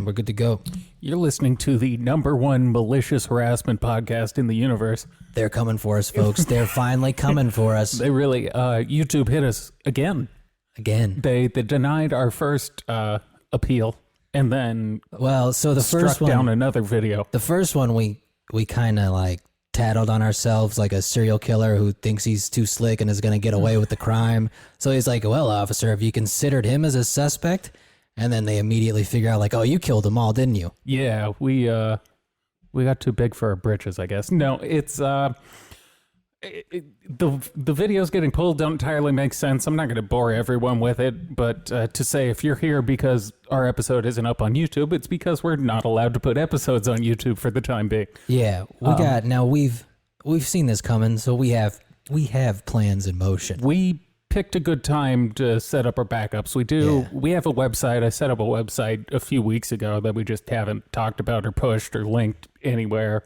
and we're good to go. You're listening to the #1 malicious harassment podcast in the universe. They're coming for us, folks. They're finally coming for us. They really, YouTube hit us again. They denied our first appeal and then so the first struck down another video. The first one we kind of like tattled on ourselves like a serial killer who thinks he's too slick and is going to get away with the crime. So he's like, well, officer, have you considered him as a suspect? And then they immediately figure out like, oh, you killed them all, didn't you? Yeah, we got too big for our britches, I guess. No, it's the videos getting pulled don't entirely make sense. I'm not going to bore everyone with it, but to say if you're here because our episode isn't up on YouTube, it's because we're not allowed to put episodes on YouTube for the time being. Yeah, we've seen this coming, so we have plans in motion. We picked a good time to set up our backups. We have a website. I set up a website a few weeks ago that we just haven't talked about or pushed or linked anywhere.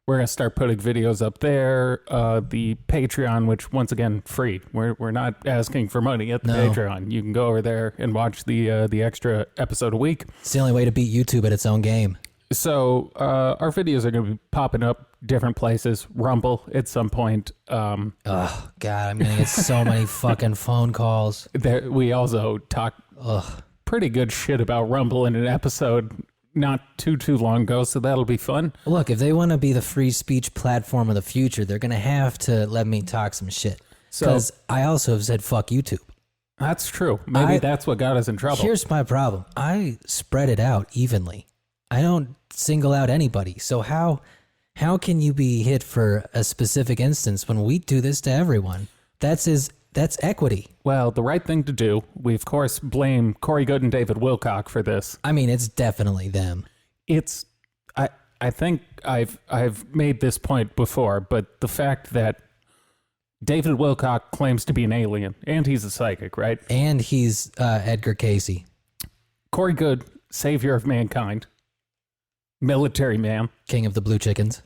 We're going to start putting videos up there. The Patreon, which once again, free. We're not asking for money at the Patreon. You can go over there and watch the extra episode a week. It's the only way to beat YouTube at its own game. So our videos are going to be popping up different places. Rumble at some point. Oh, God, I'm going to get so many fucking phone calls. We also talk pretty good shit about Rumble in an episode not too long ago, so that'll be fun. Look, if they want to be the free speech platform of the future, they're going to have to let me talk some shit. Because I also have said, fuck YouTube. That's true. Maybe that's what got us in trouble. Here's my problem. I spread it out evenly. I don't single out anybody. So how can you be hit for a specific instance when we do this to everyone? That's equity. Well, the right thing to do, we of course blame Corey Goode and David Wilcock for this. I mean, it's definitely them. I think I've made this point before, but the fact that David Wilcock claims to be an alien, and he's a psychic, right? And he's Edgar Casey. Corey Goode, savior of mankind, military man, king of the blue chickens.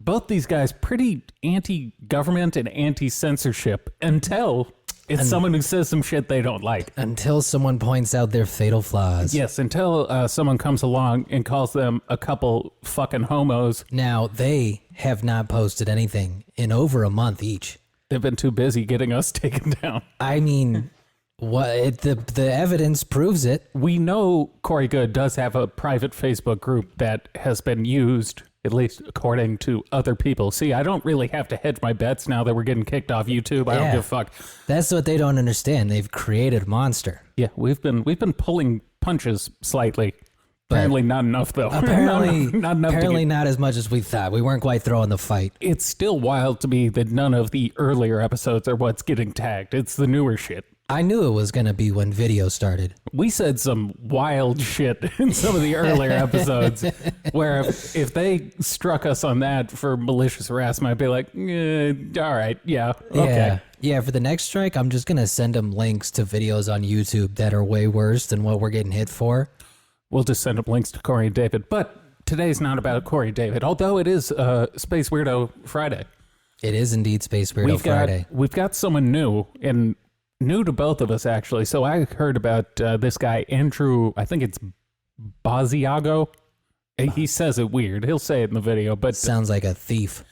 Both these guys pretty anti-government and anti-censorship until it's someone who says some shit they don't like. Until someone points out their fatal flaws. Yes, until someone comes along and calls them a couple fucking homos. Now, they have not posted anything in over a month each. They've been too busy getting us taken down. I mean, the evidence proves it. We know Corey Goode does have a private Facebook group that has been used, at least according to other people. See, I don't really have to hedge my bets now that we're getting kicked off YouTube. I don't give a fuck. That's what they don't understand. They've created a monster. Yeah, we've been pulling punches slightly. Apparently not enough, though. Apparently, not enough. Apparently not as much as we thought. We weren't quite throwing the fight. It's still wild to me that none of the earlier episodes are what's getting tagged. It's the newer shit. I knew it was going to be when video started. We said some wild shit in some of the earlier episodes where if they struck us on that for malicious harassment, I'd be like, all right, yeah, okay. Yeah, for the next strike, I'm just going to send them links to videos on YouTube that are way worse than what we're getting hit for. We'll just send them links to Corey and David. But today's not about Corey and David, although it is Space Weirdo Friday. It is indeed Space Weirdo Friday. We've got someone new, and new to both of us, actually. So I heard about this guy, Andrew, I think it's Basiago. He says it weird. He'll say it in the video, but sounds like a thief.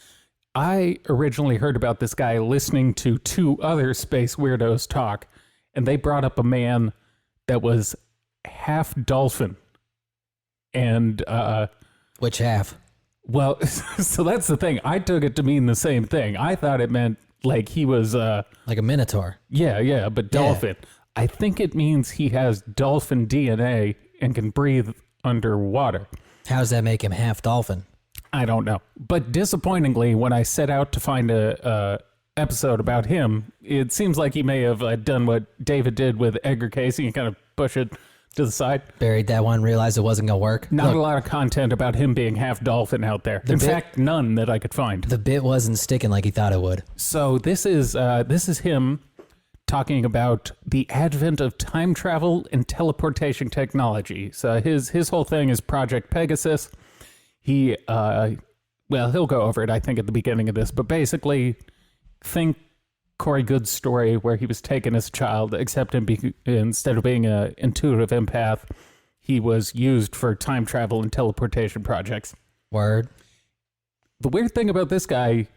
I originally heard about this guy listening to two other space weirdos talk, and they brought up a man that was half dolphin. And which half? Well, so that's the thing. I took it to mean the same thing. I thought it meant like he was like a minotaur. Yeah, but dolphin. Yeah. I think it means he has dolphin DNA and can breathe underwater. How does that make him half dolphin? I don't know. But disappointingly, when I set out to find a episode about him, it seems like he may have done what David did with Edgar Casey and kind of push it to the side. Buried that one, realized it wasn't going to work. Not a lot of content about him being half dolphin out there. In fact, none that I could find. The bit wasn't sticking like he thought it would. So this is him talking about the advent of time travel and teleportation technology. So his whole thing is Project Pegasus. He'll go over it, I think, at the beginning of this, but basically think Corey Goode's story where he was taken as a child, except instead of being an intuitive empath, he was used for time travel and teleportation projects. Word. The weird thing about this guy,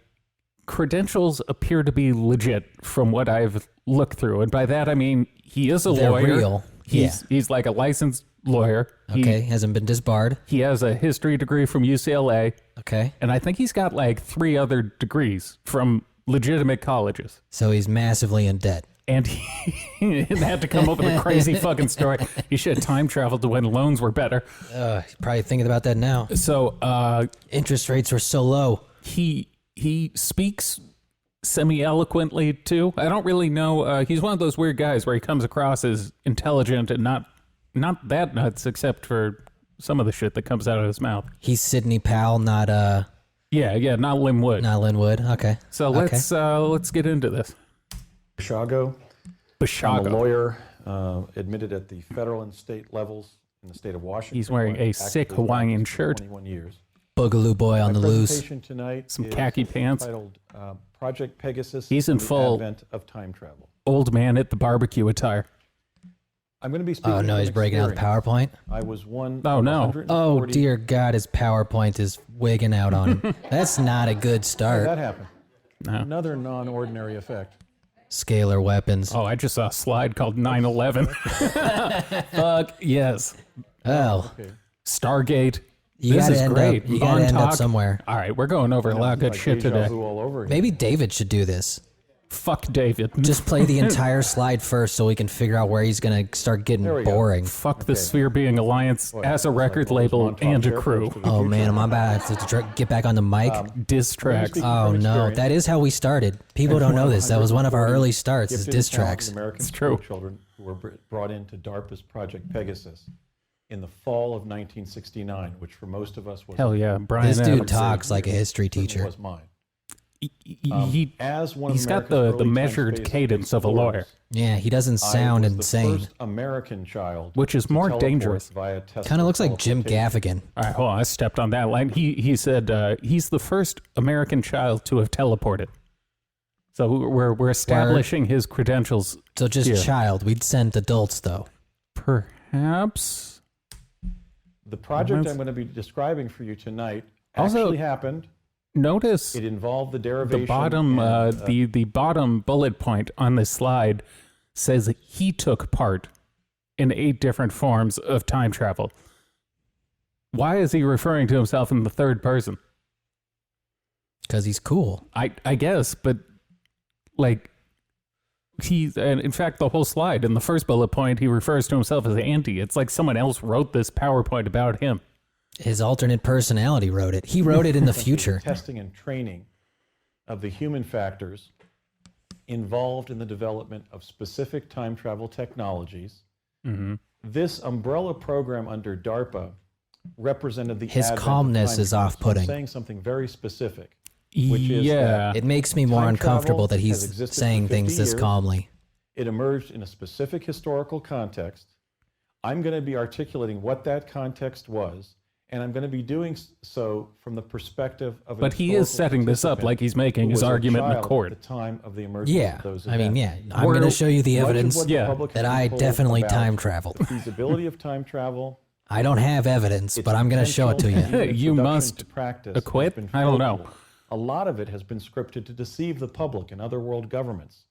credentials appear to be legit from what I've looked through. And by that, I mean, he is a They're lawyer. real. He's like a licensed lawyer. Okay, hasn't been disbarred. He has a history degree from UCLA. Okay. And I think he's got like 3 other degrees from legitimate colleges. So he's massively in debt. And he had to come up with a crazy fucking story. He should have time traveled to when loans were better. He's probably thinking about that now. So Interest rates were so low. he speaks semi-eloquently too. I don't really know. He's one of those weird guys where he comes across as intelligent and not that nuts, except for some of the shit that comes out of his mouth. He's Sidney Powell, not not Lynn Wood. not Linwood. Okay. So let's get into this. Basiago. I'm a lawyer, admitted at the federal and state levels in the state of Washington. He's wearing a sick Hawaiian shirt. 21 years. Boogaloo boy on the My loose. presentation tonight Some is khaki pants. Titled Project Pegasus. He's in and the full Advent of Time Travel. Old man at the barbecue attire. I'm going to be speaking. Oh no, from he's breaking out the experience. PowerPoint. I was one. Oh, of no. 140 Oh dear God, his PowerPoint is wigging out on him. That's not a good How did start. that happened? No. Another non-ordinary effect. Scalar weapons. Oh, I just saw a slide called 9/11. Fuck yes. Oh, Okay. Stargate. you This gotta is end great. up. You gotta end up Montauk. somewhere. All right, we're going over a lot of good Like shit deja today. vu all over again. Maybe David should do this. Fuck David. Just play the entire slide first, so we can figure out where he's gonna start getting There we go. boring. Fuck the Sphere Being Alliance Boy, as a it's like record one of those label Montauk and a airports crew. to the Oh future. man, am I bad to get back on the mic? Diss tracks. speaking Oh from no, experience. that is how we started. People don't know this. That was one of our 140 early starts. Is gifted diss and talented tracks. American It's true. children who were brought into DARPA's Project Pegasus in the fall of 1969, which for most of us was Hell yeah, Brian This dude Adams. talks like a history certainly teacher. was mine. He- As one of he's got America's the early measured time-space cadence of a explorers, lawyer, Yeah, he doesn't I sound was the insane. first American child, which is to more teleport dangerous. via Tesla Kind of looks like Jim teleportation. Gaffigan. All right, hold on. I stepped on that line. He said he's the first American child to have teleported. So we're establishing his credentials. So just Yeah. child. We'd send adults though. Perhaps. The project That's- I'm going to be describing for you tonight Also- actually happened. Notice It involved the derivation. the bottom and, the bottom bullet point on this slide says that he took part in 8 different forms of time travel. Why is he referring to himself in the third person? Because he's cool. I guess, but like and in fact the whole slide in the first bullet point he refers to himself as Andy. It's like someone else wrote this PowerPoint about him. His alternate personality wrote it. He wrote it in the future. testing and training of the human factors involved in the development of specific time travel technologies. Mm-hmm. This umbrella program under DARPA represented the His advent of calmness time is travel. So I'm off-putting. saying something very specific, which is Yeah. It makes me more Time uncomfortable travel that has he's existed saying for 50 things this years. calmly. it emerged in a specific historical context. I'm going to be articulating what that context was, and I'm going to be doing so from the perspective of an But he is historical setting this up participant like he's making who his was a argument in the child court. At the time of the emergence Yeah, of those I mean, events. yeah. I'm going to show you the Much of evidence what the Yeah. public has that been I told definitely about time traveled. the feasibility of time travel. I don't have evidence, its but I'm going to show it to potential, you. and its You reduction must to practice acquit? has been I don't know. folklore. A lot of it has been scripted to deceive the public and other world governments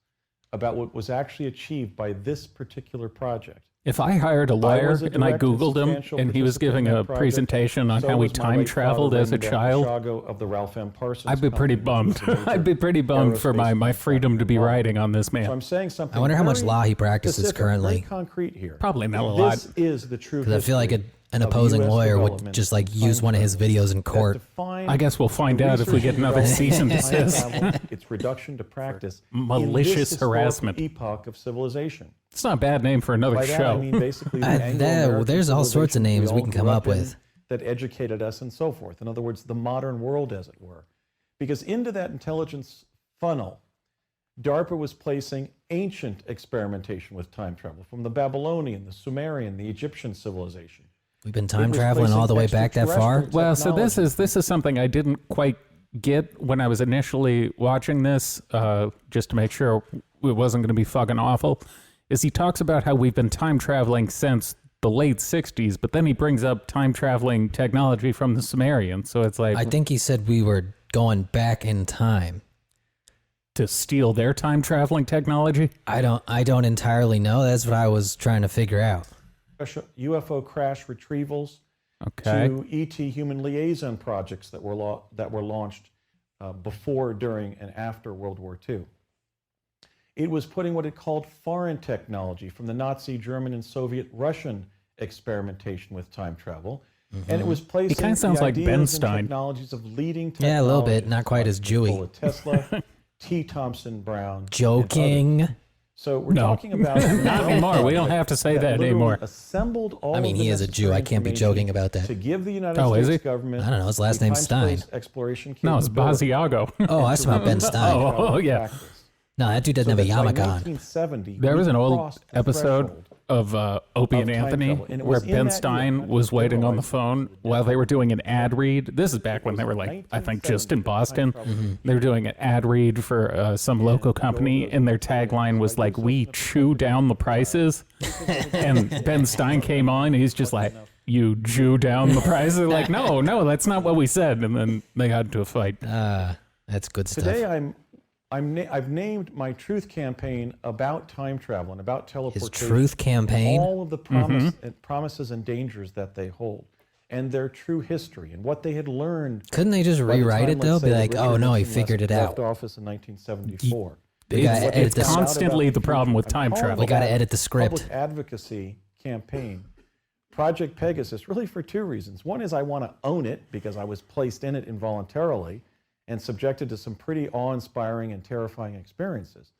about what was actually achieved by this particular project. If I hired a lawyer was a and I direct and Googled him substantial and he was participant giving in a that project, presentation on so how he was my time late traveled father, as a Raymond child, Basiago of the Ralph M. Parsons I'd be pretty Company, bummed. which was a I'd be major pretty bummed for my aerospace freedom to be manufacturing writing on this So man. I'm saying something. I wonder how much very law he practices specific, currently. Very concrete here. Probably not a lot. This is the true. Because I feel like an history opposing of US lawyer would development just like of use time one of his travel videos in that court. defined I guess we'll find the out if we research get and another development cease and of time desist. travel, its reduction to practice, Malicious in this historical harassment. epoch of civilization. It's not a bad name for another By that, show. I mean basically the There's Anglo-American all sorts of civilization names we all can come grew up in, with. that educated us and so forth. In other words, the modern world, as it were. Because into that intelligence funnel, DARPA was placing ancient experimentation with time travel from the Babylonian, the Sumerian, the Egyptian civilization. We've been It time was traveling all the way placing back that far. extraterrestrial Well, so technology. this is something I didn't quite get when I was initially watching this, just to make sure it wasn't going to be fucking awful, is he talks about how we've been time traveling since the late 60s, but then he brings up time traveling technology from the Sumerians. So it's like I think he said we were going back in time. to steal their time traveling technology. I don't entirely know. That's what I was trying to figure out. UFO crash retrievals Okay. to ET human liaison projects that were launched before, during, and after World War II. It was putting what it called foreign technology from the Nazi, German, and Soviet Russian experimentation with time travel. And it was placing kinda sounds the like ideas Ben and Stein. technologies of leading technologies. Yeah, a little bit. Not quite as Jewy. Nikola Tesla, T. Thompson Brown. and Joking. others. So we're No. talking about Not anymore. We don't have to say that literally anymore. Assembled all I mean, of the he is a Jew. I can't be necessary joking about that. to give the United Oh, is States he? government. I don't know. His last a name's Stein. time-space exploration No, it's capability. Basiago. Oh, I smell Ben Stein. Oh, yeah. Practice. No, that dude doesn't So have a that by yarmulke on. 1970, There we was an old crossed the episode threshold. of Opie and time Anthony travel, and it where was in Ben that Stein year, was waiting on the federalized phone while they were doing an ad read. This is back when they were like, I think, just in Boston. They were doing an ad read for some local company, and their tagline was like, "We chew down the prices." And Ben Stein came on, and he's just like, "You Jew down the prices?" They're like, no, that's not what we said. And then they got into a fight. That's good stuff. Today, I've named my truth campaign about time travel and about teleportation. His truth campaign. All of the promises and dangers that they hold, and their true history, and what they had learned. Couldn't they just by the rewrite time, it though? let's Be say, like, Richard oh no, he Nixon figured it left out. office in 1974. We gotta edit It's this. constantly the problem with time travel. We gotta edit the script. Public advocacy campaign, Project Pegasus, really for two reasons. One is I want to own it because I was placed in it involuntarily and subjected to some pretty awe-inspiring and terrifying experiences.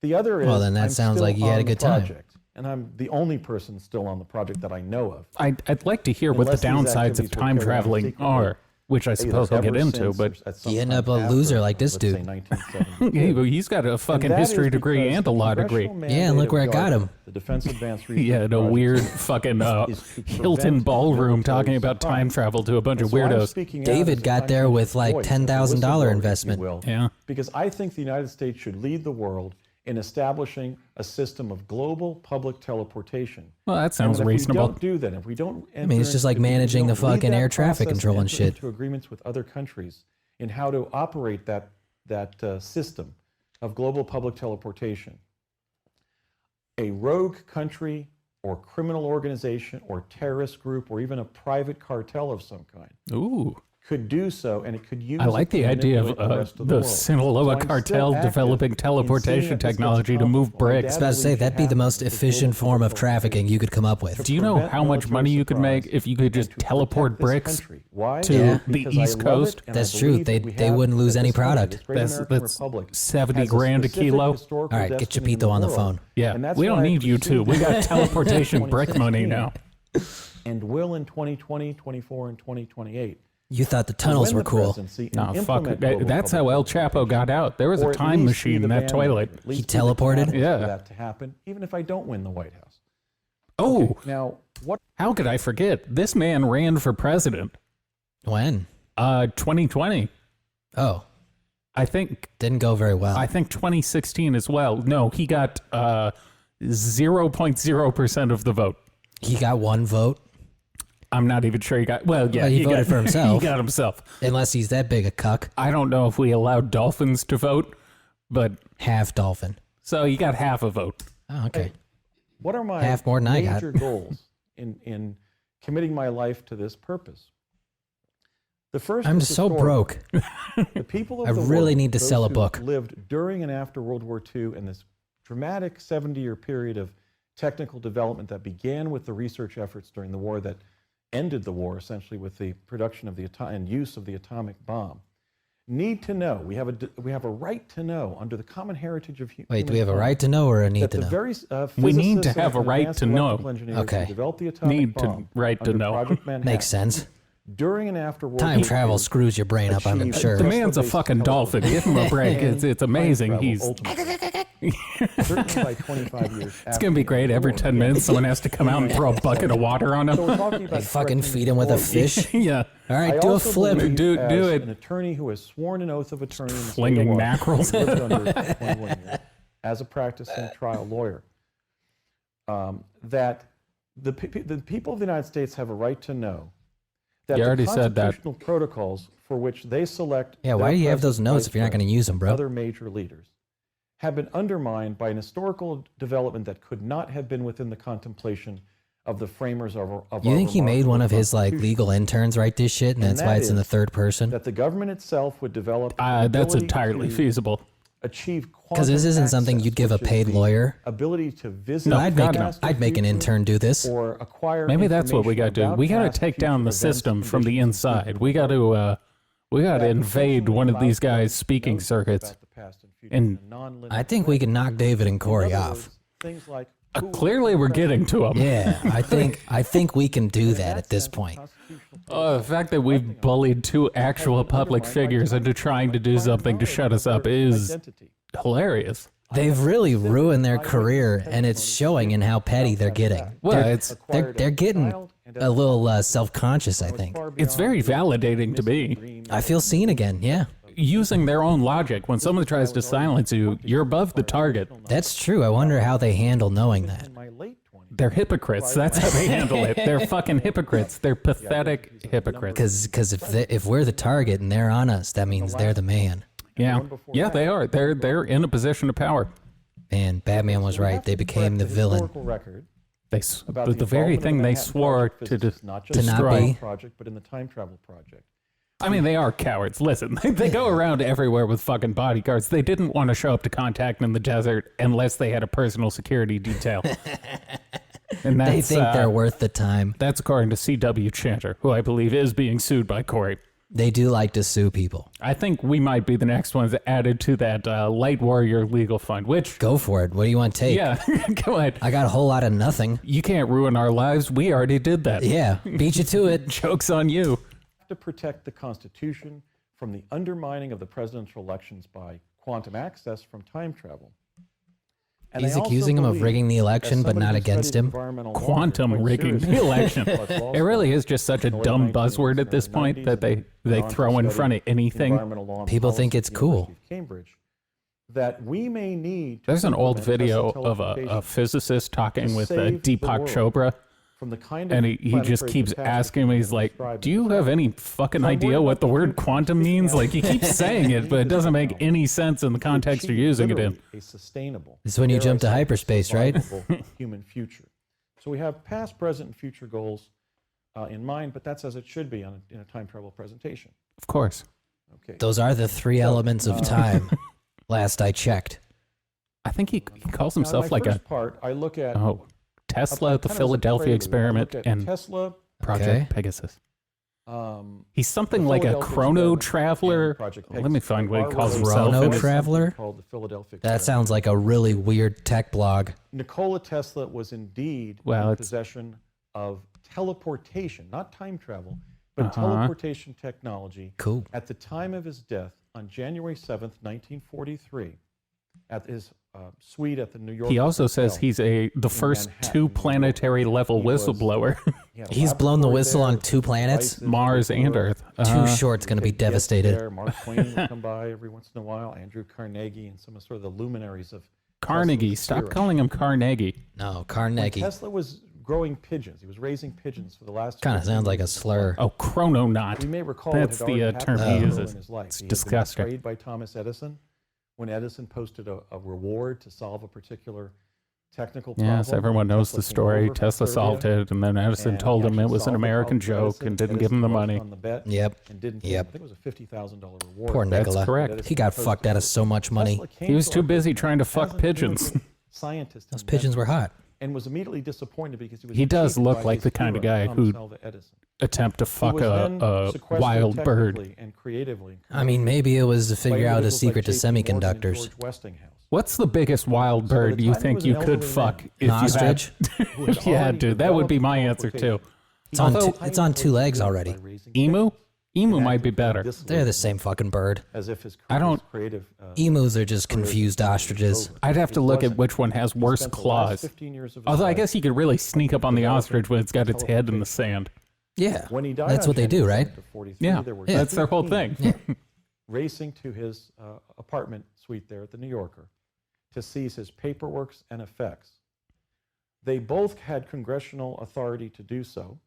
The other is, Well, then that I'm sounds still like you had on a the good time. project, and I'm the only person still on the project that I know of. I'd like to hear what the Unless these downsides activities of were time carried out traveling secretly, are, which I suppose I'll get ever into. since But or at some You end time up a after, loser like this let's say, dude. 1972. hey, well, he's got a fucking And that history is degree because and a law the degree. congressional Yeah, and look mandate where I of got DARPA, him. The Defense Advanced Research Yeah, in a Project weird is fucking to Hilton prevent ballroom military talking about time surprise. travel to a bunch of So I'm weirdos. speaking out David as a got there with like conscientious voice, as a $10,000 whistleblower, if you investment. will, Yeah. because I think the United States should lead the world in establishing a system of global public teleportation. Well, that And sounds if reasonable. we don't do that, if we don't, it's just like managing the fucking air traffic control and shit. To agreements with other countries in how to operate that system of global public teleportation, a rogue country or criminal organization or terrorist group or even a private cartel of some kind Ooh. could do so, and it could use I like it to the idea of manipulate the rest of the world. Sinaloa So I'm still cartel active developing in seeing teleportation that this gets technology to move accomplished. My bricks. dad I was about to say believes that'd be the happen most with efficient global form of teleportation. trafficking you could come up with. Do you know prevent how much military money you could make surprise if you could just and to teleport protect this bricks country. Why? to Yeah. the Because I East love Coast? it, and That's I true. believe They- that we they have wouldn't lose that any this country, product. this great That's- American that's Republic, 70 has a grand a specific kilo. historical All right, get destiny in Chapito the on the world, phone. Yeah, and that's we don't why I need you two. pursued We got that teleportation in brick money 2016 now. and will in 2020, 24, and 2028. You thought the tunnels win were the cool. presidency and No, fuck implement it. global That's how public El Chapo teleportation. got out. There was Or a at time least be machine the in that vanguard, toilet. at least He be the teleported? catalyst Yeah. for that to happen, even if I don't win the White House. Oh, Now, what how could I forget? This man ran for president. When? 2020. Oh, I think didn't go very well. 2016 as well. No, he got 0.0% of the vote. He got one vote, I'm not even sure he got. Well, yeah, Well, he voted got, for himself. He got himself. unless he's that big a cuck. I don't know if we allowed dolphins to vote, but Half dolphin. so he got half a vote. Oh, okay. What are my Half more than I got. major goals in committing my life to this purpose? The first I'm is so historical. broke. The people of I the really world, need to those sell a who book. lived during and after World War II in this dramatic 70-year period of technical development that began with the research efforts during the war that ended the war essentially with the production of the and use of the atomic bomb. Need to know. We have a right to know under the common heritage of human. Wait, do we have a right to know or a need that to the know? very We need to physicists have a and right advanced to know. electrical engineers who Okay. developed the atomic Need to bomb right to under know. Project Manhattan, Makes sense. during and after World Time War travel II, screws your brain up, I'm achieved sure. The man's a Basic fucking dolphin. Give him a break. It's amazing. Time travel, He's ultimately. Certainly by 25 years. it's gonna be great. Every 10 minutes, someone has to come out and throw a bucket of water on So him. we're talking about They fucking correcting feed him with a authority. fish. Yeah, All right, I do a also flip. believe Do as it. An attorney who has sworn an oath of attorney in the state of Flinging Washington, mackerels. lived under 21 years, as a practicing trial lawyer, that The people of the United States have a right to know that You the already said that. constitutional protocols for which they select Yeah, why their do you have those president, notes vice if you're not going to president, use them, bro? other major leaders have been undermined by an historical development that could not have been within the contemplation of the framers of our You think he made one of remarkable his like Constitution. legal interns write this shit, and that's And why that it's in the is third person? that the government itself would develop an That's ability entirely to feasible. achieve Because this quantum isn't something access, you'd give a which is paid the lawyer. ability to visit No, I'd God, make no. I'd make an intern do this. or acquire Maybe that's what we got to do. information We got about to take past, down future the events, system from the conditions, and inside. future We got to invade one of these guys' allows speaking us circuits. about the past and future And in a non-linear I think we way. can knock David and In Corey other off. words, things like Clearly, we're getting to them. Yeah, I think we can do that at this point. The fact that we've bullied two actual public figures into trying to do something to shut us up is hilarious. They've really ruined their career, and it's showing in how petty they're getting. Well, They're getting a little self-conscious, I think. It's very validating to me. I feel seen again, yeah. Using their own logic, when someone tries to silence you, you're above the target. That's true. I wonder how they handle knowing that. They're hypocrites. That's how they handle it. They're fucking hypocrites. They're pathetic hypocrites. Because if we're the target and they're on us, that means they're the man. Yeah, they are. They're in a position of power. And Batman was right. They became the villain. The very thing they swore to not to not destroy. be. project, but in the time travel project. I mean, they are cowards. Listen, they go around everywhere with fucking bodyguards. They didn't want to show up to contact in the desert unless they had a personal security detail. And They that's, think they're worth the time. that's according to C.W. Chanter, who I believe is being sued by Corey. They do like to sue people. I think we might be the next ones added to that Light Warrior legal fund, which, Go for it. What do you want to take? yeah, go ahead. I got a whole lot of nothing. You can't ruin our lives. We already did that. Yeah, beat you to it. Joke's on you. To protect the Constitution from the undermining of the presidential elections by quantum access from time travel. And He's they also accusing him of believe, rigging the as election, but somebody not who against studies him. environmental law Quantum quite rigging the seriously, election. plus law It really school is just such a in the dumb late buzzword 1980s at this and point 90s, that they and on throw in study front of anything. environmental law and People policy think at it's the cool. University of Cambridge, that we may need to There's an old implement video tested of a teleportation physicist talking to with save the Deepak world Chopra, from the kind of and he just planetary keeps catastrophe asking me, he's that like, described do in you the have film. any fucking So I'm idea worried what about the the word future. quantum means? Like, you keep saying it, but it doesn't make any sense in the context you're Achieve using it in. literally a sustainable, This is when you dare I jump to say, hyperspace, right? survivable human future. So we have past, present, and future goals in mind, but that's as it should be in a time travel presentation. Of course. Okay. Those are the three elements of time. Last I checked. I think he calls Now, in himself my like a, first part, I look at Tesla, the kind of as a Philadelphia prelude, I experiment, look at and Tesla. Project Okay. Pegasus. He's The something like a Philadelphia chrono experiment traveler. and Project Let me Pegasus find what he are calls related. himself. Chrono in his- traveler? Called the Philadelphia That experiment. sounds like a really weird tech blog. Nikola Tesla was indeed Well, in it's- possession of teleportation, not time travel, but Uh-huh. teleportation technology Cool. at the time of his death on January 7th, 1943, at his suite at the New York. He also says Hotel. he's the first Manhattan, two New York. planetary level He was- whistleblower. He had a He's blown the laboratory whistle there, on 2 planets. devices, Mars and paperwork. Earth. Too Short's going to be Take guests devastated. there. Mark Twain would come by every once in a while. Andrew Carnegie and some of sort of the luminaries of Carnegie. Tesla's Stop era. calling him Carnegie. No, When Carnegie. Tesla was growing pigeons. He was raising pigeons for the last. Kind of 15 sounds like a years of his slur. life. Oh, chrononaut. You may recall That's what had the, already term happened he earlier uses. in his life. It's He had been disgusting. betrayed by Thomas Edison when Edison posted a reward to solve a particular technical problem. Yes, everyone knows Tesla the came story. over from Tesla Serbia, solved it, and then Edison and told he him it actually was an solved the American problem for joke Edison. and didn't give him the Edison money. lost on the bet Yep. and didn't. Yep. I think it was a $50,000 reward. Poor That's Nikola. correct. He got fucked out of so much money. Tesla came He was to too our busy business trying to as fuck an pigeons. innovative scientist. Those and pigeons were inventor, hot. and was immediately disappointed because he was. He does cheated look by like his the kind of hero, guy Thomas who- Alva Edison. Attempt to He fuck was then a sequestered wild bird. technically and creatively I mean, maybe it was to by figure out a individuals secret to like J.P. Morgan and semiconductors. George Westinghouse. What's the biggest wild So by bird the you time he think was you an could elderly fuck man if An ostrich? who had If you had already to? That would be developed my answer too. teleportation, It's on he two- it's on 2 legs already. by raising Emu? pigeons Emu and might be acting better. this They're way, the same fucking bird. as if his I don't- creative. Emus are just confused ostriches. I'd have to It look at wasn't. which one has He worse spent the last claws. 15 years of his Although I life guess you could really sneak up on the ostrich when it's got its head in the sand. Yeah, When he died that's on what they do, January right? 7th of 43, Yeah, there were that's their whole 15 thing. racing to his apartment suite there at the New Yorker to seize his paperwork and effects. They both had congressional authority to do so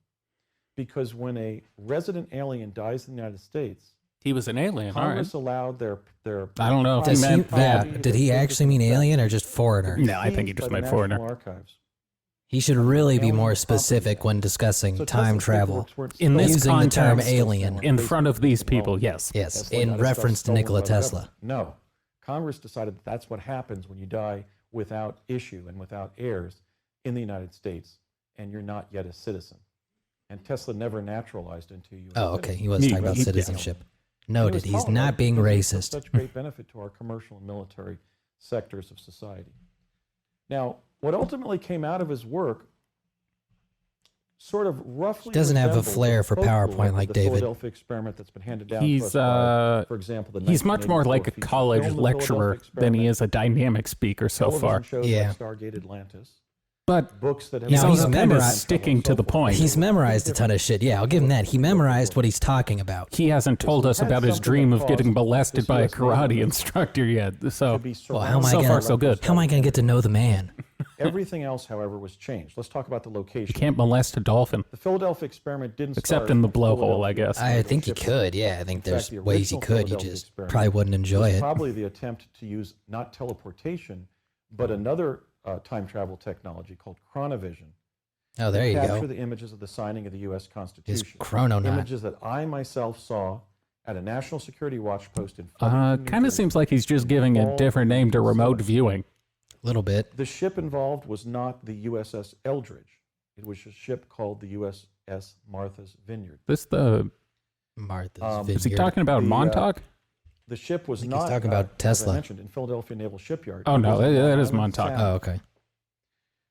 because when a resident alien dies in the United States, He was an alien, all right. Congress allowed their I don't know if he Does he, meant that. yeah, did he actually mean alien or just foreigner? No, I think he just by the meant foreigner. National Archives. He should really be Alien more property specific when discussing So time Tesla's travel. paperworks weren't In this Using the term context, alien. in front of these people, yes. Yes, Tesla in got his stuff reference to stolen Nikola by the Tesla. government. No. Congress decided that's what happens when you die without issue and without heirs in the United States, and you're not yet a citizen. And Tesla never naturalized into U.S. Oh, okay. He was He- talking about he- citizenship. And he Noted. was He's tolerated not being because it's of racist. such great benefit to our commercial and military sectors of society. Now, what ultimately came out of his work sort of roughly Doesn't have a resembled flair the for folklore PowerPoint of like the David. Philadelphia experiment that's been handed down He's, to us by, for example, the He's much more like a 1984 feature college film, The lecturer Philadelphia than he Experiment, is a dynamic speaker so television far. shows Yeah. like Stargate Atlantis, But books that have he's Now, also he's kind of memorized- sticking to the point. He's memorized a ton of shit. Yeah, I'll give him that. He memorized what he's talking about. He hasn't told us had about his something dream that of getting caused molested this by a US karate Navy instructor yet. So to be Well, how am I So gonna, far, so good. How am I going to get to know the man? Everything else, however, was changed. Let's talk about the location. you can't molest a dolphin. The Philadelphia experiment didn't Except start in the at blowhole, I Philadelphia guess. I think you ship. could. Yeah, I think In there's fact, the ways you original could. You Philadelphia just experiment probably wouldn't enjoy was it. probably the attempt to use not teleportation, but another time travel technology called chronovision. Oh, there you Capture go. the images of the signing of the U.S. Constitution. chrononaut. Images that I myself saw at a national security watch post in Farmington, New Kind of Jersey. seems like he's just giving a different name to remote viewing. A little bit. The ship involved was not the USS Eldridge. It was a ship called the USS Martha's Vineyard. This the Martha's is he Vineyard. talking about The, Montauk? The ship was think not he's talking about as Tesla. I mentioned, in Philadelphia Naval Shipyard. Oh, It no, was on that Long is Island Montauk. Sound. Oh, okay.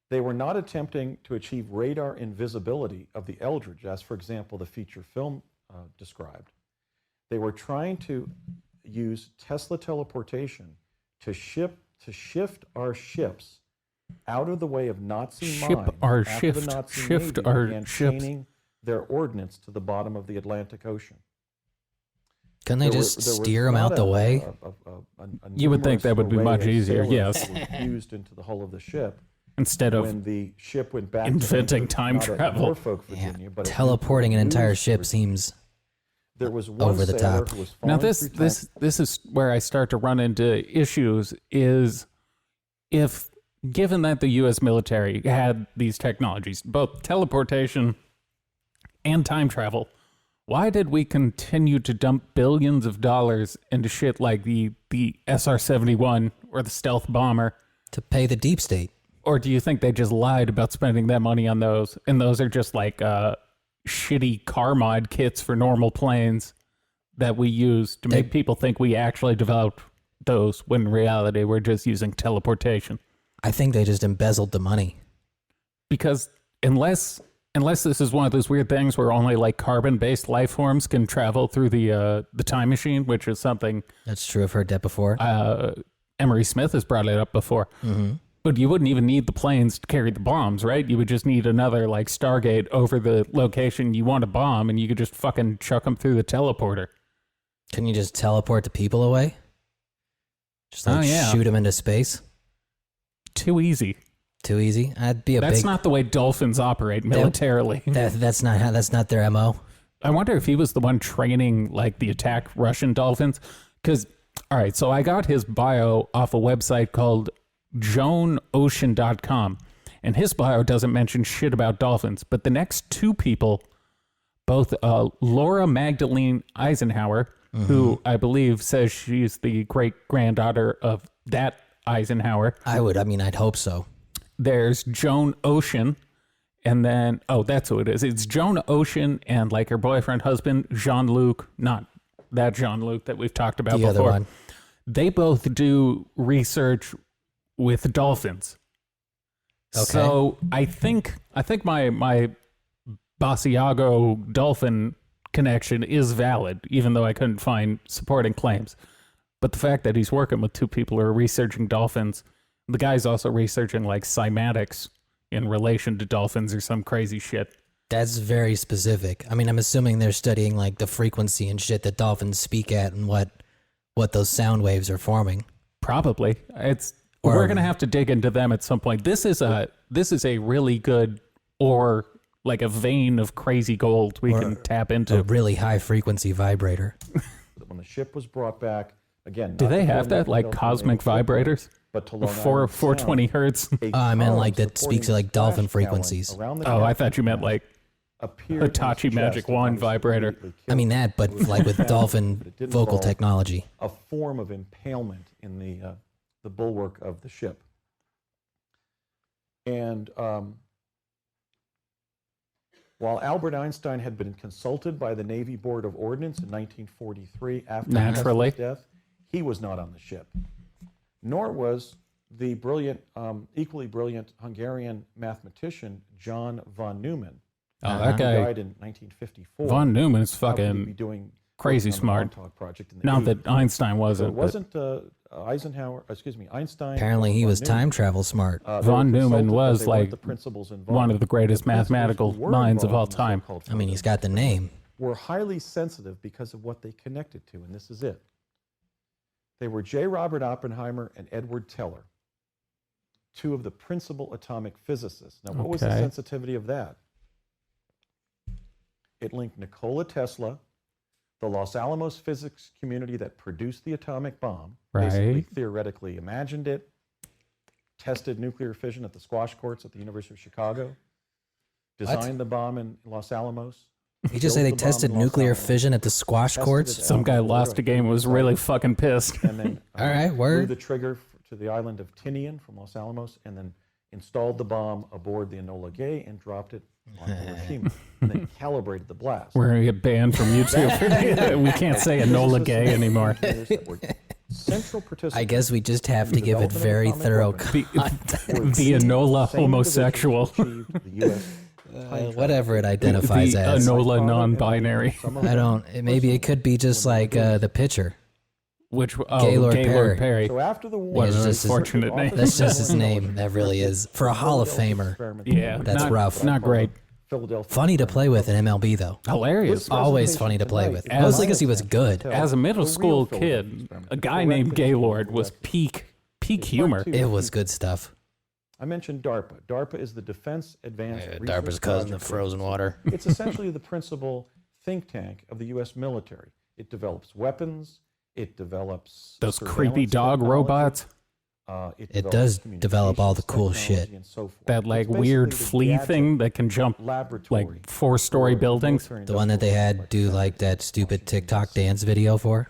They were not attempting to achieve radar invisibility of the Eldridge, as, for example, the feature film described. They were trying to use Tesla teleportation to shift our ships out of the way of Nazi Ship mines our after the shift- Nazi shift Navy our began ships. chaining their ordnance to the bottom of the Atlantic Ocean. Couldn't they There just there was steer him not out the way? a You would think that would be numerous much array of easier, sailors yes. that were fused into the hull of the ship. Instead of When the ship went back inventing to time not at travel. Norfolk, Yeah, Virginia, but at teleporting an Newport entire News, ship Virginia. seems There was one over the sailor top. who was now falling through this is where I start to run into issues. Is if given that the U.S. military had these technologies, both teleportation and time travel, why did we continue to dump billions of dollars into shit like the SR-71 or the stealth bomber? to pay the deep state. Or do you think they just lied about spending that money on those? And those are just like shitty car mod kits for normal planes that we use to make people think we actually developed those, when in reality we're just using teleportation. I think they just embezzled the money. Because unless this is one of those weird things where only like carbon-based life forms can travel through the time machine, which is something That's true. I've heard that before. Emery Smith has brought it up before. But you wouldn't even need the planes to carry the bombs, right? You would just need another like Stargate over the location you want to bomb, and you could just fucking chuck them through the teleporter. Can you just teleport the people away? Just like Oh, yeah. shoot them into space? Too easy. Too easy? I'd be a That's big. not the way dolphins operate militarily. That's not their MO. I wonder if he was the one training like the attack Russian dolphins. Because, all right, so I got his bio off a website called JoanOcean.com. And his bio doesn't mention shit about dolphins. But the next two people, both Laura Magdalene Eisenhower, who I believe says she's the great granddaughter of that Eisenhower. I'd hope so. There's Joan Ocean, and then, oh, that's who it is. It's Joan Ocean and like her boyfriend, husband, Jean-Luc, not that Jean-Luc that we've talked about The before. other one. They both do research with dolphins. Okay. So I think my Basiago dolphin connection is valid, even though I couldn't find supporting claims. But the fact that he's working with two people who are researching dolphins, the guy's also researching like cymatics in relation to dolphins or some crazy shit. That's very specific. I mean, I'm assuming they're studying like the frequency and shit that dolphins speak at and what those sound waves are forming. Probably. It's We're gonna have to dig into them at some point. This is a really good, or like a vein of crazy gold we can tap into. A really high frequency vibrator. When the ship was brought back, again, Do they have that, like cosmic vibrators? But to Long For Island 420 hertz? I meant like that speaks to like dolphin frequencies. Oh, I thought you meant like Hitachi Magic Wand vibrator. I mean that, but like with dolphin vocal technology. A form of impalement in the bulwark of the ship. And while Albert Einstein had been consulted by the Navy Board of Ordnance in 1943 after Naturally. Tesla's death, he was not on the ship. Nor was the brilliant, equally brilliant Hungarian mathematician John von Neumann. Oh, that He guy, died in 1954. Von Neumann is How could he be fucking doing crazy working on the smart. Montauk Project in the Not 80s? that Einstein So it wasn't. wasn't Einstein. Apparently he or was von time Neumann. travel smart. They were Von Neumann consulted, but was they weren't like the principals involved. one of the greatest The principals mathematical who were minds of all involved in the time. so-called I mean, he's got the name. were highly sensitive because of what they connected to, and this is it. They were J. Robert Oppenheimer and Edward Teller, two of the principal atomic physicists. Now, what was the Okay. sensitivity of that? It linked Nikola Tesla, the Los Alamos physics community that produced the atomic bomb, basically Right. theoretically imagined it, tested nuclear fission at the squash courts at the University of Chicago, designed the bomb in Los Alamos. You just say they built the bomb tested in Los nuclear Alamos, fission at the squash tested courts? it Some out guy in lost a Europe, game and was really fucking pissed. and then All right, blew word. the trigger to the island of Tinian from Los Alamos, and then installed the bomb aboard the Enola Gay and dropped it on Hiroshima, and then calibrated the blast. We're gonna get banned from YouTube. We can't say Enola Gay anymore. Central participants. I guess we just have to give it very thorough The Enola homosexual. whatever it The identifies as. Enola non-binary. Maybe it could be just like the pitcher. Which Gaylord Gaylord Perry. Perry. So after the war, What It's an just his- unfortunate name. That's just his name. That really is. For a Hall of Famer. Yeah, That's not, rough. Not great. Philadelphia. Funny to play with in MLB, though. Hilarious. Always funny to play with. Tonight, Mostly because he was good. As a middle school kid, a guy named Gaylord was peak humor. It was good stuff. I mentioned DARPA. DARPA is the Defense Advanced Research DARPA's cousin of Project frozen Agency. water. It's essentially the principal think tank of the U.S. military. It develops weapons. It develops Those surveillance creepy dog technology. robots. It It develops does develop all the cool communications shit. technology and so forth. That like It's weird basically the flea gadget thing that can jump laboratory like 4-story for buildings. military The one that they had do like that stupid TikTok dance video for.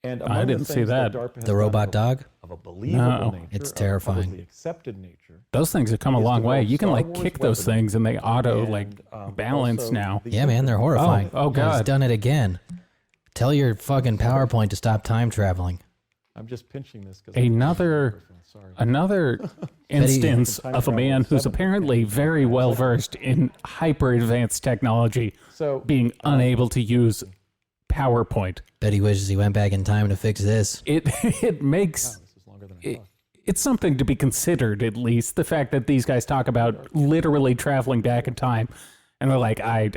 And I among the didn't see things that. DARPA has The robot done dog. of a believable No. nature, It's of terrifying. publicly accepted nature. Those things have come a He's long way. developed You can Star like Wars kick those weapons things and they auto and, like balance also now. the Yeah, man, they're horrifying. Oh, He's God. done it again. Tell your fucking PowerPoint to stop time traveling. I'm just pinching this because sorry. Another instance of a man who's apparently very well versed in hyper advanced technology So being unable to use PowerPoint. Bet he wishes he went back in time to fix this. It makes this is longer than I thought. it's something to be considered, at least the fact that these guys talk about literally traveling back in time, and they're like, I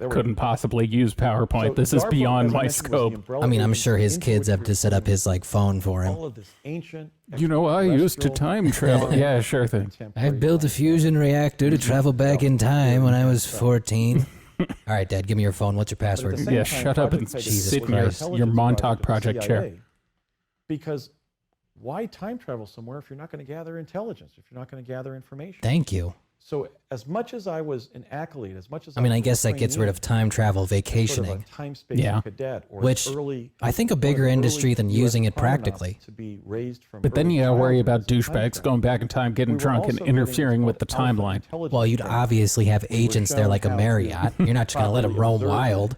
couldn't possibly use PowerPoint. So This is DARPA, beyond as I my mentioned, was the scope. umbrella I mean, I'm agency sure his into kids which have to set up his like phone for him. all of this ancient. You know, I used to time travel. Yeah, sure thing. I built a fusion reactor to travel back in time when I was 14. All right, Dad, give me your phone. What's your password? Yeah, shut up and sit in your Montauk Project chair. Because why time travel somewhere if you're not going to gather intelligence, if you're not going to gather information? Thank you. So as much as I was an accolade, as much as I mean, I was a guess that gets rid of time travel trainee, sort of vacationing, a time-space Yeah. cadet, or which early, I think a one of bigger the industry early than US using it cosmonauts practically. to be raised from But then early you gotta worry childhood about as a time douchebags traveler. going back in time, getting We were drunk, and also getting interfering with the what's called alpha timeline. intelligence Well, you'd training. obviously have We were agents there shown like a how to Marriott. You're not just going to let them properly roam observe wild.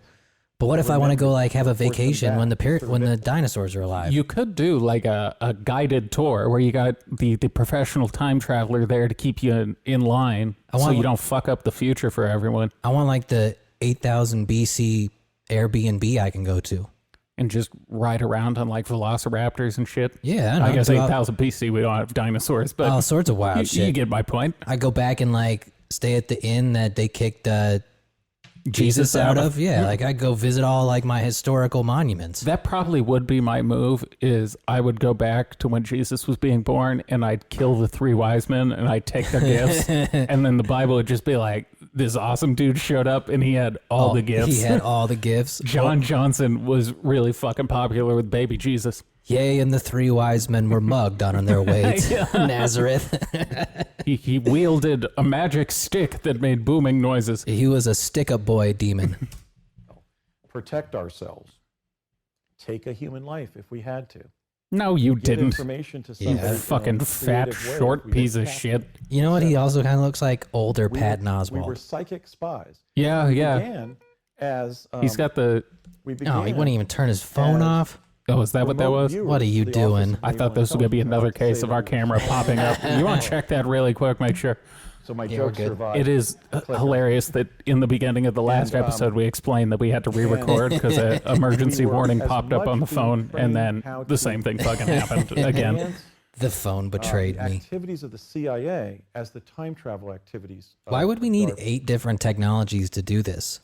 But what if I want to go like have a report them vacation back when to when the victims. dinosaurs are alive? You could do like a guided tour where you got the professional time traveler there to keep you in line so want- you don't fuck up the future for everyone, I want like the 8000 BC Airbnb I can go to. and just ride around on like velociraptors and shit. Yeah, I guess do all- 8,000 BC we don't have dinosaurs, but all sorts of wild you shit. get my point. I go back and like stay at the inn that they kicked Jesus out of? Yeah, like I'd go visit all like my historical monuments. That probably would be my move. Is I would go back to when Jesus was being born, and I'd kill the 3 wise men, and I'd take their gifts, and then the Bible would just be like, "This awesome dude showed up, and he had all the gifts." He had all the gifts. John Johnson was really fucking popular with baby Jesus. Yea, and the 3 wise men were mugged on their way to Nazareth. He wielded a magic stick that made booming noises. He was a stick-up boy demon. Protect ourselves. Take a human life if we had to. No, you Give didn't. information to somebody You fucking fat, short piece of shit. You know what? He also kind of looks like older Patton We were Oswalt. psychic spies. Yeah, We yeah. began as He's got the... we began Oh, he wouldn't even turn his phone as off? Oh, is that what that remote was? viewers What are you of the Office doing? of I thought Naval this was going to be Intelligence. another case Say of our that camera popping up. You want to check that really quick, make sure. So my Yeah, joke we're good. survived. It is hilarious that in the beginning of the last episode we explained that we had to re-record because an emergency we were warning as popped up much on the being phone, and then trained how the to same thing fucking happened again. enhance, The phone betrayed the me. activities of the CIA as the time travel activities. Why would we need DARPA. 8 different technologies to do this?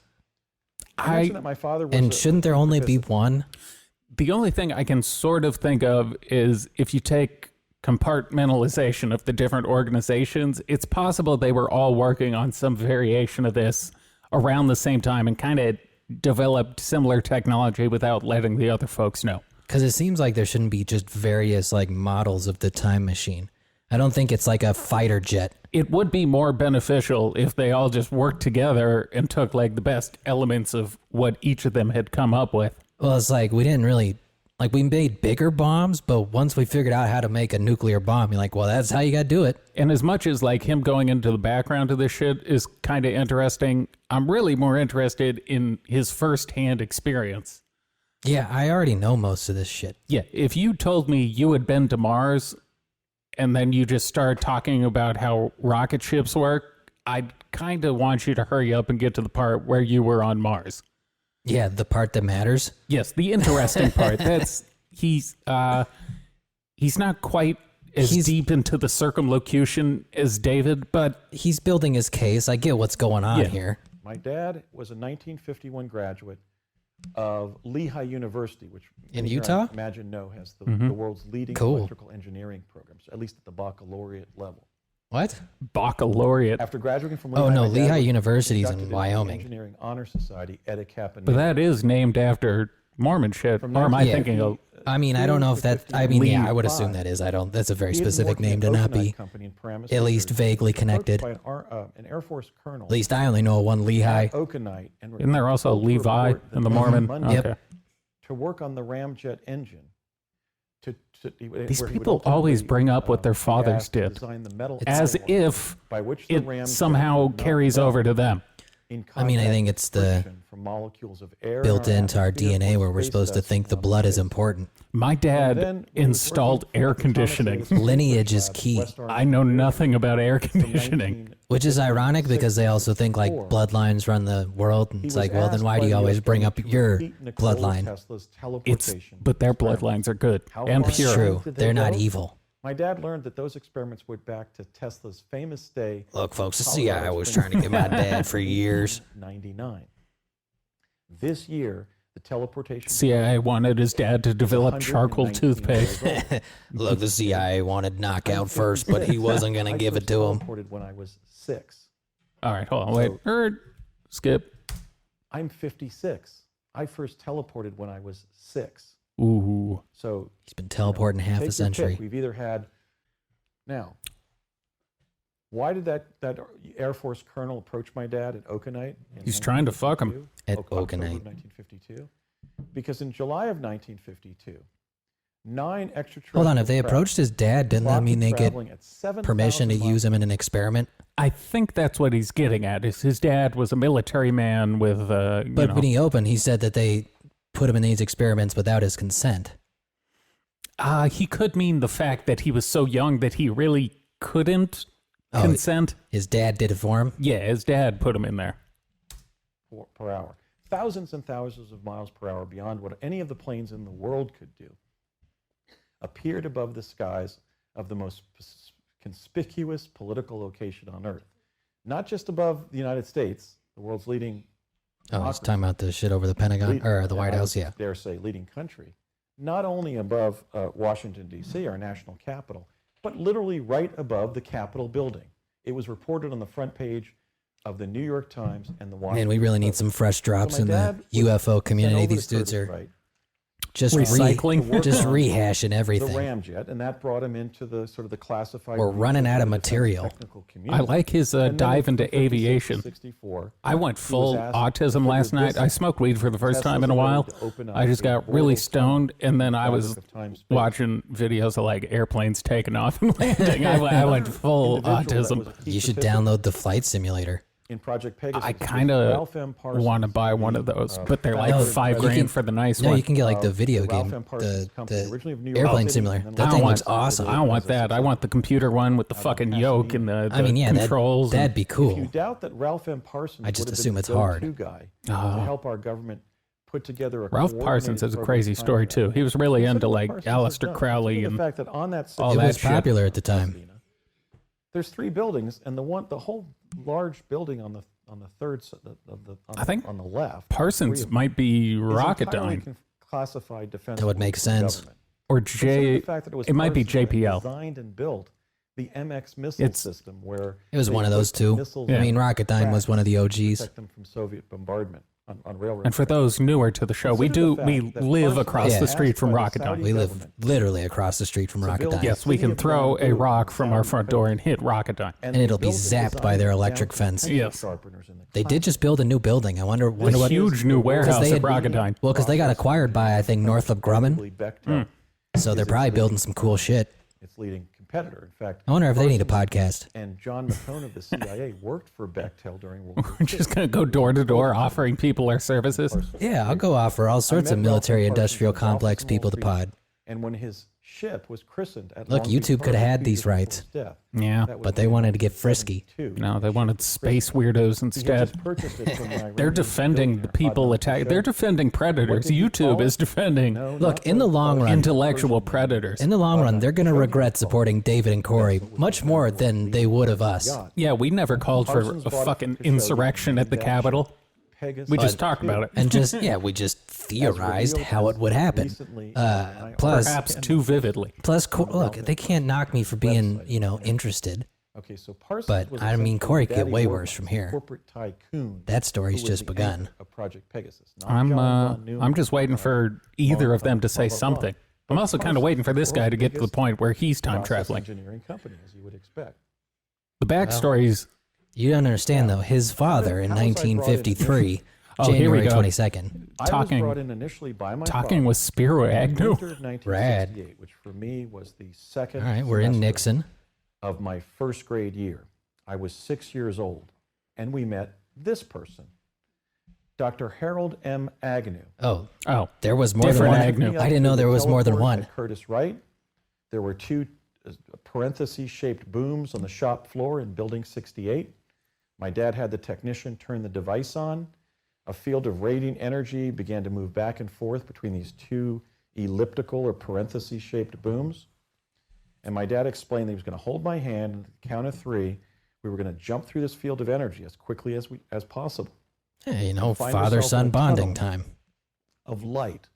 I mentioned that my father was And a shouldn't there only be participant. one? The only thing I can sort of think of is if you take compartmentalization of the different organizations, it's possible they were all working on some variation of this around the same time and kind of developed similar technology without letting the other folks know. Because it seems like there shouldn't be just various like models of the time machine. I don't think it's like a fighter jet. It would be more beneficial if they all just worked together and took like the best elements of what each of them had come up with. Well, it's like we didn't really, like we made bigger bombs, but once we figured out how to make a nuclear bomb, you're like, well, that's how you got to do it. And as much as like him going into the background of this shit is kind of interesting, I'm really more interested in his firsthand experience. Yeah, I already know most of this shit. Yeah, if you told me you had been to Mars and then you just started talking about how rocket ships work, I'd kind of want you to hurry up and get to the part where you were on Mars. Yeah, the part that matters. Yes, the interesting part. That's he's not quite as deep into the circumlocution as David, but He's building his case. I get what's going on Yeah. here. My dad was a 1951 graduate of Lehigh University, which In many here, Utah? I imagine has the world's leading Cool. electrical engineering programs, at least at the baccalaureate level. What? baccalaureate. After graduating from Oh, Lehigh, no, my dad Lehigh was University's in inducted into the Wyoming. Engineering Honor Society at a Kappa. But that is named after Mormon shit. From Or am I Yeah. thinking of... I mean, I don't know if that, I mean, yeah, I would assume that is. I don't, that's a very He had been specific working name to at not Okanite be, Company in Paramus, at least Missouri. vaguely He was approached connected. by an Air Force colonel At least I only know one Lehigh. at Okanite. And Isn't there also told to Levi report the in the next Mormon? Monday Yep. Okay. to work on the ramjet engine. These people always bring up what their fathers did, as if by which the it ramjet somehow would not carries melt over to them. in I mean, I contact think with it's the friction from molecules of air in built into our atmosphere DNA or where we're space supposed to dust think the from blood is space. important. My And dad then when he was installed working for air the Atomic conditioning, Space Lineage is Lab, key. West Orange I know University, nothing about air from conditioning. Which is ironic because they also think like 1964. bloodlines run the world. And He it's was like, well, then asked why by do you the always US bring up government to your repeat Nikola bloodline? Tesla's It's teleportation but their experiments. bloodlines are good How and far pure. True. did they They're not go? evil. My dad learned that those experiments went back to Tesla's famous day. Look, folks, the Colorado CIA was Springs trying to get my dad for years. 99. This year, the teleportation. CIA wanted his dad to develop charcoal 119 years toothpaste. old. Look, the CIA wanted knockout I'm first, but he 56. wasn't going I to give it first to him. teleported when I was 6. All right, hold on, wait. Skip. I'm 56. I first teleported when I was 6. Ooh. So He's been teleporting half take a your century. pick. We've either had. Now, why did that Air Force colonel approach my dad at Okanite? He's trying to fuck him. At October Okanite. of 1952. Because in July of 1952, 9 extraterrestrial. Hold on, if they craft approached his dad, didn't that clocked mean they get traveling at 7,000 permission to miles use him in an experiment? I think that's what he's getting at. Is his dad was a military man with, you But know, when he opened, he said that they put him in these experiments without his consent. he could mean the fact that he was so young that he really couldn't Oh, consent. His dad did it for him? Yeah, his dad put him in there. per hour. Thousands and thousands of miles per hour beyond what any of the planes in the world could do, appeared above the skies of the most conspicuous political location on Earth. Not just above the United States, the world's leading Oh, he's talking about the shit over the Pentagon or the White House, yeah. Dare say leading country, not only above Washington, D.C., our national capital, but literally right above the Capitol building. It was reported on the front page of the New York Times and the Washington Man, we really need Post. some fresh drops So in my the dad was UFO community. sent over These to dudes Curtis are Wright just Recycling. just on rehashing the everything. ramjet, and that brought him into the sort of the classified. We're running out of defense material. technical I community. like his And then dive from into 56 to aviation. 64, I went full asked autism to last figure night. this I smoked weed for the first Tesla's time in a ability while. to open up I just a got portal really tunnel stoned, and then I fabric was of time-space. watching videos of like airplanes taking off and landing. I went full Individual that autism. was a key You should participant download the flight simulator. in Project Pegasus. I was kind of Ralph M. Parsons, want to buy one of the, those, but they're like founder No, and $5 president grand for the nice No, one. you can get like the of video the Ralph game, M. Parsons Company, originally of New York airplane City, simulator. and then That I thing don't looks want- awesome. I don't want that. I want the computer one with the fucking yoke and the I mean, yeah, controls. that'd be If you cool. doubt that Ralph M. Parsons I just would have assume been it's the hard. go-to guy Oh. to help our government put together a Ralph Parsons coordinated has a program crazy of time story travel. too. He was really Consider into what like Parsons has Aleister done. Crowley Consider and the fact that on that all It that was shit. popular at the time. Pasadena, there's 3 buildings, and the whole large building on the third I think on the left. Parsons three of might be them, is entirely Rocketdyne classified defense. That would make sense. or Consider the fact that it was It might be Parsons that JPL. designed and built the MX missile It's- system, where It was they one of put those the two. missiles Yeah. I mean, on Rocketdyne was tracks one of the to OGs. protect them from Soviet bombardment on railroad. And for tracks. those newer to the show, we Consider the we fact that live Parsons across was the Yeah. street asked from by the Rocketdyne. Saudi We live government literally across the street from to build Rocketdyne. Yes, we City can of throw a Bamboo rock from our Saudi front door and hit Rocketdyne. And they it'll be built it, zapped by designed their it electric down to fence. pencil Yes. sharpeners in the They did cloud. just build a new building. I wonder A what. huge new warehouse they at had- Rocketdyne. Well, because they got acquired by I think Northrop Grumman, Probably Bechtel so they're is probably its building some cool shit. its leading competitor. In fact, I wonder if they need a Parsons podcast. And John McCone of the CIA worked for Bechtel during World War We're II. just gonna go door to door offering people our services. Yeah, I'll go offer all sorts of met Ralph military Parsons industrial on Ralph's complex Wall people to Street, pod. And when his ship was christened at Look, Long Beach YouTube coulda Harbor had 2 these years before rights. his death, Yeah, that was But they wanted to get frisky. 1972. no, they wanted space weirdos He had instead. just purchased it from the They're Iranian defending the billionaire people Adnan attack. Khashoggi. They're defending What predators. did he call YouTube it? is defending No, Look, not in the long run, intellectual predators. In the long run, they're going to Khashoggi regret called supporting David and Corey much more than they would of us. yacht. Yeah, we never called for Parsons a bought it fucking from Khashoggi insurrection at the and Capitol. Pegasus We just talked about it. And we just theorized revealed how it would happen. recently Plus, Perhaps too vividly. Look, they can't knock me for being, interested. Okay, so Parsons But, was I mean, essentially Corey could get Daddy way Warbucks, worse from here. Corporate tycoon. That story's who was just the begun. anchor of Project Pegasus. Not I'm John von Neumann, I'm just waiting for either of them to say blah, blah, blah. something. I'm also kind of waiting for this guy to get to the point where he's time process traveling. engineering company, as you would expect. The backstories. You don't understand, though. His father in How was I brought in? 1953, Oh, here we January go. 22nd. I Talking- was brought in initially by my Talking father with Spiro in the Agnew. winter of 1968, which for me was the second All right, we're in semester Nixon. of my first grade year. I was 6 years old, and we met this person, Dr. Harold M. Agnew. Oh, Oh, there was more than Different one. Agnew. I didn't know there was more than Teleport one. at Curtis Wright. There were 2 parenthesis-shaped booms on the shop floor in Building 68. My dad had the technician turn the device on. A field of radiant energy began to move back and forth between these 2 elliptical or parenthesis-shaped booms. And my dad explained that he was going to hold my hand, and at the count of 3, we were going to jump through this field of energy as quickly as possible. Hey, find yourself in father-son a bonding tunnel. time. Of light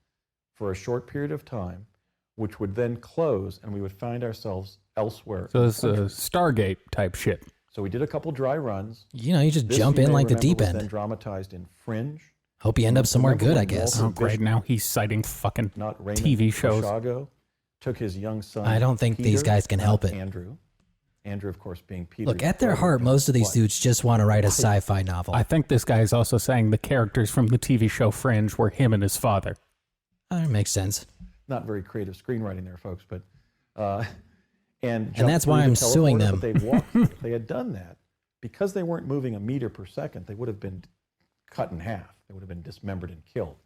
for a short period of time, which would then close, and we would find ourselves elsewhere. so in the it's country. Stargate type shit. So we did a couple dry runs. You just This, jump you in may like the remember, deep was end. Then dramatized in Fringe. Hope you end up somewhere Remember good, when I guess. Walter Oh, great. Now he's citing fucking Not Raymond TV shows. Basiago, took his young son. I don't think these Peter, guys can not help it. Andrew, of course, being Peter. Look, at their heart, most of these dudes just want to write a sci-fi novel. I think this guy is also saying the characters from the TV show Fringe were him and his father. That makes sense. Not very creative screenwriting there, folks, but and that's why I'm suing them. But they walked. If they had done that, because they weren't moving a meter per second, they would have been cut in half. They would have been dismembered and killed.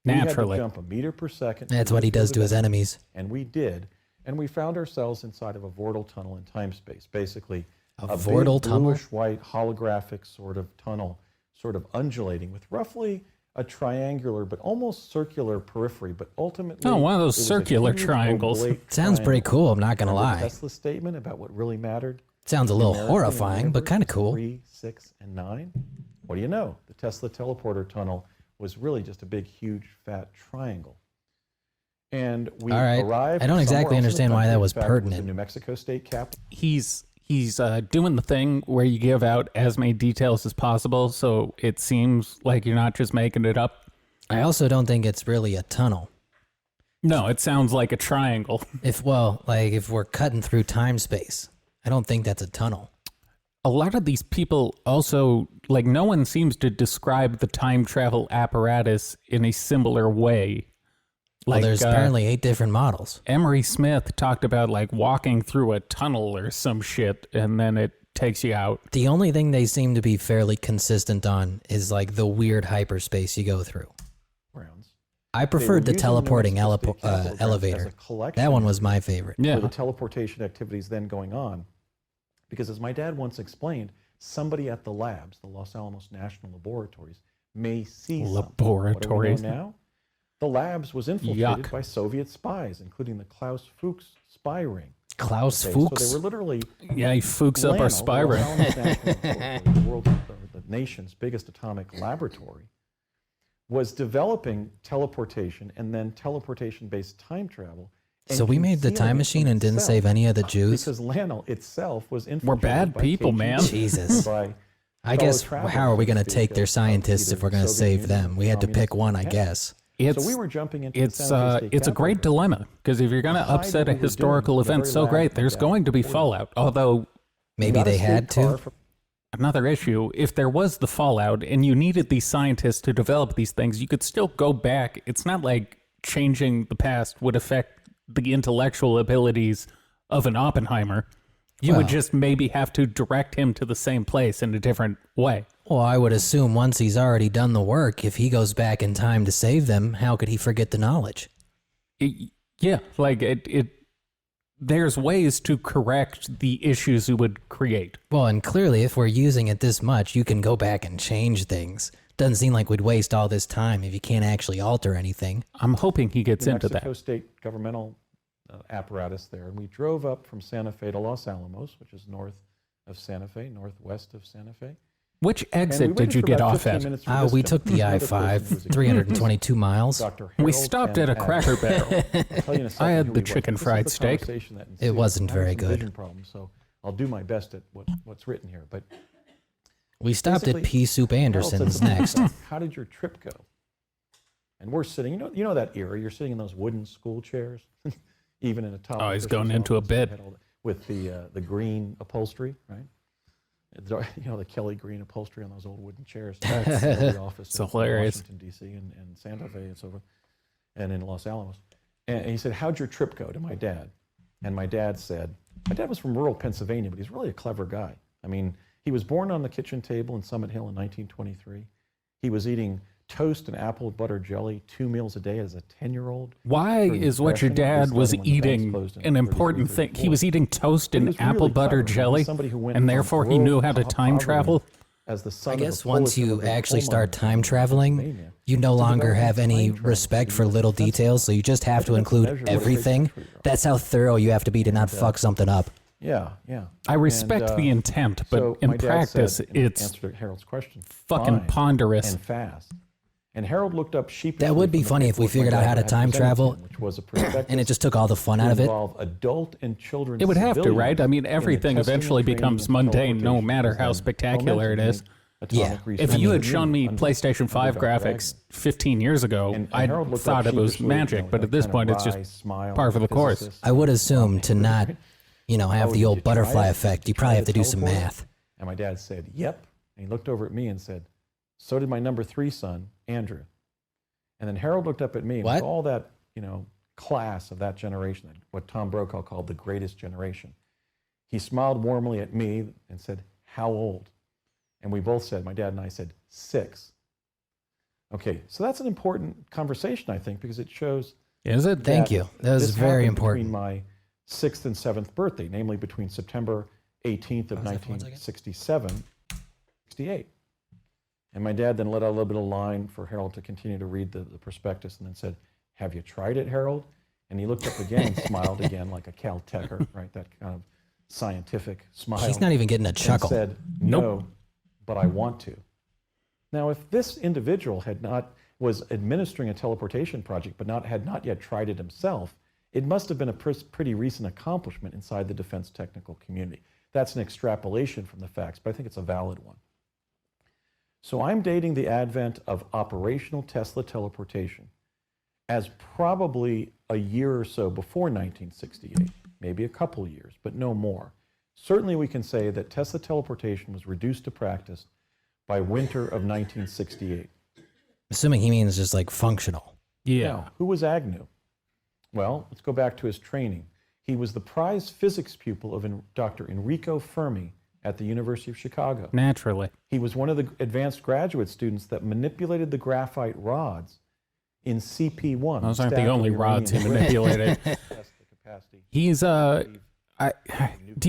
Naturally. We had to jump a meter per second. That's through what he this does field to of his energy. enemies. And we did. And we found ourselves inside of a vortal tunnel in time space, basically A big vortal tunnel? bluish-white holographic sort of tunnel, sort of undulating with roughly a triangular but almost circular periphery, but ultimately Oh, one of those it was a circular huge triangles. oblate Sounds pretty triangle. cool. I'm not gonna Remember lie. Tesla's statement about what really mattered? Sounds a little Numerically, horrifying, but numbers, kind of cool. 3, 6, and 9. What do you know? The Tesla teleporter tunnel was really just a big, huge, fat triangle. And we All right. arrived. I don't exactly understand why that was In fact, it was pertinent. the New Mexico State Capitol. He's doing the thing where you give out as many details as possible, so it seems like you're not just making it up. I also don't think it's really a tunnel. No, it sounds like a triangle. If we're cutting through time space, I don't think that's a tunnel. A lot of these people also, like, no one seems to describe the time travel apparatus in a similar way. Well, there's apparently 8 different models. Emery Smith talked about, like, walking through a tunnel or some shit, and then it takes you out. The only thing they seem to be fairly consistent on is like the weird hyperspace you go through. Grounds. I preferred the using the teleporting New Mexico State Capitol grounds elevator. as a collection That one was my favorite. Yeah. for the teleportation activities then going on. Because as my dad once explained, somebody at the labs, the Los Alamos National Laboratories, may see something. Laboratories. What do we know now? The labs was infiltrated Yuck. by Soviet spies, including the Klaus Fuchs spy ring. Klaus Okay, Fuchs? So they were literally Yeah, he fooks up our spy the Los ring. Alamos National Laboratory, the world's, or the nation's biggest atomic laboratory, was developing teleportation and then teleportation-based time travel. and So we made the concealing time it machine from and didn't itself, save any of the Jews? Because Lanel itself was infiltrated We're bad by people, KGB, man. Jesus. by I fellow guess, travelers, how are we going to so speak, take their of scientists either if we're going to Soviet save Union them? or We had to pick communist one, I Japan. guess. It's, So we were jumping into it's the San Jose State it's a great Capitol. dilemma, because if you're going to Hide upset what a we were doing historical with the event very so lab great, my there's dad going to be reported. fallout. Although, Maybe Got a they state had car to. from- another issue, if there was the fallout and you needed these scientists to develop these things, you could still go back. It's not like changing the past would affect the intellectual abilities of an Oppenheimer. You would Well- just maybe have to direct him to the same place in a different way. Well, I would assume once he's already done the work, if he goes back in time to save them, how could he forget the knowledge? Yeah, like there's ways to correct the issues you would create. Well, and clearly, if we're using it this much, you can go back and change things. Doesn't seem like we'd waste all this time if you can't actually alter anything. I'm hoping he gets New into Mexico that. State governmental apparatus there, and we drove up from Santa Fe to Los Alamos, which is north of Santa Fe, northwest of Santa Fe. Which And we exit waited did you for get about off 15 at? minutes for We this took the gentleman, another person I-5, who was a 322 miles. Dr. We Harold stopped and at a Adam. Cracker Barrel. I'll tell you in a second I had who the he was, chicken but this is fried the steak. conversation that It ensued. wasn't I have very some good. vision problems, so I'll do my best at what's written here. But We stopped at basically, Pea Soup Harold Anderson's said, next. How did your trip go? And we're sitting, you know that era. You're sitting in those wooden school chairs, even in a top. Oh, he's official's going into a office, bit. had all with the green upholstery, right? The Kelly green upholstery on those old wooden chairs. That's the office It's in hilarious. Washington D.C. and Santa Fe and so forth, and in Los Alamos. And he said, "How'd your trip go?" to my dad. And my dad said, my dad was from rural Pennsylvania, but he's really a clever guy. I mean, he was born on the kitchen table in Summit Hill in 1923. He was eating toast and apple butter jelly 2 meals a day as a 10-year-old. Why for is what your depression. dad This was started when the banks eating closed in an 33, important thing? He 34. was eating toast But he and was apple really butter clever. He was jelly, somebody who went and from therefore he knew how to rural time poverty travel? as the son I of a guess once Polish you immigrant actually coal start miner time from traveling, Pennsylvania you no to longer develop have time any travel respect to for use little defensive- details, so you just have to that's a include measure of what a great everything. country you are. That's how thorough you have to be to not fuck something up. Yeah, yeah. I respect And, the intent, but so in my dad practice, said, in it's answer to Harold's question, fucking fine ponderous. and fast. And Harold looked up sheepishly. That would be from the funny if we paperwork my figured out dad how to had time presented to travel, him, which was a prospectus and it just took all the fun to out of it. involve adult and children. It would have to, civilians right? I mean, in the everything testing, eventually training, becomes and mundane, no teleportation matter as how then spectacular it fomented is. in the atomic Yeah. research If you had community shown me under- PlayStation 5 under Dr. graphics Wagner. 15 years ago, And I Harold looked thought up it was sheepishly, magic, but with at this that point, kind it's of just wry smile par for the like a course. physicist. I would assume to not, have Oh, the did old you try butterfly it? effect, Did you you probably try have to the do some teleporter? math. And my dad said, "Yep." And he looked over at me and said, "So did my number 3 son, Andrew." And then Harold looked up at me, and What? with all that, class of that generation, what Tom Brokaw called the greatest generation, he smiled warmly at me and said, "How old?" And we both said, my dad and I said, 6. Okay, so that's an important conversation, I think, because it shows Is it? Thank that you. That was this very happened important. between my 6th and 7th birthday, namely between September 18th of Pause that for 1 second. 1967, 68. And my dad then let out a little bit of line for Harold to continue to read the prospectus and then said, "Have you tried it, Harold?" And he looked up again and smiled again like a Caltecher, right? That kind of scientific smile. He's not even getting a and chuckle. said, "No, but I want to." Now, if this individual was administering a teleportation project but had not yet tried it himself, it must have been a pretty recent accomplishment inside the defense technical community. That's an extrapolation from the facts, but I think it's a valid one. So I'm dating the advent of operational Tesla teleportation as probably a year or so before 1968, maybe a couple years, but no more. Certainly we can say that Tesla teleportation was reduced to practice by winter of 1968. Assuming he means just like functional. Yeah. Now, who was Agnew? Well, let's go back to his training. He was the prize physics pupil of Dr. Enrico Fermi at the University of Chicago. Naturally. He was one of the advanced graduate students that manipulated the graphite rods in CP1. Those aren't the only rods he manipulated. He's, do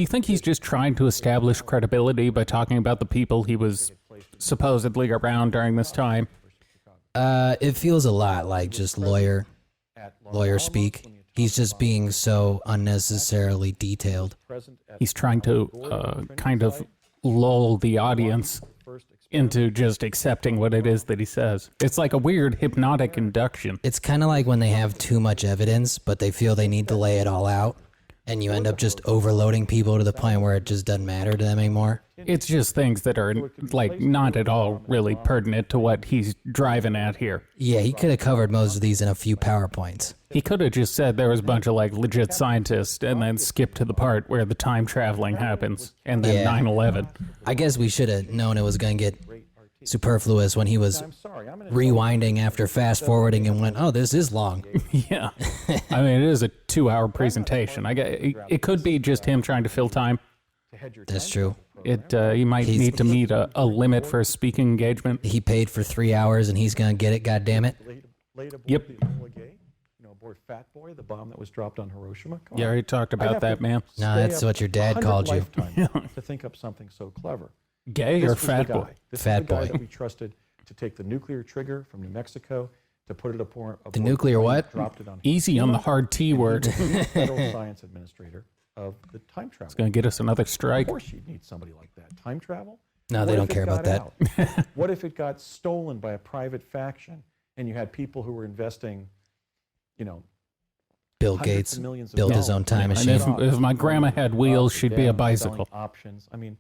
you think he's just trying to establish credibility by talking about the people he was supposedly around during this time? It feels a lot like just lawyer speak. He's just being so unnecessarily detailed. He's trying to kind of lull the audience into just accepting what it is that he says. It's like a weird hypnotic induction. It's kind of like when they have too much evidence, but they feel they need to lay it all out, and you end up just overloading people to the point where it just doesn't matter to them anymore. It's just things that are like not at all really pertinent to what he's driving at here. Yeah, he could have covered most of these in a few PowerPoints. He could have just said there was a bunch of like legit scientists and then skipped to the part where the time traveling happens and then Yeah. 9/11. I guess we should have known it was going to get superfluous when he was rewinding after fast forwarding and went, oh, this is long. Yeah. I mean, it is a 2-hour presentation. I guess it could be just him trying to fill time. That's true. He might need to meet a limit for his speaking engagement. He paid for 3 hours and he's going to get it, goddammit. Yep. Aboard Fat Boy, the bomb that was dropped on Hiroshima. Come You on. already talked I'd about have that, to man. No, that's stay what your dad 100 called you. lifetimes to think up something so clever. Gay This or was the fat guy. boy? This Fat is the guy boy. that we trusted to take the nuclear trigger from New Mexico, to put it aboard The nuclear plane, what? dropped it on Easy on the hard T word. He was the federal science administrator of the time travel. Going to get us another Of strike. course you'd need somebody like that. Time travel? No, What they if don't it care about got that. out? What if it got stolen by a private faction and you had people who were investing, Bill hundreds Gates of millions of built his dollars own time And machine. if my grandma had wheels, up, she'd be a down, bicycle. selling options. I mean,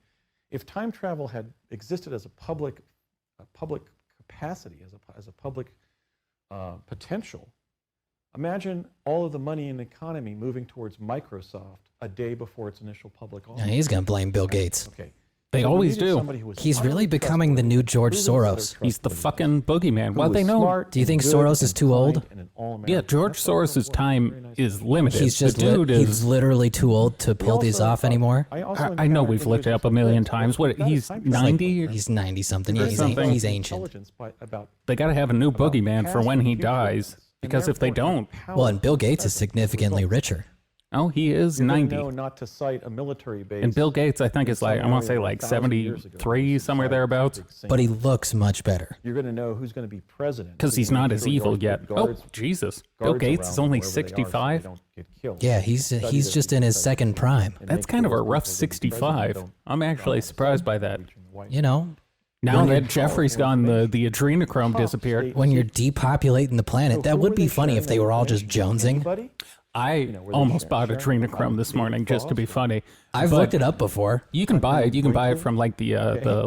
if time travel had existed as a public capacity, as a public potential, imagine all of the money in the economy moving towards Microsoft a day before its initial public Yeah, offering. he's going to blame Bill Gates. Okay. They So we always needed do. somebody who was He's really highly becoming the new George trustworthy, proven Soros. that He's the they're fucking boogeyman. who Well, was they know. smart Do you think and Soros good is and too old? kind and an all-American. Yeah, George That's what Soros's it was. time Very nice. is limited. He's just the dude he's is. literally too old to pull these off anymore. I know we've looked it up a million times. What, he's 90? He's 90 something. Yeah, something. he's ancient. They got to have a new boogeyman for when he dies. Because if they don't, Well, and Bill Gates is significantly richer. oh, he is You're gonna 90. know not to cite a military base. And Bill Gates, I think, is like, I want to say area like 1,000 years ago. 73, somewhere thereabouts. But he looks much better. You're going to know who's going to be president. Because So he's you not make as sure evil guards yet. put Oh, guards- Jesus. Bill guards Gates around is only wherever they are so they 65? don't get killed. Yeah, Study he's this just and in his study second this prime. and That's make kind of a sure rough those who become president 65. don't I'm actually surprised by that. You know, Now Don't that get Jeffrey's powerful gone, the adrenochrome disappeared. when you're depopulating the planet, that would be funny if they were all just jonesing. Anybody? I were they almost bought adrenochrome this morning just to be funny. I've But looked it up before. You can buy it. You can buy it from like the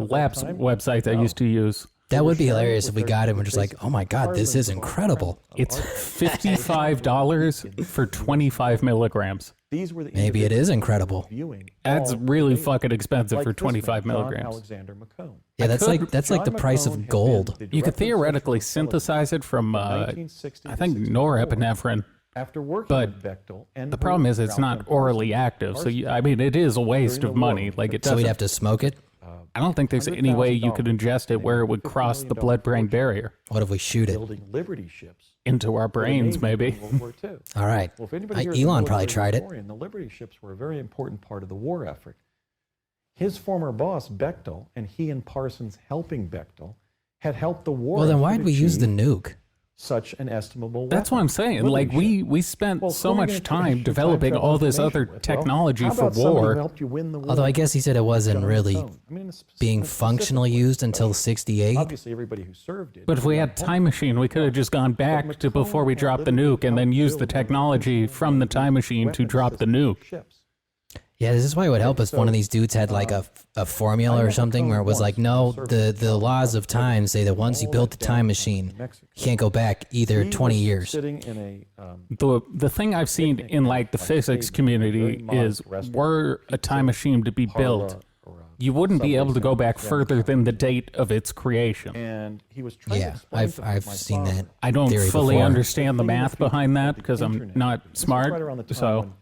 labs website I used to use. That would be hilarious if we got it and we're just like, oh my God, this is incredible. It's $55 for 25 milligrams. These were the Maybe it is incredible. viewing That's all really data. fucking expensive Like for this man, 25 John milligrams. Alexander McCone. Yeah, that's could- like the John price McCone of had gold. been the You could director of theoretically Central synthesize it from, I 1960 to think, 64. norepinephrine. After working but with Bechtel and The problem is it's not orally active. So, I mean, it is a waste of money. Like, it So we'd doesn't. have to smoke it? I don't think there's any way you could ingest it where it would cross the blood-brain barrier What if we shoot it? building Liberty ships into our for the brains, Navy maybe. in World War II. All right. Well, if anybody here is a Elon probably military tried it. historian, the Liberty ships were a very important part of the war effort. His former boss, Bechtel, and he and Parsons helping Bechtel, had helped the war. Well, then effort why'd we use the achieve nuke? such an estimable weapon. That's what I'm saying. Would Like, ship? we spent Well, so who are you much gonna time shoot developing time travel all this other information with? technology how for about somebody who war. helped you win the war? Although I guess he said it wasn't Gun on really its own. I mean, in a being in a functional specific way, used until but 68. obviously everybody who served it. But if we had time machine, we could have just gone back to before we dropped the nuke and then used the technology from the time machine to drop the nuke. Ships. Yeah, this is why it would help if one of so, these dudes had like a formula or something where it was like, no, the laws of time say that once you build the time machine, you can't go back either He 20 was years. Sitting in a The thing I've seen in like the physics community is, were a time machine to be built, you wouldn't be able to go back further than the date of its creation. and he was trying to Yeah, explain to I've my seen father, that. I don't theory fully before. understand the math behind that because I'm internet. not This was smart. right around the time So when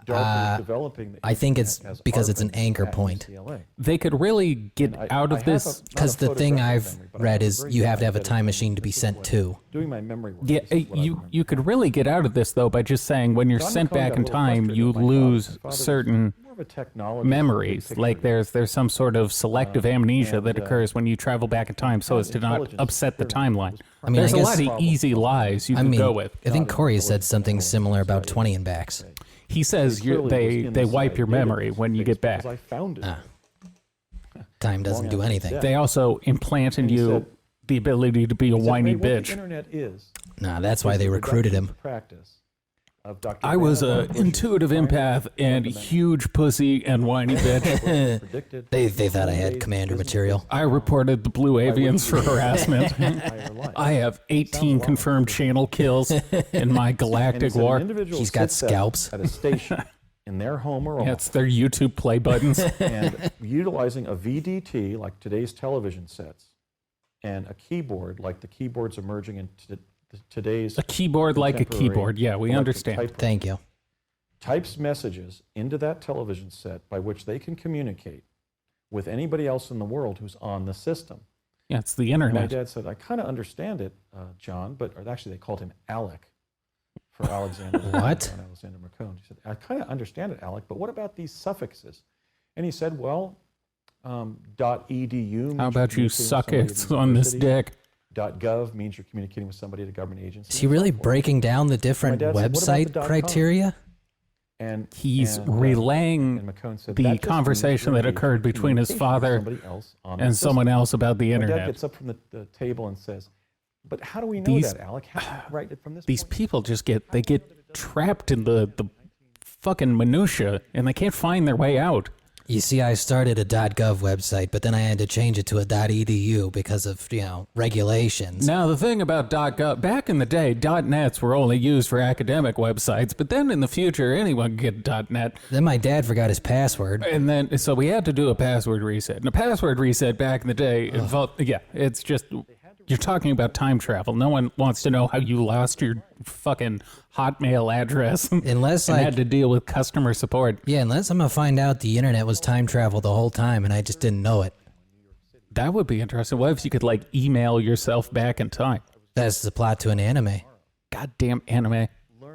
DARPA was developing the I think it's internet as because it's an ARPANET anchor at point. UCLA. they could really get out I of have this. not Because a the thing photographic I've memory, but I read have a is very you have to have a vivid time memory. machine to be This is sent what- to. Doing my memory work. Yeah, this is what I you remember. you could really get out of this though by just saying when you're John sent McCone back got in a little time, frustrated you with my father. lose My father was certain more of a technologist memories. than a Like picture there's some sort of selective amnesia and, that occurs when you travel back in time, so as to not intelligence upset the experience timeline. was I mean, There's I a lot guess- of easy lies you I could mean, go with. I think Corey said something similar about 20 and backs. He says Clearly was they in the wipe your side memory database when you get back. because I found it. Time doesn't do after anything. death. They also implant in he you said- the ability to be a He said, whiny "Ray, what the bitch. internet is Nah, that's why is they the recruited reductive him. practice of Dr. I was Vannevar a Bush's intuitive final empath and fundamental huge pussy and whiny bitch. predicted They thought I had days commander business material. I reported the blue avians for harassment. entire life. I have 18 confirmed channel kills in my And he galactic said an war. individual He's got sits at- scalps. at a station in their home or That's office their YouTube play buttons. and utilizing a VDT like today's television sets and a keyboard like the keyboards emerging in today's A keyboard like a contemporary keyboard. Yeah, we electric understand. typewriter. Thank you. Types messages into that television set by which they can communicate with anybody else in the world who's on the system. Yeah, it's the And my internet. dad said, I kind of understand it, John, but or actually they called him Alec for Alexander. What? John Alexander McCone. He said, I kind of understand it, Alec, but what about these suffixes? And he said, well, .edu. How about you suck it on this dick? .gov means you're communicating with somebody at a government agency. Is he really breaking down the different My dad said, "What about website the .com?" criteria? And He's and, relaying and McCone said, the "That just means conversation you're that occurred engaged in between his communication with father somebody else on the and system." someone else about the My dad internet. gets up from the table and says, but how do we know These- that, Alec? How do we write it from this These point? people just get trapped in the fucking minutia and they can't find their way out. You see, I started a .gov website, but then I had to change it to a .edu because of, regulations. Now, the thing about .gov, back in the day, .nets were only used for academic websites, but then in the future, anyone can get .net. Then my dad forgot his password. And then, so we had to do a password reset. And a password reset back in the day involved, it's just, you're talking about time travel. No one wants to know how you lost your fucking Hotmail address Unless and like, had to deal with customer support. yeah, unless I'm gonna find out the internet was time travel the whole time and I just didn't know it. That would be interesting. What if you could, like, email yourself back in time? That's the plot to an anime. Goddamn anime.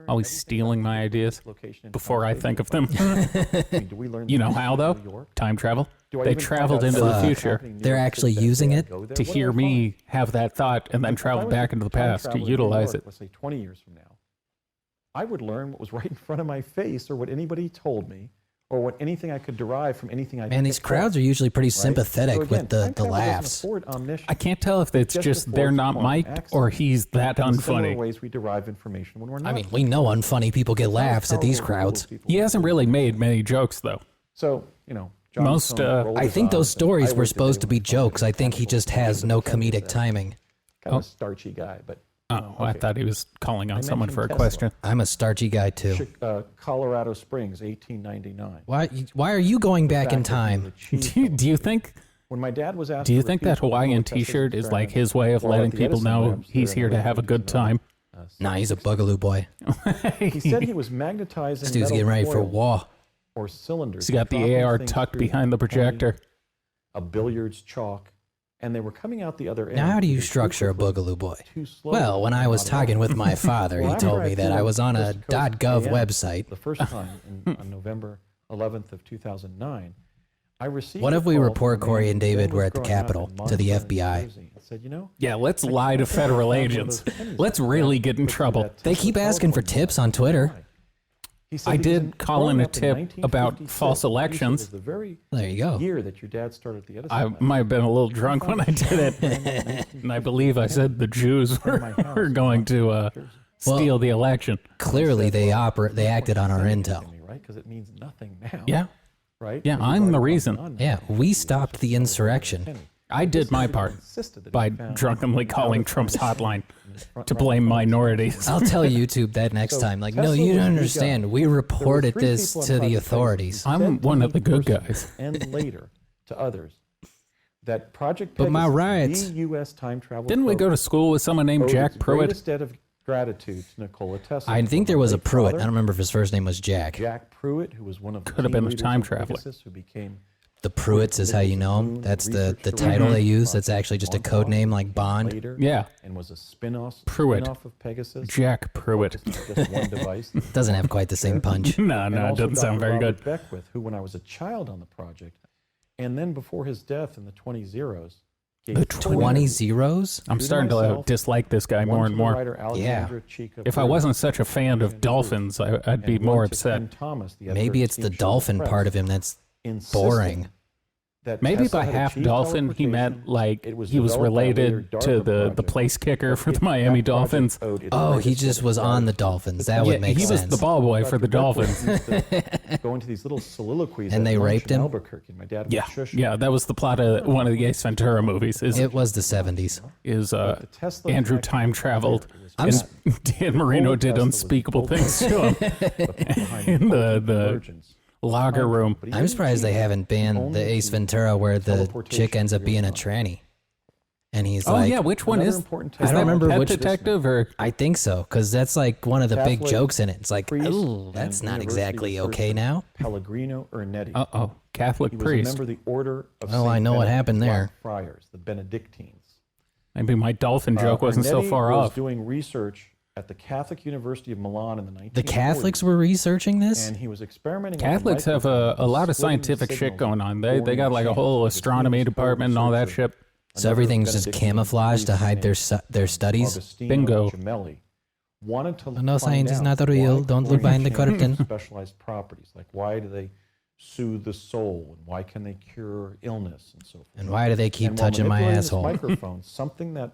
Always stealing my ideas Location and before I time think of them. I mean, do we learn You know this how, in though? New York? Time travel. Do I They even find traveled out into the what's future happening in New They're York actually City that using day I it go there? to What do hear I find? me have that thought and then If I travel was back into the time past to traveler in New utilize York, it. Let's say 20 years from now, I would learn what was right in front of my face or what anybody told me or what anything I could derive from anything I Man, these picked up, crowds are usually pretty right? sympathetic So again, with the time travel doesn't laughs. afford omniscience. I can't tell if it's just they're affords not quantum mic'd access. or he's that In similar unfunny. ways we derive information when we're not. I mean, we know unfunny people get laughs at these crowds. He hasn't really made many jokes, though. So, John Most, McCone rolled I his think those eyes, and stories I were looked at supposed to him be and I thought, jokes. I think he just has no comedic timing. Kind of a starchy guy, but Oh, I okay. thought he was calling on I someone for a mentioned question. I'm a starchy guy too. Colorado Springs, 1899. Why are you going back in Fact that he was time? a chief Do you think? When my dad was asked Do you to think repeat that Hawaiian the Tesla T-shirt is like experiment his way of or letting the people Edison know labs he's there here in to the have a late good 1900s, time? Nah, he's a bugaloo boy. He said he was magnetizing This dude's metal getting ready for coils war. or cylinders. He's got and the dropping AR things tucked through behind the a coin, projector. a billiards chalk, and they were coming out the other end. Now, how do you either too structure a quickly, boogaloo boy? too slowly, Well, when I or was not at all. talking with my father, Well, he after told I me that flew I was on a Coast to Coast .gov AM website. the first time on November 11th of 2009, I received What a if we call report from a man Corey who and then David was were at the growing up Capitol in to the Montclair, New FBI? Jersey, and said, Yeah, let's lie to federal agents. Let's really get in trouble. They keep asking for tips on Twitter. He said I because did call in growing a up in tip about 1956, false which he said elections. was the very There you go. year that your dad started the Edison I Lab. might have been a little drunk when I did it, and I believe I said the Jews were going to steal the election. Clearly, they acted on our intel. Right? Because it means nothing now. Yeah, Right? yeah, Or you've I'm the already reason. gone Yeah, now. we stopped the insurrection. I did my part by drunkenly calling Trump's hotline to blame minorities. I'll tell YouTube that next time. Like, no, you don't understand. We reported this to the authorities. I'm one of the good guys. And later to others that Project But Pegasus, my rights. the U.S. time travel Didn't we go to program, school with someone named owed Jack its Pruitt? greatest debt of gratitude to Nikola Tesla. I think there was a Late Pruitt. father, I don't remember if his first name was Jack. Jack Pruitt, who was one of the Could have key been a leaders time of traveler. Pegasus, who became The Pruitts is how you know him. That's the title they use. That's actually just a code name like Bond. later, Yeah, and was a spin-off Pruitt. of Pegasus. Jack Pruitt. Just one device. Doesn't have quite the same punch. No, And it also doesn't sound Dr. very Robert good. Beckwith, who, when I was a child on the project, and then before his death in the 20 zeros, gave The 20 zeros? I'm to starting to myself, dislike this guy one more to and the more. writer Alexandra Chica If I Pruitt, wasn't such a fan of and dolphins, I'd be and more one to upset. Ken Thomas, the editor Maybe of it's the Steam Shuttle dolphin Press, part of him that's insisting boring. that Maybe Tesla by had half achieved dolphin, he meant teleportation. like It was he was developed by a later related to DARPA the project, place kicker but for the that Miami project Dolphins. owed its Oh, he greatest just debt was of on the gratitude. Dolphins. That Yeah, would make he was sense. the ball boy for the Dr. Beckwith Dolphins. used to go into these little soliloquies And at they lunch raped in him? Albuquerque. My dad would Yeah, shush him. yeah, that was the plot of one of the Ace Ventura movies. It was the 70s. The Tesla Andrew connection time was traveled, clear. It I'm was and Dan Marino did Tesla was unspeakable both things to him behind in the the convergence. locker room. But he I'm didn't surprised they achieve haven't banned only the Ace the Ventura where the teleportation chick ends up to being a your mind. tranny. And he's Oh like, yeah, which one Another is? important Is I don't that remember Pet which- Detective or I think so, because that's like one of the big Catholic jokes in it. It's like, priest ooh, that's and not university exactly researcher okay now. Pellegrino Ernetti. Catholic He was a priest? member of the Order of Well, Saint I know what Benedict happened there. Black Friars, the Benedictines. Maybe my dolphin joke wasn't so Ernetti far was off. doing research at the Catholic University of Milan in the 1940s. The Catholics were researching this? And he was experimenting. Catholics have a lot of scientific shit going on. They got like a whole astronomy department and all that shit. So everything's just camouflage to hide their studies? Bingo. Gemelli wanted to No, find science is out not real. why Don't look behind the Korean curtain. have specialized properties, like why do they soothe the soul, and why can they cure illness, and so forth. And why do they keep And while touching my manipulating this asshole? microphone, something that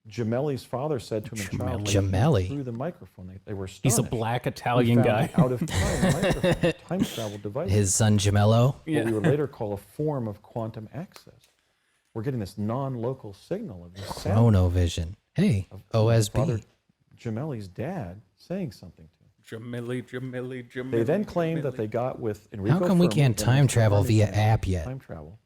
Gemelli's father said to him in childhood Gemelli? through the microphone. They were He's a astonished. black He Italian found guy. an out of time microphone, time travel device. His son Gemello? What we would later call a form of quantum access. We're getting this non-local signal of this sound Chronovision. Hey, Father OSB. Gemelli's dad saying something to him. Jamili. They then claimed that they got with Enrico How come we Fermi, can't then time with travel via Fermi, app yet? Time travel.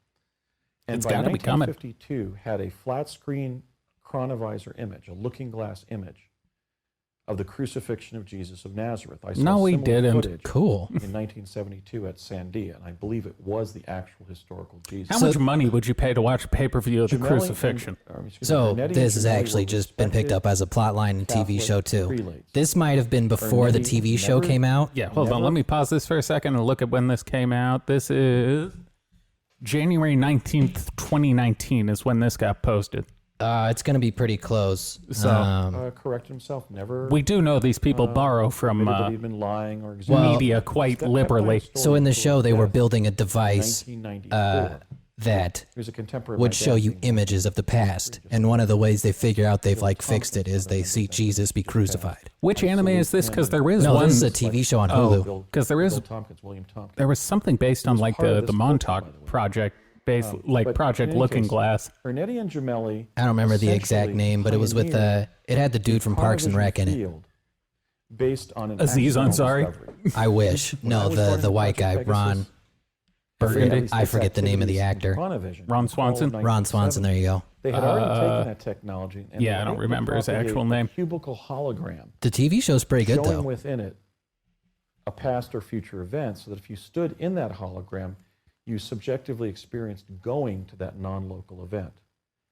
And It's by gotta be coming. 1952, had a flat screen chronovisor image, a looking glass image of the crucifixion of Jesus of Nazareth. I saw No, we similar didn't. footage Cool. in 1972 at Sandia, and I believe it was the actual historical Jesus. How much money would you pay to watch a pay-per-view of the Gemelli crucifixion? So Ernetti this has and Gemelli actually were just been picked up as a plot line in TV show Catholic too. prelates. This might have been before the Ernetti TV show never- came out. Yeah, hold on. Never- Let me pause this for a second and look at when this came out. This is January 19th, 2019 is when this got posted. It's going to be pretty close. So- Correct himself. Never. We do know these people borrow from admitted that he'd been lying or media quite liberally. So in the show, they were building a device 1994. that He was a contemporary. of would my show dad's you being images of the past. And one of the ways they figure out they've like fixed it is they see Jesus be crucified. Which anime is this? Because there is No, one. this is a TV show on Hulu. Bill- 'cause there is- Bill Tompkins, William Tompkins. There was something based on like part of the this book, Montauk by the way. project, based like But Project in any Looking case, Glass. Ernetti and Gemelli. I don't remember the exact essentially name, but it was with pioneered it had the dude from Parks and chronovision Rec in it. field Based on an Aziz accidental Ansari? discovery. I wish. When I No, was the running white guy, Project Ron. Pegasus, Burgundy? I forget the name of the actor. Ron Swanson? Ron Swanson. There you go. They had already taken that technology. And yeah, they I don't were able to remember his propagate actual a name. Cubical hologram, The TV show's pretty good showing though. within it a past or future event, so that if you stood in that hologram, you subjectively experienced going to that non-local event.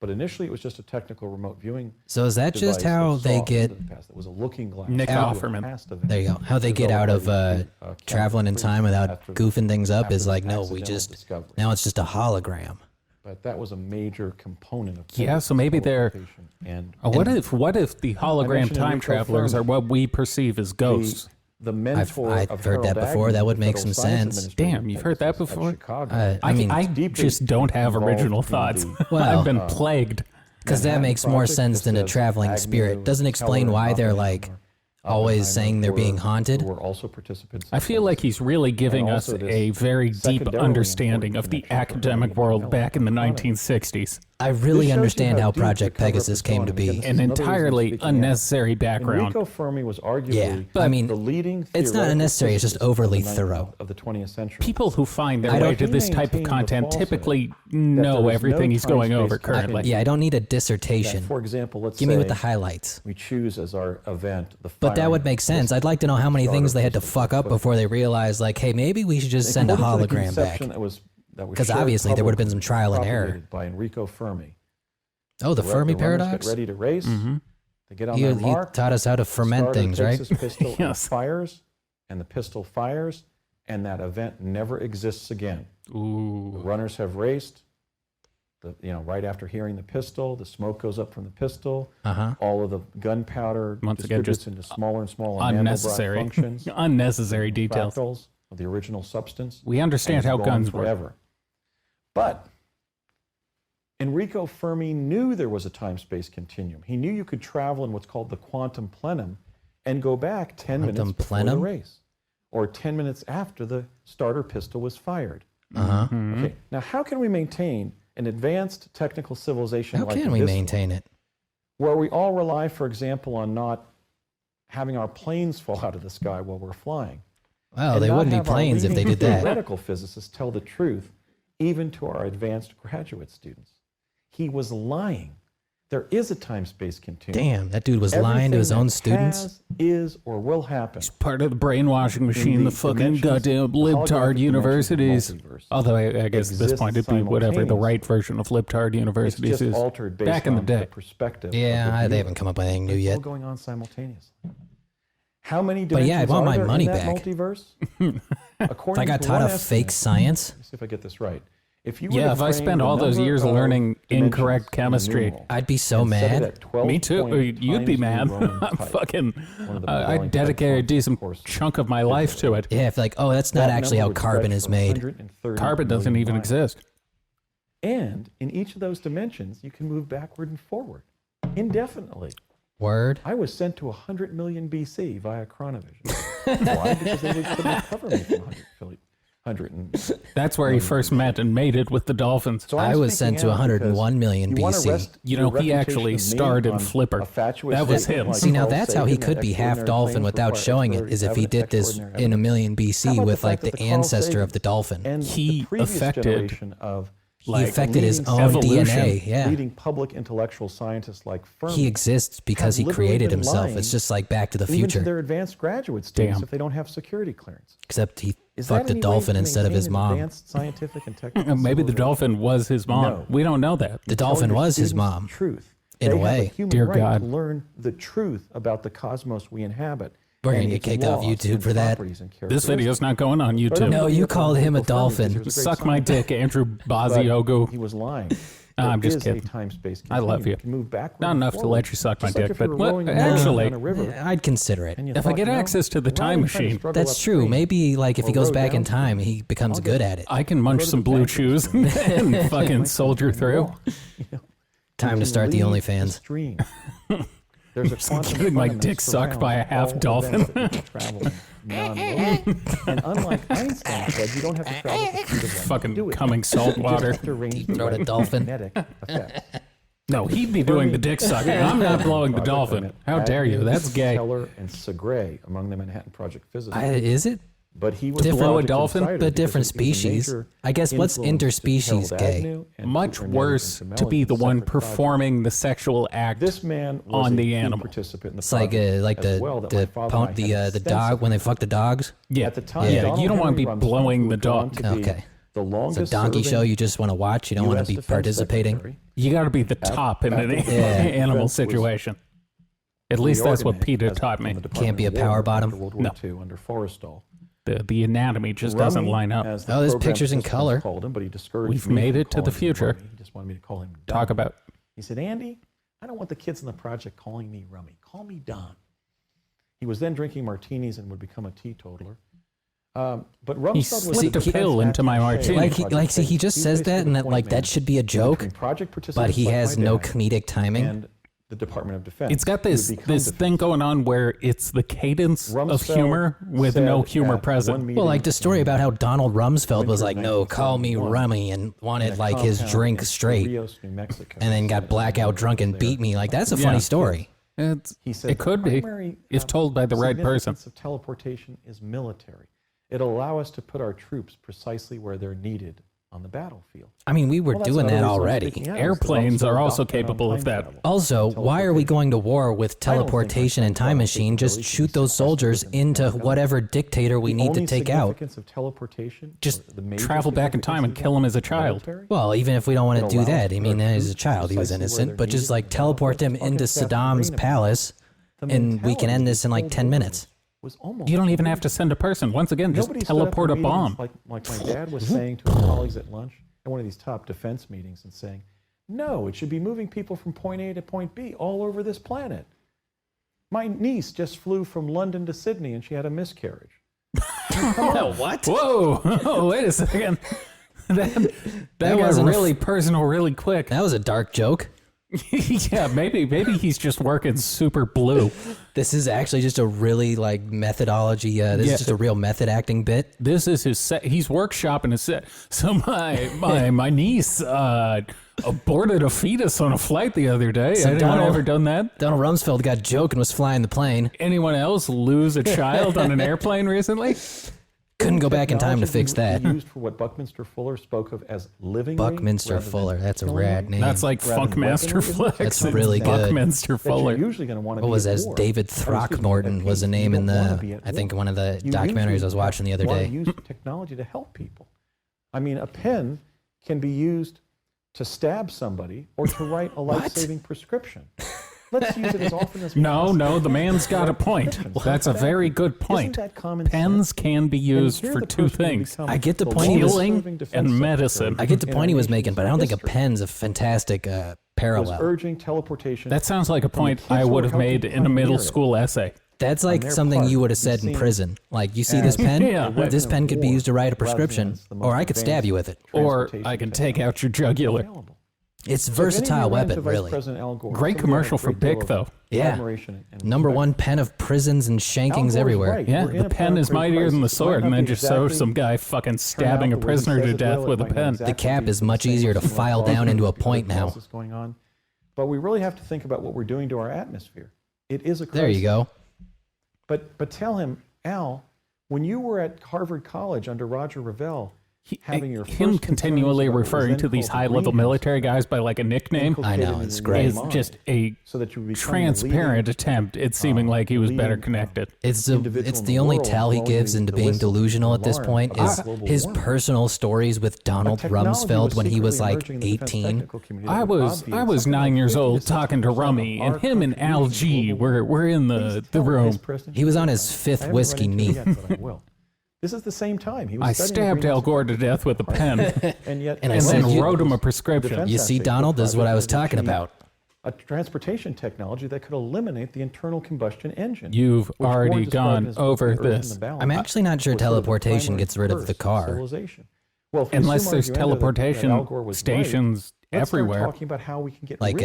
But initially, it was just a technical remote viewing. So is that just device how that they saw get? into the past. It was a looking glass. Nick into a Offerman. past event. There you go. How they get out of traveling in time without after goofing things up after is the like, no, we accidental just discovery. now it's just a hologram. But that was a major component of Yeah, so maybe they're- teleportation. And What if the hologram mentioned time Enrico travelers Fermi. are what we perceive as ghosts? the mentor I've of heard that Harold before. Agnew, That would the make Federal some Science sense. Administrator Damn, you've heard that at before? Chicago. I mean, I deeply just don't have involved original in thoughts. the, Well, I've been plagued. because that Manhattan makes more Project, sense just than a as traveling Agnew, spirit. Doesn't explain Keller, why they're Oppenheimer, like always Oppenheimer saying they're were- being haunted. who were also participants in I feel this. like he's really giving And us also this a very deep secondarily understanding important of the connection for academic everything world else back in the on the planet. 1960s. I This really shows you understand how deep the Project cover-up Pegasus has came gone, to and be. again, this An is another reason I'm entirely speaking out. unnecessary background. Enrico Fermi was arguably Yeah, but I mean, the leading it's not theoretical unnecessary, it's just physicist of the overly ninth- thorough. of the 20th century. People who find their I way don't- to this type of maintained the content falsehood typically there know is everything no he's going time-space over currently. continuum. Yeah, I don't need a That, dissertation. for example, let's Give me say with the highlights. we choose as our event the But that firing would make of sense. this I'd like to know how many starter things they had to pistol fuck up foot. before they realized, like, hey, maybe we should just send a According to the hologram back. conception that was 'Cause obviously there would have been some trial and error. propagated by Enrico Fermi. Oh, the Fermi runners paradox? Get ready to race. Mm-hmm. They get on He their mark. taught us how to ferment starter things, takes right? his pistol and Yes. fires, and the pistol fires, and that event never exists again. The Ooh. runners have raced. Right after hearing the pistol, the smoke goes up from the pistol. Uh-huh. All of the gunpowder Once again, distributes just into smaller and smaller Unnecessary. Mandelbrot functions. Unnecessary details. Fractals of the original substance. We understand and it's how gone guns work. forever. But Enrico Fermi knew there was a time-space continuum. He knew you could travel in what's called the quantum plenum and go back 10 minutes Quantum before plenum? the race, or 10 minutes after the starter pistol was fired. Uh-huh. Okay, now how can we maintain an advanced technical civilization How like can we this maintain it? where we all rely, for example, on not having our planes fall out of the sky while we're flying? Well, and they not wouldn't be have our planes if they leading did that. Theoretical physicists tell the truth, even to our advanced graduate students. He was lying. There is a time-space continuum. Damn, that dude was lying to his Everything own that students. has, is, or will happen. Part of the brainwashing machine, in the fucking dimensions- goddamn the libtard holographic universities. dimensions of the multiverse Although I guess at this exists point it'd be whatever the simultaneously. right version of libtard It's universities just is. altered based back in the on day. perspective. Yeah, of the they viewer. haven't come up with anything new It's all yet. going on simultaneously. How many But dimensions yeah, I want are my there money in that back. multiverse? According I got to taught one a estimate, fake science. let me see if I get this right. If you were Yeah, to if I frame spent the all those number years of learning dimensions incorrect in a chemistry, numeral I'd be so and set it mad. at 12 me too. point You'd be Times mad. New Roman I'm pi, fucking. one of the I'd prevailing dedicate a type decent course chunk of my life to it. Yeah, if like, oh, that's not That actually number how would carbon stretch is for made. 130 Carbon doesn't million even miles. exist. And in each of those dimensions, you can move backward and forward indefinitely. Word. I was sent to 100 million BC via chronovision. Why? Because they couldn't recover me from 100 and That's where he first met and mated with the dolphins. So I'm I was speaking sent to out 101 because million you wanna BC. rest You your know, he reputation actually of me starred in on Flipper. a fatuous That was statement him. like See, now Carl that's how he Sagan could that be half extraordinary dolphin claims without require showing it, is if he did this extraordinary in a evidence. million How BC about with the like fact the that Carl ancestor Sagan of the dolphin. and He the previous affected, generation of He affected his leading own evolution. DNA. Yeah. leading public intellectual scientists like Fermi He exists because he have literally created been himself. lying It's just like Back to the even to Future, their advanced graduate students Damn. if they don't have security clearance. except he Is that fucked a any way dolphin to instead of his maintain an mom. advanced scientific and technical Maybe the civilization? dolphin was his mom. No. We don't know that. The Tell dolphin your was his students mom. Truth. In a They have way. human Dear right God. to learn the truth about the cosmos we inhabit. We're gonna and get its kicked off laws YouTube and for that. properties and This characteristics. video's not going on But I YouTube. don't No, think you it's called on him a Enrico Fermi because dolphin. he was a great Suck my scientist. dick, Andrew But Basiago. He was lying. I'm There just is kidding. A time-space I love continuum. you. Can move backward Not and enough to forward. let you suck my Just like dick, if you but were what- rowing a actually- down a river I'd consider it. and you If I thought, get you know, access to the why time am I trying to machine, struggle That's true. upstream? Maybe like if he Or goes row back in downstream? time, he becomes I'll good get- at it. I can munch Go to some the blue bank chews and and fucking soldier through. Time to start the OnlyFans. Stream. There's a quantum getting my plenum dick that sucked by a surrounds half all dolphin. events that we can travel in non-linear. And unlike Einstein said, you don't have to travel at the speed of light to Fucking do it. coming salt You just water. have to arrange the throat a right dolphin. kinetic effects. No, he'd be doing the dick sucking. I'm not blowing the dolphin. How dare you? That's gay. Keller and Segre among the Manhattan Project physicists. Is it? But he was Different- the Blow a project dolphin? insider But because different he was a species. major I guess what's influence to interspecies Harold gay? Agnew and Much Kubernetes worse and to be Gemelli the in one separate projects. performing the sexual act. This man was on a the key animal. participant in the It's like project as well, that my father and I had the dog when they extensive fuck the dogs. Yeah, At the time, yeah. Donald You don't want to Henry be Rumsfeld, blowing who the would go on dog. to be Okay. the It's a longest donkey show serving you just want to watch. You don't want US to be Defense participating. Secretary. You got to be the top in an animal situation. At least that's what PETA taught me. Can't be a power bottom. World War II under Forrestal. The anatomy just doesn't line up. As the Oh, there's program pictures in participants color. Called him, but he discouraged We've me made from it to the calling him future. Rummy. He just wanted me to call him Don. Talk about. He said, Andy, I don't want the kids in the project calling me Rummy. Call me Don. He was then drinking martinis and would become a teetotaler. But Rumsfeld was slipped a pill into my martini. He just says that, and that should be a joke. But he has no comedic timing. And the Department of Defense. It's got this thing going on where it's the cadence of humor with no humor present. Well, like the story about how Donald Rumsfeld was like, no, call me Rummy, and wanted like his drink straight, and then got blackout drunk and beat me. Like, that's a funny story. It could be, if told by the right person. The significance of teleportation is military. It'll allow us to put our troops precisely where they're needed on the battlefield. I mean, we were doing that already. Airplanes are also capable of that. Also, why are we going to war with teleportation and time machine? Just shoot those soldiers into whatever dictator we need to take out. Just travel back in time and kill him as a child. Well, even if we don't want to do that, I mean, as a child, he was innocent, but just like teleport them into Saddam's palace, and we can end this in like 10 minutes. You don't even have to send a person. Once again, just teleport a bomb. Like my dad was saying to his colleagues at lunch at one of these top defense meetings and saying, no, it should be moving people from point A to point B all over this planet. My niece just flew from London to Sydney and she had a miscarriage. What? Whoa! Oh, wait a second. That got really personal really quick. That was a dark joke. Yeah, maybe he's just working super blue. This is actually just a really like methodology. This is just a real method acting bit. This is his set. He's workshopping his set. So my niece aborted a fetus on a flight the other day. So Anyone ever done that? Donald Rumsfeld got joke and was flying the plane. Anyone else lose a child on an airplane recently? Couldn't go back in time to fix that. Used for what Buckminster Fuller spoke of as living. Buckminster Fuller. That's a rad name. That's like Funkmaster Flex. That's really good. Buckminster Fuller. Usually going to want to. What was as David Throckmorton was the name in the, I think, one of the documentaries I was watching the other day. Use technology to help people. I mean, a pen can be used to stab somebody or to write a life-saving prescription. Let's use it as often as possible. No, the man's got a point. That's a very good point. Pens can be used for two things. I get the point. Healing and medicine. I get the point he was making, but I don't think a pen's a fantastic parallel. Urging teleportation. That sounds like a point I would have made in a middle school essay. That's like something you would have said in prison. Like, you see this pen? Yeah. This pen could be used to write a prescription, or I could stab you with it. Or I can take out your jugular. It's a versatile weapon, really. Great commercial for Bic, though. Yeah. Number one pen of prisons and shankings everywhere. Yeah, the pen is mightier than the sword, and then just show some guy fucking stabbing a prisoner to death with a pen. The cap is much easier to file down into a point now. But we really have to think about what we're doing to our atmosphere. It is a crisis. There you go. But tell him, Al, when you were at Harvard College under Roger Revelle, him continually referring to these high-level military guys by like a nickname. I know, it's great. Is just a transparent attempt at seeming like he was better connected. It's the only tell he gives into being delusional at this point is his personal stories with Donald Rumsfeld when he was like 18. I was 9 years old talking to Rummy, and him and Al G were in the room. He was on his fifth whiskey neat. This is the same time. I stabbed Al Gore to death with a pen and then wrote him a prescription. You see, Donald, this is what I was talking about. A transportation technology that could eliminate the internal combustion engine. You've already gone over this. I'm actually not sure teleportation gets rid of the car. Well, unless there's teleportation stations everywhere. Talking about how we can get like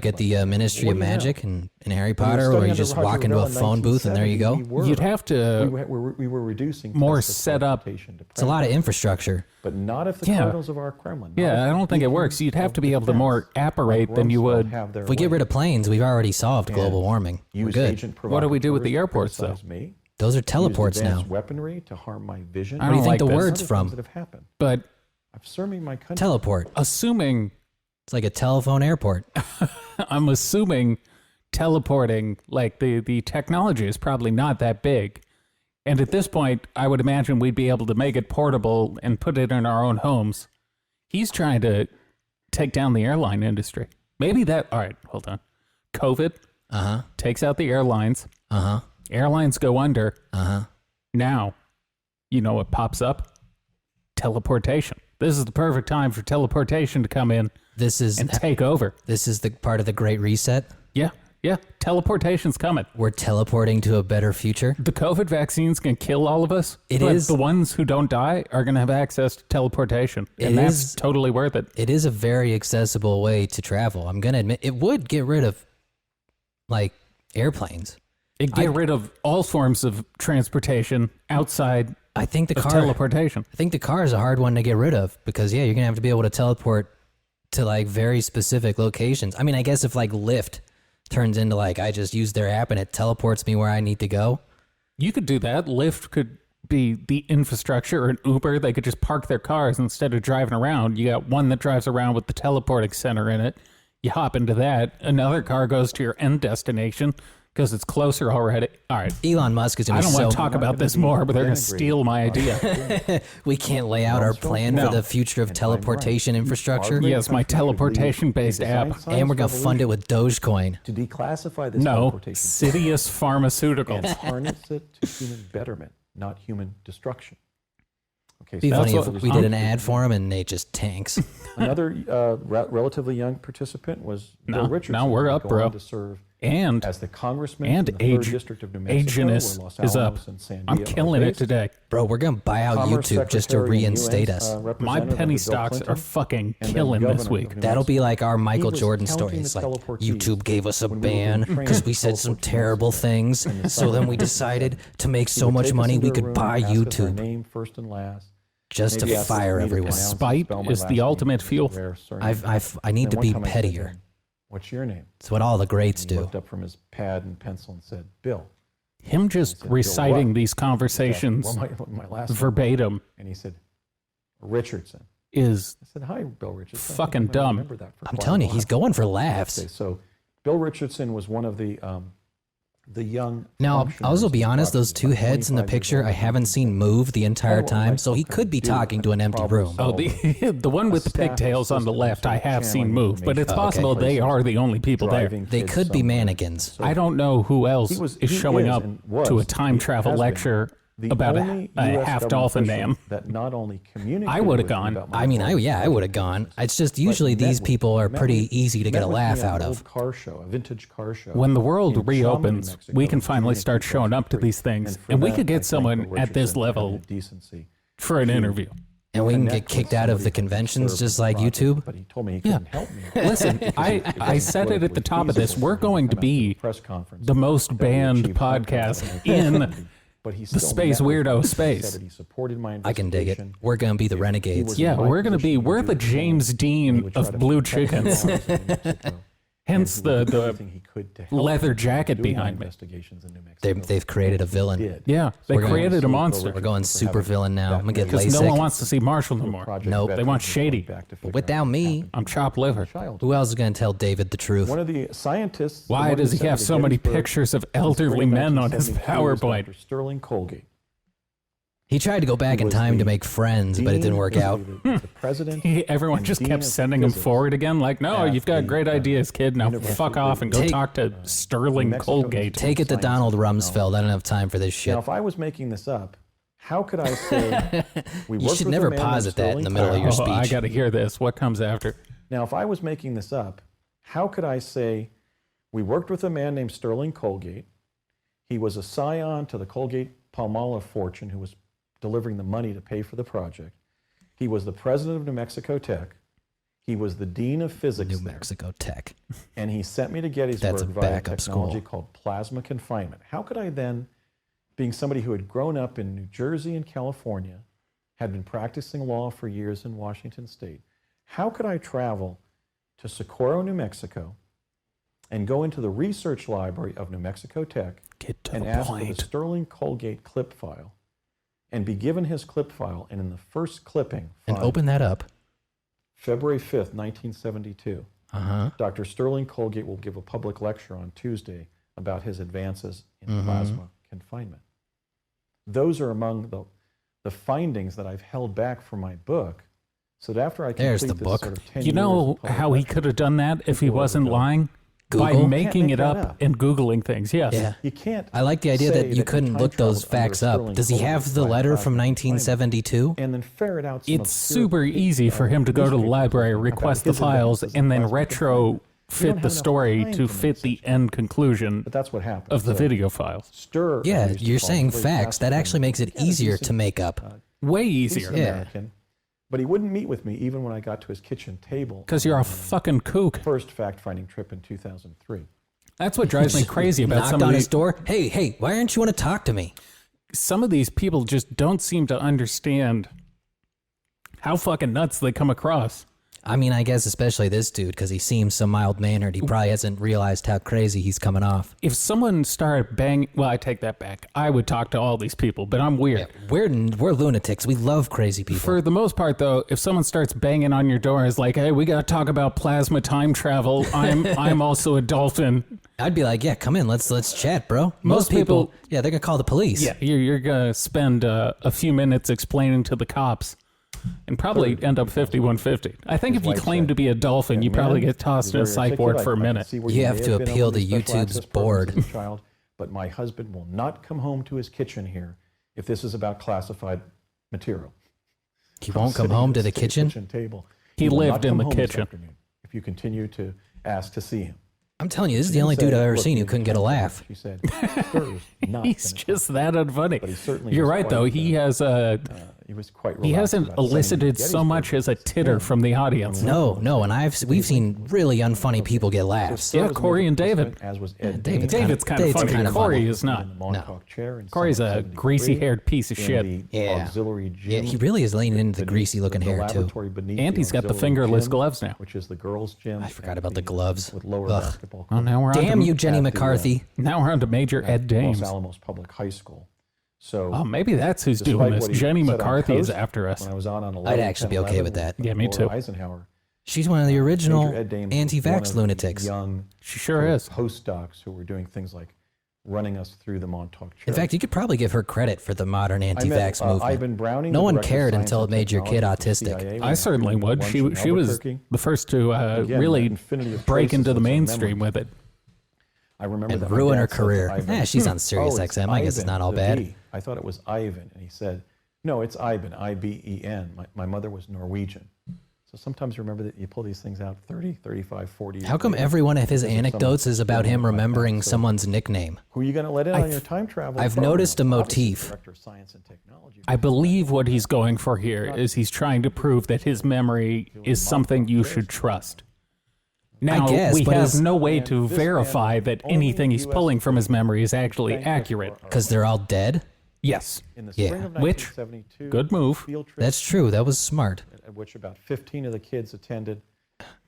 at the Ministry of Magic in Harry Potter, where you just walk into a phone booth and there you go. You'd have to we were reducing more set up. It's a lot of infrastructure. But not if the Cardinals of our Kremlin. Yeah, I don't think it works. You'd have to be able to more apparate than you would. If we get rid of planes, we've already solved global warming. We're good. What do we do with the airports, though? Those are teleports now. Weaponry to harm my vision. Where do you think the word's from? But serving my country. Teleport. Assuming it's like a telephone airport. I'm assuming teleporting, like the technology is probably not that big. And at this point, I would imagine we'd be able to make it portable and put it in our own homes. He's trying to take down the airline industry. Maybe that... All right, hold on. COVID takes out the airlines. Airlines go under. Now, you know what pops up? Teleportation. This is the perfect time for teleportation to come in and take over. This is the part of the Great Reset. Yeah. Teleportation's coming. We're teleporting to a better future. The COVID vaccine's going to kill all of us. It but is. The ones who don't die are going to have access to teleportation. And that's totally worth it. It is a very accessible way to travel. I'm going to admit, it would get rid of, like, airplanes. It'd get rid of all forms of transportation outside I think the of car, teleportation. I think the car is a hard one to get rid of because, yeah, you're going to have to be able to teleport to, like, very specific locations. I mean, I guess if, like, Lyft turns into, like, I just use their app and it teleports me where I need to go. You could do that. Lyft could be the infrastructure, or an Uber. They could just park their cars instead of driving around. You got one that drives around with the teleporting center in it. You hop into that. Another car goes to your end destination because it's closer already. All right. Elon Musk is going I to be don't want so... to talk about this more, but they're going to steal my idea. We can't lay out our plan for the future of teleportation infrastructure. Yes, my teleportation-based app. And we're going to fund it with Dogecoin. To declassify this No, teleportation, Sidious Pharmaceuticals. and harness it to human betterment, not human destruction. Okay, It'd be so funny that's if what- we did an ad for him and they just tanks. another relatively young participant was Bill Richardson. now we're who up, would go bro. on to serve and as the congressman and in the 3rd District of New Mexico, ageness where Los is up. Alamos and Sandia I'm are killing it based. today. Bro, we're going to buy out Commerce YouTube just to Secretary and reinstate UN's, us. My representative penny under Bill stocks Clinton, are fucking and then killing this governor week. of New That'll be Mexico. like our Michael was Jordan counting stories. the Like, teleportees YouTube gave us a when we were ban being because trained we to said some teleport to terrible Mexico. things. In the So summer then of we 1970, decided to make he so would much take us money into we a could room, buy ask us our YouTube name first and last, just to maybe ask us fire me to everyone. pronounce and Spite spell my is last the name, ultimate which is a fuel. rare surname. I need And to one be time I said to pettier. him, "What's your name?" It's what all the greats And he do. looked up from his pad and pencil and said, "Bill." Him just said, "Bill reciting what?" these conversations Well, my last name. verbatim And he said, "Richardson." is I said, "Hi, Bill Richardson." Fucking I think I dumb. remember that for I'm quite a telling you, while. he's going for laughs. Okay, so Bill Richardson was one of the young. Now, I'll also be functionaries honest, who those was two about heads in the 25 years picture old I when haven't he seen said, move the entire "I don't know what time, so he myself could be could do talking to an empty problem room. solve." the one with the staff pigtails on the assistant left. I sort of have seen channeling move, but it's information possible they places, are the only people there. driving They kids could be somewhere. mannequins. So I don't know who else he was- is he showing is up and was, to a time he travel has been lecture the about only a US half government dolphin official dam. that not only communicated I would've with me gone. about my I mean, I involvement would have with gone. Pegasus, It's just but usually met these with people me- are met pretty with- easy to get met a with me laugh at an out old of. car show, a vintage car show. When the world in Chamonix, reopens, Mexico, we can with finally 300 start people showing up to free. these things, for and we that, could I get thank someone Bill at this Richardson for having level the decency for an to interview. And we can connect get with kicked out of somebody the who conventions served just the like project, YouTube. But he told me he Yeah. couldn't help me. Listen, because I wasn't said it at the politically top of this. feasible We're for him to going to come out to a be press conference the most that we banned achieved hard podcast content in but he the still Space met with me. Weirdo He space. said that he supported my I can dig it. investigation. We're going to be the If he renegades. was in Yeah, my we're going to position, be, he would we're do the the same, James and he Dean would try of to Blue protect the Chickens. laws in New Mexico, Hence and he would do the everything he could to help leather me jacket doing my behind me. investigations in New Mexico. They've created a He villain. did. Yeah, they We're gonna created a see Bill monster. We're going Richardson for super having villain now. that I'm gonna get many Because no one LASIK. wants to see Marshall no more. Project Nope. veterans They want who shady. went back to figure Without out what me, happened I'm to chopped my liver. childhood. Who else is going to tell David the truth? One of the scientists. the Why one who does he sent me have to so many Gettysburg pictures of in the spring elderly men on his 1972 was PowerPoint? Dr. Sterling Colgate. He tried to go back He in was time to the make friends, but it didn't work out. The president. Everyone and just dean kept of sending him physics forward again. Like, no, at you've got the, great ideas, kid. Now University fuck off and go Take- talk to Sterling New Mexico Colgate. Institute Take it to Science Donald and Rumsfeld. I don't have time for this shit. Now, if I was making this up, how could I say we You worked should with never a man named posit that in Sterling the middle of your Colgate? Oh, I speech. got to hear this. What comes after? Now, if I was making this up, how could I say we worked with a man named Sterling Colgate? He was a scion to the Colgate-Palmolive fortune who was delivering the money to pay for the project. He was the president of New Mexico Tech. He was the dean of physics New there. Mexico Tech. And he sent me to That's Gettysburg a via backup technology school. called plasma confinement. How could I then, being somebody who had grown up in New Jersey and California, had been practicing law for years in Washington State, how could I travel to Socorro, New Mexico, and go into the research library of New Mexico Tech Get to and the ask for point. the Sterling Colgate clip file, and be given his clip file, and in the first clipping, And find open that up. February 5th, 1972, Dr. Sterling Colgate will give a public lecture on Tuesday about his advances in plasma confinement. Those are among the findings that I've held back from my book, so that after I There's complete the this book. sort of 10 You know years of public how he lecture, could have done that if he people wasn't overdo it. lying? By Google? making Can't it make that up up. and Googling things. Yes. Yeah. You can't. I like the idea say that you you couldn't time look those traveled under facts a up. Sterling Does he code have the by letter from climate, 1972? and then ferret out some It's obscure super easy for him to go to the newspaper library, about request the his files, advances and in then plastic confinement. We don't retrofit have the enough story time to for fit the message. end conclusion But that's what happened. of the So, video files. Stir. I Yeah, used to you're call saying him, very facts. That fast actually makes it and easier decent, to make up. Way easier. decent Yeah. American, but he wouldn't meet with me even when I got to his kitchen table. Because you're a on fucking kook. my first fact-finding trip in 2003. That's what drives me crazy about Knocked some on of his these. door. Hey, why aren't you want to talk to me? Some of these people just don't seem to understand how fucking nuts they come across. I mean, I guess especially this dude, because he seems so mild-mannered. He probably hasn't realized how crazy he's coming off. If someone started banging, well, I take that back. I would talk to all these people, but I'm weird. We're lunatics. We love crazy people. For the most part, though, if someone starts banging on your door, is like, "Hey, we got to talk about plasma time travel. I'm also a dolphin." I'd be like, yeah, come in. Let's chat, bro. Most people- yeah, they're gonna call the police. Yeah, you're gonna spend a few minutes explaining to the cops, and probably end up 5150. I think if you wife claim said, to be a dolphin, you "Young probably man, get tossed in you're a very psych ward articulate. for a I can minute. see where You may have to been appeal able to special YouTube's access board. programs as a child, but my husband will not come home to his kitchen here if this is about classified material. He won't come Sitting home at to the the kitchen. table. He will lived not in come the home this kitchen. afternoon if you continue to ask to see him. I'm telling you, this is She the didn't only dude say, I've ever "Look, seen who you couldn't get a can't come." laugh. She said, "Sir is not He's gonna just that unfunny. But he certainly You're was right, quite, though. He has he was quite he relaxed hasn't about sending me to elicited so Gettysburg much as a with titter him. from the audience. No, and we've seen really unfunny people get laughs. Sir Yeah, was a Corey major and David. participant, as was Ed David's Dames. David's kind of David's funny. kinda Corey funny. is not. In the Montauk chair in Corey's summer a 73, greasy-haired piece of in shit. the Yeah. auxiliary gym. Yeah, he really is leaning into the beneath greasy-looking the hair too. laboratory beneath And he's got the auxiliary fingerless gym, gloves now. which is the girls' gym. I forgot at about the gloves. With lower Ugh. basketball Oh, court. now we're on Damn to, you, Jenny at the, McCarthy. now we're on to Major Ed Dames. Los Alamos Public High School. So Oh, maybe that's who's despite doing what this. he Jenny said on McCarthy is Coast, after us. when I was on 11, I'd actually be 10, okay with 11, that. Yeah, me Laura too. Eisenhower, She's one of the original Major Ed Dames was one anti-vax of lunatics. the young She sure is. postdocs who were doing things like running us through the Montauk chair. In fact, you could probably give her credit for the modern I met, anti-vax movement. Ivan Browning, No the one director of cared science until and it made your kid technology for the autistic. CIA when I certainly went to would. lunch She in she was Albuquerque. the first to Again, really that infinity of break traces into the was her mainstream memory. with it. I remember And that my ruin dad her said to career. Ivan, Yeah, she's on Sirius it's XM. I guess it's Ivan not all with a bad. V. I thought it was Ivan, and he said, "No, it's Ivan, I-B-E-N." My mother was Norwegian. So sometimes you remember that you pull these things out 30, 35, 40 years How come later. every one of his Because of some anecdotes is about him like that. remembering So someone's nickname? Who are you going to let in on your time travel I've program? noticed a Obviously, motif. Director of Science and Technology. I believe what he's going for here is he's trying to prove that his memory is something you should trust. Now, guess, we but have his- no way And to this verify man that only anything he's US pulling from his memory is actually Thank you accurate. for our- Because they're all dead? Yes, In the Yeah. spring of Which, 1972, good move. field trip That's true. That was smart. at which about 15 of the kids attended.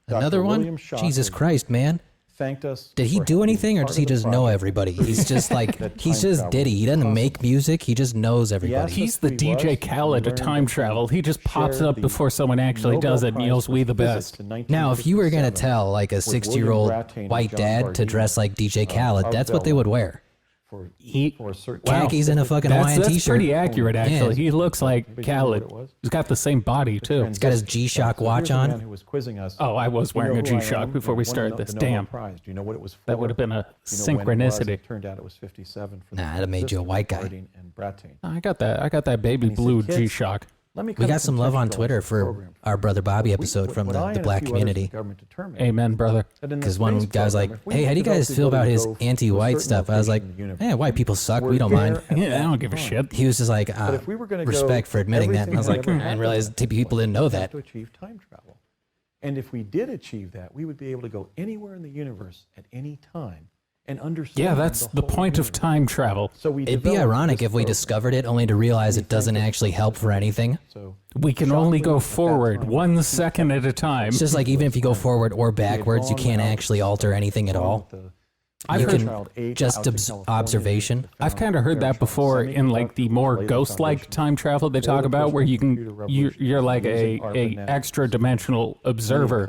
Another Dr. one? William Schock Jesus was- Christ, man. Thanked us. Did he for do being anything, or part does of he the just know project. everybody? He's just like, That he's time just travel Diddy. He doesn't possible. make music. He just knows everybody. Yes. he's the Who he DJ was, Khaled of learned time that he travel. He just pops shared up the before someone actually Nobel does it and Prize yells, for "We the physics best." in Now, if you were going to 1957 tell like a with William 60-year-old Brattain and white John dad to Bardeen dress like DJ Khaled, of that's what they Bell would wear. for, He- for a certain Khakis and a fucking Hawaiian That's t-shirt. pretty accurate, actually. Yeah. He looks like But you know what Khaled. it was? He's got the same body, too. He's got his G-Shock So watch here's the on. man who was quizzing us. Oh, I was Do you know wearing a who I G-Shock am? before And we won started the this. Nobel Damn. Prize. Do you know what it was for? That would have been a Do you know when it was? synchronicity. It turned out it was 57 for the Nah, that'd have made you a white guy. Bardeen and Brattain. I got that baby And he said, blue "Kids, G-Shock. Let me We kind got of some love on contextualize Twitter this for program. our Brother Bobby We- episode what- from what I the and a black few others in community. the government determined Amen, brother. that in the Because one space guy was like, program, if we hey, how do you guys develop feel the about ability his to go from anti-white a certain stuff? I was like, location in the universe, yeah, white people suck. we're We don't there mind. at Yeah, I that don't give a time. shit. He was just like, But if we were going to respect for admitting that. And I was like, I didn't realize people didn't know that. To achieve time travel, and if we did achieve that, we would be able to go anywhere in the universe at any time and understand. Yeah, that's the whole point of universe. time travel. So we It'd be developed ironic this if we program. discovered it only to realize it doesn't actually help for anything. So We can only go forward 1 second at a time. It's just like even if you go forward or backwards, you can't actually alter anything at all. I've You heard- can just observation. I've kind of heard that before in like the more ghost-like time travel they talk about, where you can you're like a extra dimensional observer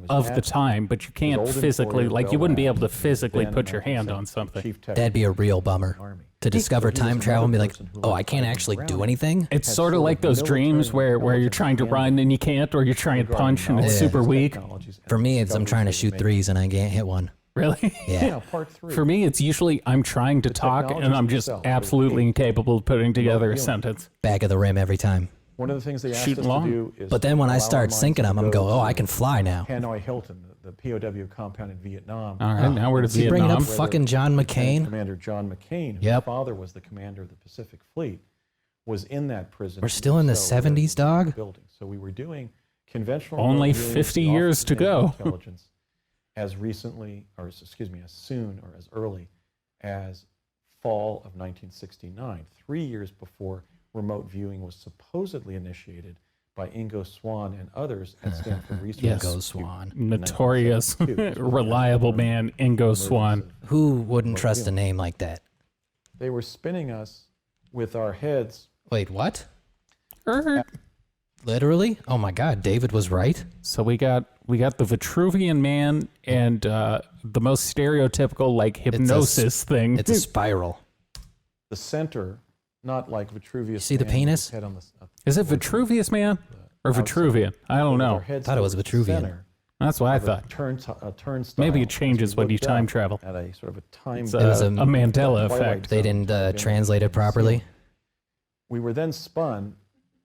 of the time, but you can't physically, like you wouldn't be able to physically put your hand on something. That'd be a real bummer. to discover So he was time travel and be another like, person who oh, I liked can't fighting actually around do it. anything? It's Had sort of sort like of those dreams military where you're trying to intelligence run and you can't, or you're trying to regarding punch and it's knowledge, super weak. technologies, and For me, it's I'm trying to discoveries shoot they were threes and I can't hit one. Really? Yeah. Yeah, part 3. For me, it's usually I'm trying to talk and technologies I'm just themselves, absolutely those incapable of putting together a viewing. sentence. Back of the rim every time. One of the things they asked Shooting us long. to do is, But then when I allow our start minds sinking to them, I'm go, oh, to I can fly now. Hanoi Hilton, the POW compound in Vietnam. All right, now we're to Is he bringing Vietnam. up fucking John Lieutenant McCain? Commander John McCain, whose Yep. father was the commander of the Pacific Fleet, was in that prison. We're still in the cell 70s, dog? Building. So we were doing conventional. Only remote viewing 50 of the years Office to of go. Naval Intelligence as recently, or excuse me, as soon or as early as fall of 1969, 3 years before remote viewing was supposedly initiated by Ingo Swann and others at Stanford Research Yes. Ingo Institute Swann. in Notorious, 1972. reliable man, Ingo Swan. Who wouldn't trust a name like that? They were spinning us with our heads. Wait, what? Er. Literally? Oh my God, David was right. So we got the Vitruvian Man and the most stereotypical like hypnosis thing. It's a spiral. The center, not like Vitruvius. You see the Man with penis? his head on the, Is it Vitruvius Man or Vitruvian? I don't know. Thought it was Vitruvian. That's what I thought. Turnstile. Maybe it changes as when you looked time up travel. At a sort of a time. It's was a a Mandela twilight effect. They zone didn't to translate it properly. We were then spun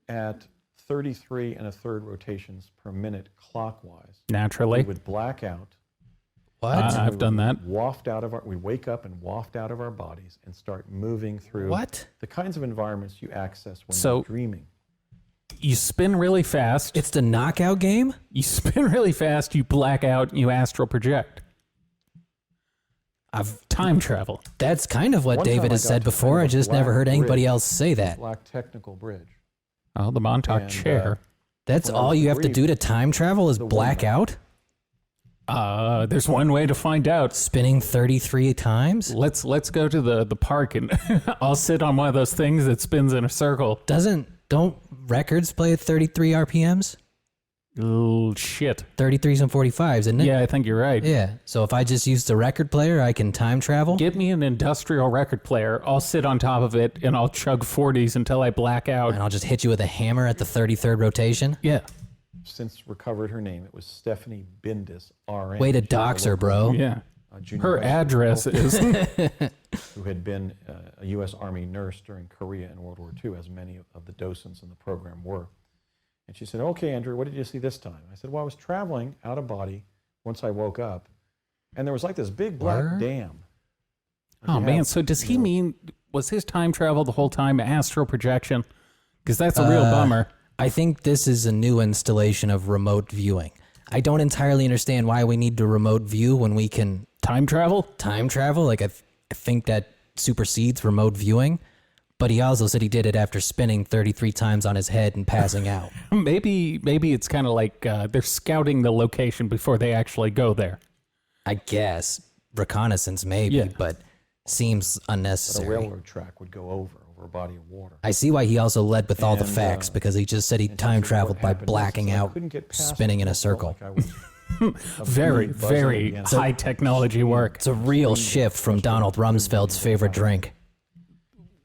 at 33 1/3 rotations per minute clockwise. We Naturally. would black out. What? I've done that. We wake up and waft out of our bodies and start moving through What? the kinds of environments you access when So- you're dreaming. You spin really fast. It's the knockout game? You spin really fast, you black out, and you astral project. Time travel. That's kind of what One David time I has got said to before. climb I a just never black heard anybody bridge, else say that. Black technical bridge. Oh, the Montauk And, chair. That's when I all was you have to briefed, do to time travel is the black woman- out? There's one way to find out. Spinning 33 times? Let's go to the park and I'll sit on one of those things that spins in a circle. Don't records play at 33 RPMs? Oh, shit. 33s and 45s, isn't it? Yeah, I think you're right. Yeah. So if I just use the record player, I can time travel? Get me an industrial record player. I'll sit on top of it and I'll chug 40s until I black out. And I'll just hit you with a hammer at the 33rd rotation? Yeah. Since recovered her name, it was Stephanie Bindis, RN. Way to She was a dox her, local, bro. Yeah. junior Her high school address girl is. who had been a U.S. Army nurse during Korea and World War II, as many of the docents in the program were. And she said, "Okay, Andrew, what did you see this time?" I said, "Well, I was traveling out of body once I woke up, and there was like this big black Word? dam." Oh, You man. have, So does he you know, mean, was his time travel the whole time astral projection? Because that's a real bummer. I think this is a new installation of remote viewing. I don't entirely understand why we need to remote view when we can Time travel? time travel. Like, I think that supersedes remote viewing. But he also said he did it after spinning 33 times on his head and passing out. Maybe it's kind of like they're scouting the location before they actually go there. I guess. Reconnaissance, maybe, Yeah. but seems a unnecessary. railroad track would go over a body of water. I see why he also led with all the And, facts, because he just said he And time what traveled by happened was blacking I out, couldn't get past spinning in it. a I felt circle. like I was Very, buzzing very against high technology work. It's a real shift from Donald Rumsfeld's favorite drink.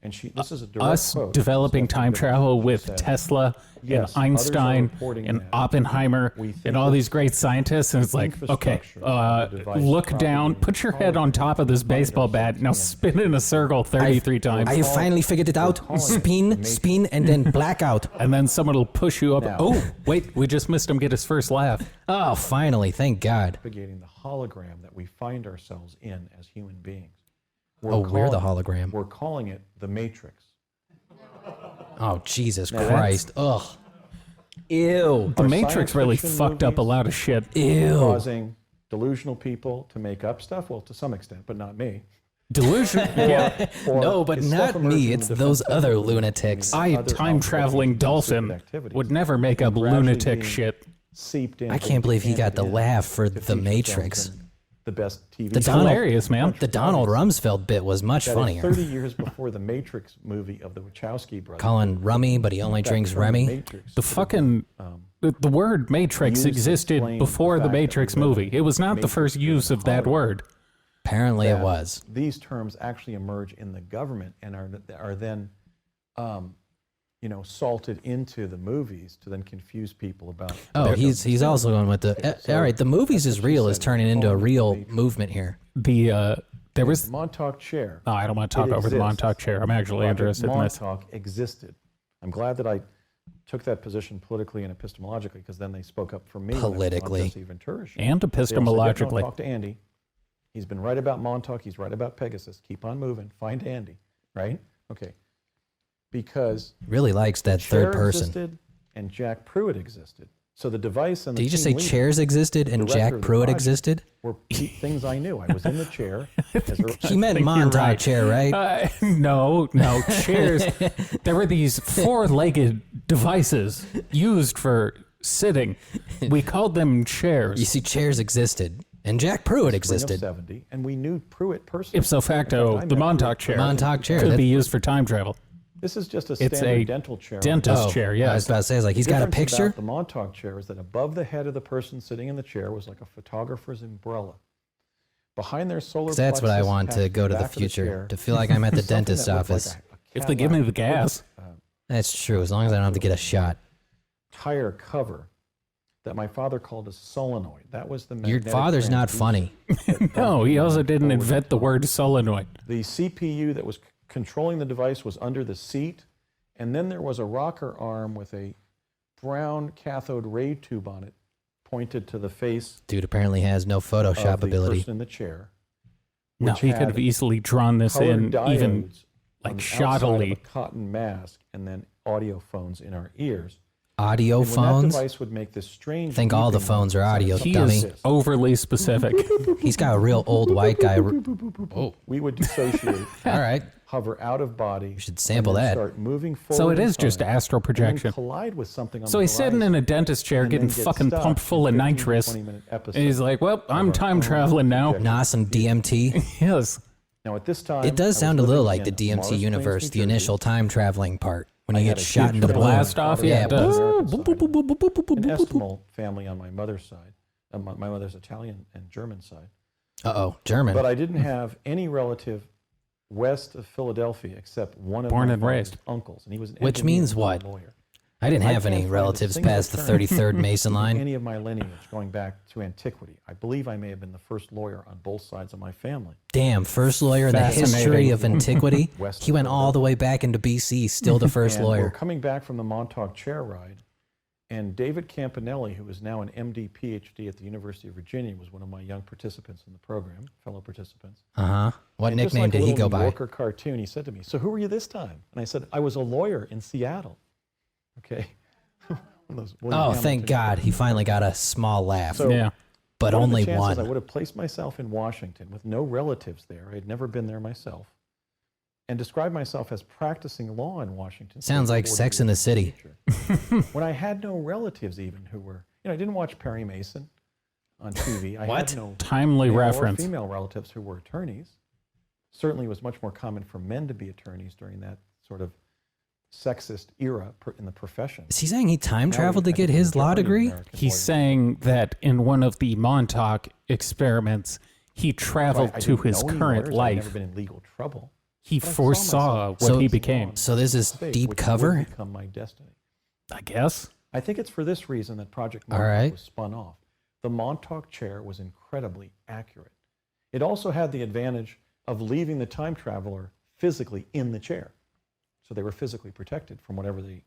And this is a direct Us quote. developing Stephanie time Bindis. travel She with said, Tesla and "Yes, others are Einstein reporting and that. Oppenheimer We think and all that these great scientists, and it's like, okay, infrastructure of the device look down, propagating put your head on top of this baseball bat, now spin in a circle 33 times, I finally figured it out. calling it the Spin, Matrix. spin, and then blackout. and then someone will push you up. Now- Oh, wait, we just missed him get his first laugh. Oh, finally, thank God. propagating the hologram that we find ourselves in as human beings. We're the hologram. We're calling it the Matrix. Oh, Jesus Now Christ. Ugh. Ew. The Are Matrix science really fiction fucked up a movies lot of shit. Ew. causing delusional people to make up stuff? Well, to some extent, but not me. Delusion. Yeah. Or No, but is not stuff emerging me. in It's the those defense other sector, lunatics. meaning I, other time traveling outpouring dolphin, stupid activities would never make up gradually lunatic being shit. seeped in. I can't believe he got the laugh for to The feature Matrix. films and the best TV. The shows. Donald- Hilarious, man. The Donald Rumsfeld bit was much That is funnier. 30 years before the Matrix movie of the Wachowski brothers. Calling Rummy, but he only drinks That Remy. Matrix The could have fucking the word Matrix used to existed explain before the the fact that Matrix we live in movie. a It was not the Matrix first use of that hologram. word. Apparently it that was. These terms actually emerge in the government and are then, salted into the movies to then confuse people about. Oh, he's also going with the. All right, the movies is real is turning into a real movement here. There was the Montauk chair. Oh, I don't want to talk over the Montauk chair. I'm actually interested in this. Montauk existed. I'm glad that I took that position politically and epistemologically, because then they spoke up for me. Politically. And epistemologically. Don't talk to Andy. He's been right about Montauk. He's right about Pegasus. Keep on moving. Find Andy. Right? Okay. Because really likes that third person. Existed and Jack Pruitt existed. So the device and the Did you just say chairs existed and Jack Pruitt existed? Were things I knew. I was in the chair. He meant Montauk chair, right? No, chairs. There were these four-legged devices used for sitting. We called them chairs. You see, chairs existed. And Jack Pruitt existed. 70, and we knew Pruitt personally. Ipso facto, the Montauk chair. Montauk chair. Could be used for time travel. This is just a standard dental chair. Dentist chair, yeah. I was about to say, like, he's got a picture. About the Montauk chair is that above the head of the person sitting in the chair was like a photographer's umbrella. Behind their solar plexus, that's what I want to go to the future, to feel like I'm at the dentist's office. If they give me the gas. That's true, as long as I don't have to get a shot. Tire cover that my father called a solenoid. That was the Your father's not funny. No, he also didn't invent the word solenoid. The CPU that was controlling the device was under the seat, and then there was a rocker arm with a brown cathode ray tube on it pointed to the face. Dude apparently has no Photoshop of the ability. Person in the chair. No, he could have easily drawn this in even like shoddily. A cotton mask, and then audio phones in our ears. Audio and phones? When that device would make this strange. I think all the phones are audio, he dummy. Is overly specific. He's got a real old white guy. Oh. We would dissociate. All right. Hover out of body. You should sample that. Start moving forward. So it is just astral projection. Collide with something on so he's sitting in a dentist chair getting fucking pumped full of nitrous. And he's like, well, I'm time traveling now. Nah, some DMT. Yes. Now at this time, it does sound a little like the DMT universe, the initial time traveling part. When you get shot into the blast off, yeah, it does. An Eskimo family on my mother's side. My mother's Italian and German side. Uh-oh, German. But I didn't have any relative west of Philadelphia except one of Born my and raised uncles, and he was an Which means what? lawyer. I didn't have any relatives past the 33rd Mason line. Any of my lineage going back to antiquity. I believe I may have been the first lawyer on both sides of my family. Damn, first lawyer in the history of antiquity. He went all the way back into BC, still the first lawyer. We're coming back from the Montauk chair ride, and David Campanelli, who is now an MD, PhD at the University of Virginia, was one of my young participants in the program, fellow participants. Uh-huh. What and nickname did he go by? New Yorker cartoon, he said to me, "So who were you this time?" And I said, "I was a lawyer in Seattle." Okay. Oh, thank God. He finally got a small laugh. So, yeah. But only one. I would have placed myself in Washington with no relatives there. I had never been there myself. And described myself as practicing law in Washington. Sounds like Sex in the City. When I had no relatives even who were, I didn't watch Perry Mason on TV. I What? had no timely male reference. Or female relatives who were attorneys. Certainly it was much more common for men to be attorneys during that sort of sexist era in the profession. Is he saying he time traveled to get his law degree? He's saying that in one of the Montauk experiments, he traveled to his current life. I've never been in legal trouble. He foresaw what he became. So this is deep cover? Would become my destiny. I guess. I think it's for this reason that Project Montauk was spun off. The Montauk chair was incredibly accurate. It also had the advantage of leaving the time traveler physically in the chair. So they were physically protected from whatever the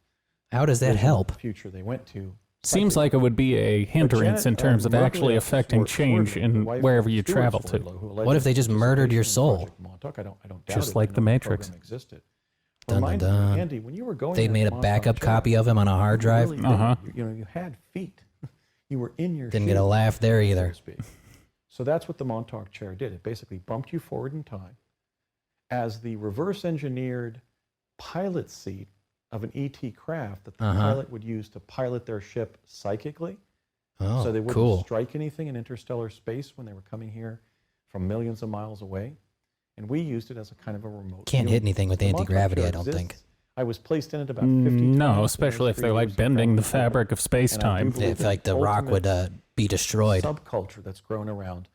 How does that help? Future they went to. Seems like it would be a hindrance in terms of actually affecting change in wherever you travel to. What if they just murdered your soul? I don't doubt just it, like the Matrix. Dun, dun, dun. Andy, when you were going, they made a backup copy of him on a hard drive. Really you had feet. You were in your. Didn't get a laugh there either. So to speak. So that's what the Montauk chair did. It basically bumped you forward in time as the reverse engineered pilot seat of an ET craft that the pilot would use to pilot their ship psychically. Oh, so they wouldn't cool. strike anything in interstellar space when they were coming here from millions of miles away. And we used it as a kind of a remote. Can't hit anything with The anti-gravity, Montauk I chair don't think. exists. I was placed in it about 50 times. No, especially if they're like bending the fabric of space-time. If like the rock would be destroyed. Subculture that's grown around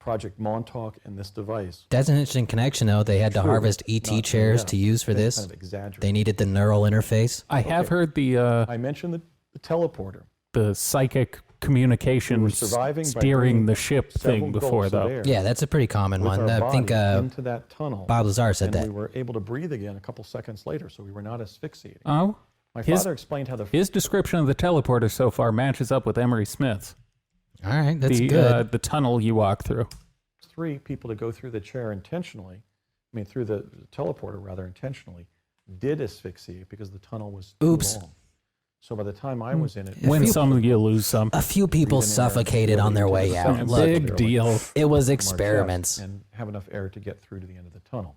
Project Montauk and this device. That's an interesting connection, though. They had to True, harvest ET not- chairs yeah, to use for that's this. Kind of exaggerated. They needed the neural interface. I have heard I mentioned the teleporter. the psychic We were communications surviving by steering bringing the ship several thing before, gulps of though. air Yeah, that's a pretty common with one. our I think body into that tunnel. Bob Lazar said and that. we were able to breathe again a couple seconds later, so we were not asphyxiating. Oh, My his- father explained how the his description of the teleporter so far matches up with Emery Smith's. All right, that's the, good. The tunnel you walk through. 3 people to go through the chair intentionally, through the teleporter rather intentionally, did asphyxiate because the tunnel was too Oops. long. So by the time I was in it, Win some, you lose some. A few people breathe in air, suffocated on their way out. Big Look, Big deal. it was from our chest experiments. and have enough air to get through to the end of the tunnel.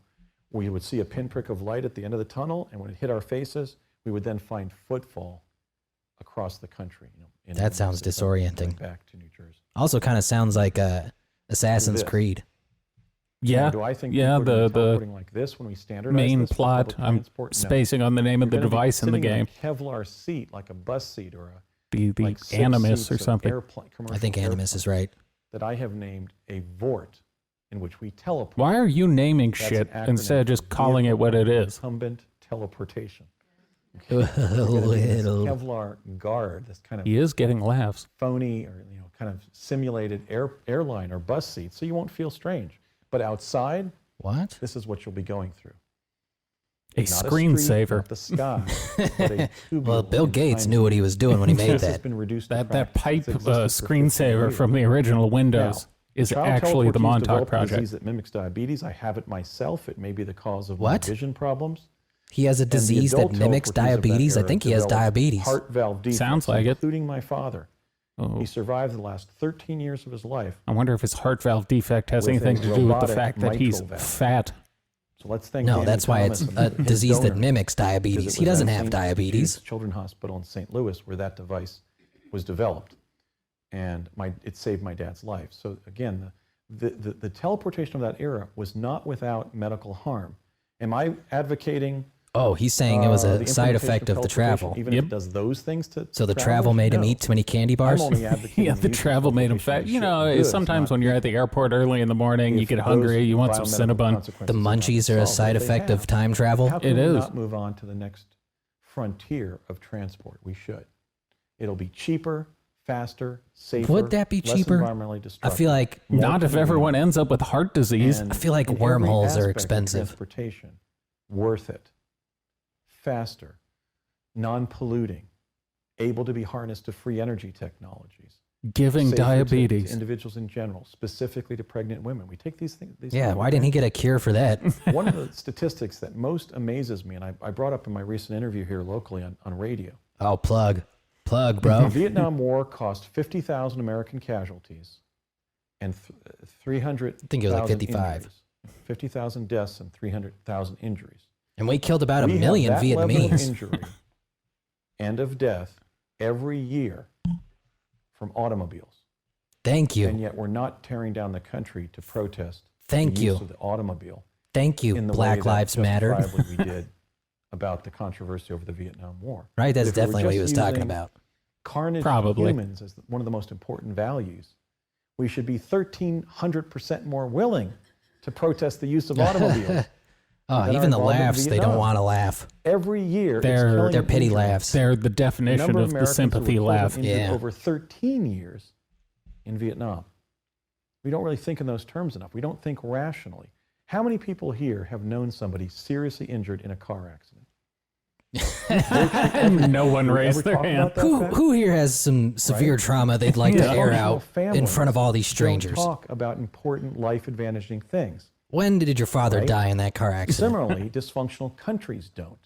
We would see a pinprick of light at the end of the tunnel, and when it hit our faces, we would then find footfall across the country. That sounds disorienting. Back to New Jersey. Also, kind of sounds like Assassin's This. Creed. Yeah, Do I think yeah. people are gonna be The teleporting like this when we standardize main this for plot. public I'm transport? No. spacing on the name of the You're gonna be device in the sitting game. a Kevlar seat, like a bus seat or a The like 6 Animus seats or of something. I think Animus is right. That I have named a vort, in which we teleport. Why are you naming That's shit an acronym instead of for just calling it what it is? Incumbent teleportation. Little. Kevlar guard, this kind of He is getting laughs. phony or kind of simulated airline or bus seat, so you won't feel strange. But outside, What? this is what you'll be going through. A Not street, screensaver. not the sky, but a tubular Well, Bill and Gates tiny- knew what he was doing when he made This has that. been reduced to That practice. pipe It's existed for 15 screensaver years. from the original Windows is Child actually the teleportees Montauk develop a project. disease that mimics diabetes. I have it myself. It may be the cause of What? my vision problems. He has a And the disease that adult mimics teleportees of that diabetes. I era think he has developed diabetes. Heart valve defects, Sounds like it. including my father. Oh, He survived the last 13 years of his life. I wonder if his heart valve defect has with anything a to do with the robotic fact that he's mitral valve. fat. So let's thank No, Danny that's why it's Thomas a and his disease that donor, mimics because diabetes. it He was doesn't at have St. diabetes. Jude's Children's Hospital in St. Louis where that device was developed, and it saved my dad's life. So again, the teleportation of that era was not without medical harm. Am I advocating? Oh, he's saying it was the a side implementation effect of the teleportation, travel. even if it does those things to So the travelers? travel made him No. eat too many candy bars? I'm only advocating Yeah, the use of travel made him teleportation fat. You to know, ship goods, sometimes not when you're at the airport early in the morning, you if get those hungry, you want some biomedical Cinnabon. consequences The are not munchies are a solved, side but they effect of have. time travel? How can It we is. not move on to the next frontier of transport? We should. It'll be cheaper, faster, safer. Would that be less cheaper? environmentally I destructive. feel like more Not if convenient, everyone ends up with heart disease. and I feel like in every wormholes are aspect of expensive. Transportation, worth it, faster, non-polluting, able to be harnessed to free energy technologies. Giving safer to diabetes. individuals in general, specifically to pregnant women. We take these things. Yeah, why didn't he get a cure for that? One of the statistics that most amazes me, and I brought up in my recent interview here locally on radio, Oh, plug, the bro. Vietnam War cost 50,000 American casualties and 300,000 I think it was like 55. injuries. 50,000 deaths and 300,000 injuries. And we killed about a We have million that level of Vietnamese. injury and of death every year from automobiles. Thank And you. yet we're not tearing down the country to protest Thank the you. use of the automobile Thank you. in the Black way that Lives Matter. justifiably we did about the controversy over the Vietnam War. Right? That's If we were definitely what he was just talking using about. Carnage Probably. of humans as one of the most important values. We should be 1,300% more willing to protest the use of automobiles. Oh, Then even the our involvement in laughs, they don't Vietnam. want to laugh. Every year, They're They're pity laughs. They're the The definition number of the Americans who were sympathy killed and laugh. injured Yeah. over 13 years in Vietnam. We don't really think in those terms enough. We don't think rationally. How many people here have known somebody seriously injured in a car accident? No one Do we raised ever their talk hand. about that Who fact? who here has some severe trauma they'd like to Yeah. air Dysfunctional out in families front of all these don't strangers? talk about important life-advantaging things. When did your father Right. die in that car accident? Similarly, dysfunctional countries don't.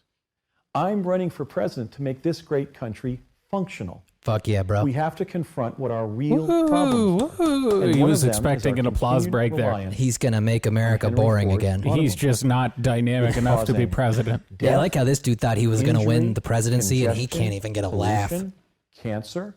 I'm running for president to make this great country functional. Fuck yeah, bro. We have to confront what our real problems are. Woohoo. And He one was of them is expecting our an applause continued break there. reliance He's going to make America Henry boring Ford again. automobile. He's just not dynamic enough to be causing president. Yeah, I death, like how this dude thought he was going to win injury, the presidency and he congestion, can't even get a laugh. pollution, Cancer,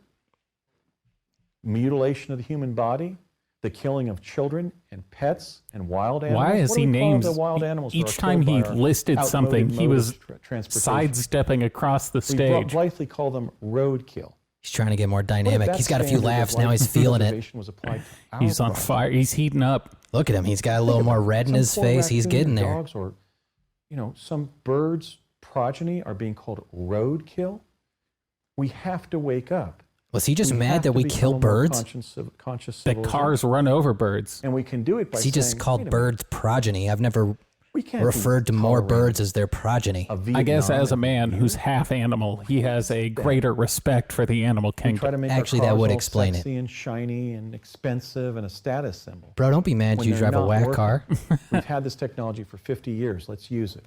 mutilation of the human body, the killing of children and pets and wild animals. Why is What do he we call named the wild animals that each are time killed he by our listed outmoded something, he mode was of transportation? sidestepping across the We stage? blithely call them roadkill. He's trying to get more What if dynamic. that He's got a few standard of laughs now. light He's feeling it. preservation was applied to our He's on project? fire. He's heating up. Look at him. He's got a little Think more about it. red in Some his poor face. He's raccoon getting there. Dogs or, some birds' progeny are being called roadkill. We have to wake up. Was he just We mad have that to we become kill a more birds? conscious That civilization. cars run over birds. And we can do it by He just saying, called "Wait a minute, birds progeny. I've never we can't be referred to more tolerating birds as their progeny. a I guess Vietnam as a and man Vietnam. who's half animal, he has a greater respect for the animal We try kingdom. to make Actually, our that cars would all explain it. sexy and shiny and expensive and a status symbol. Bro, don't be mad When you they're drive a not whack working. car. We've had this technology for 50 years. Let's use it.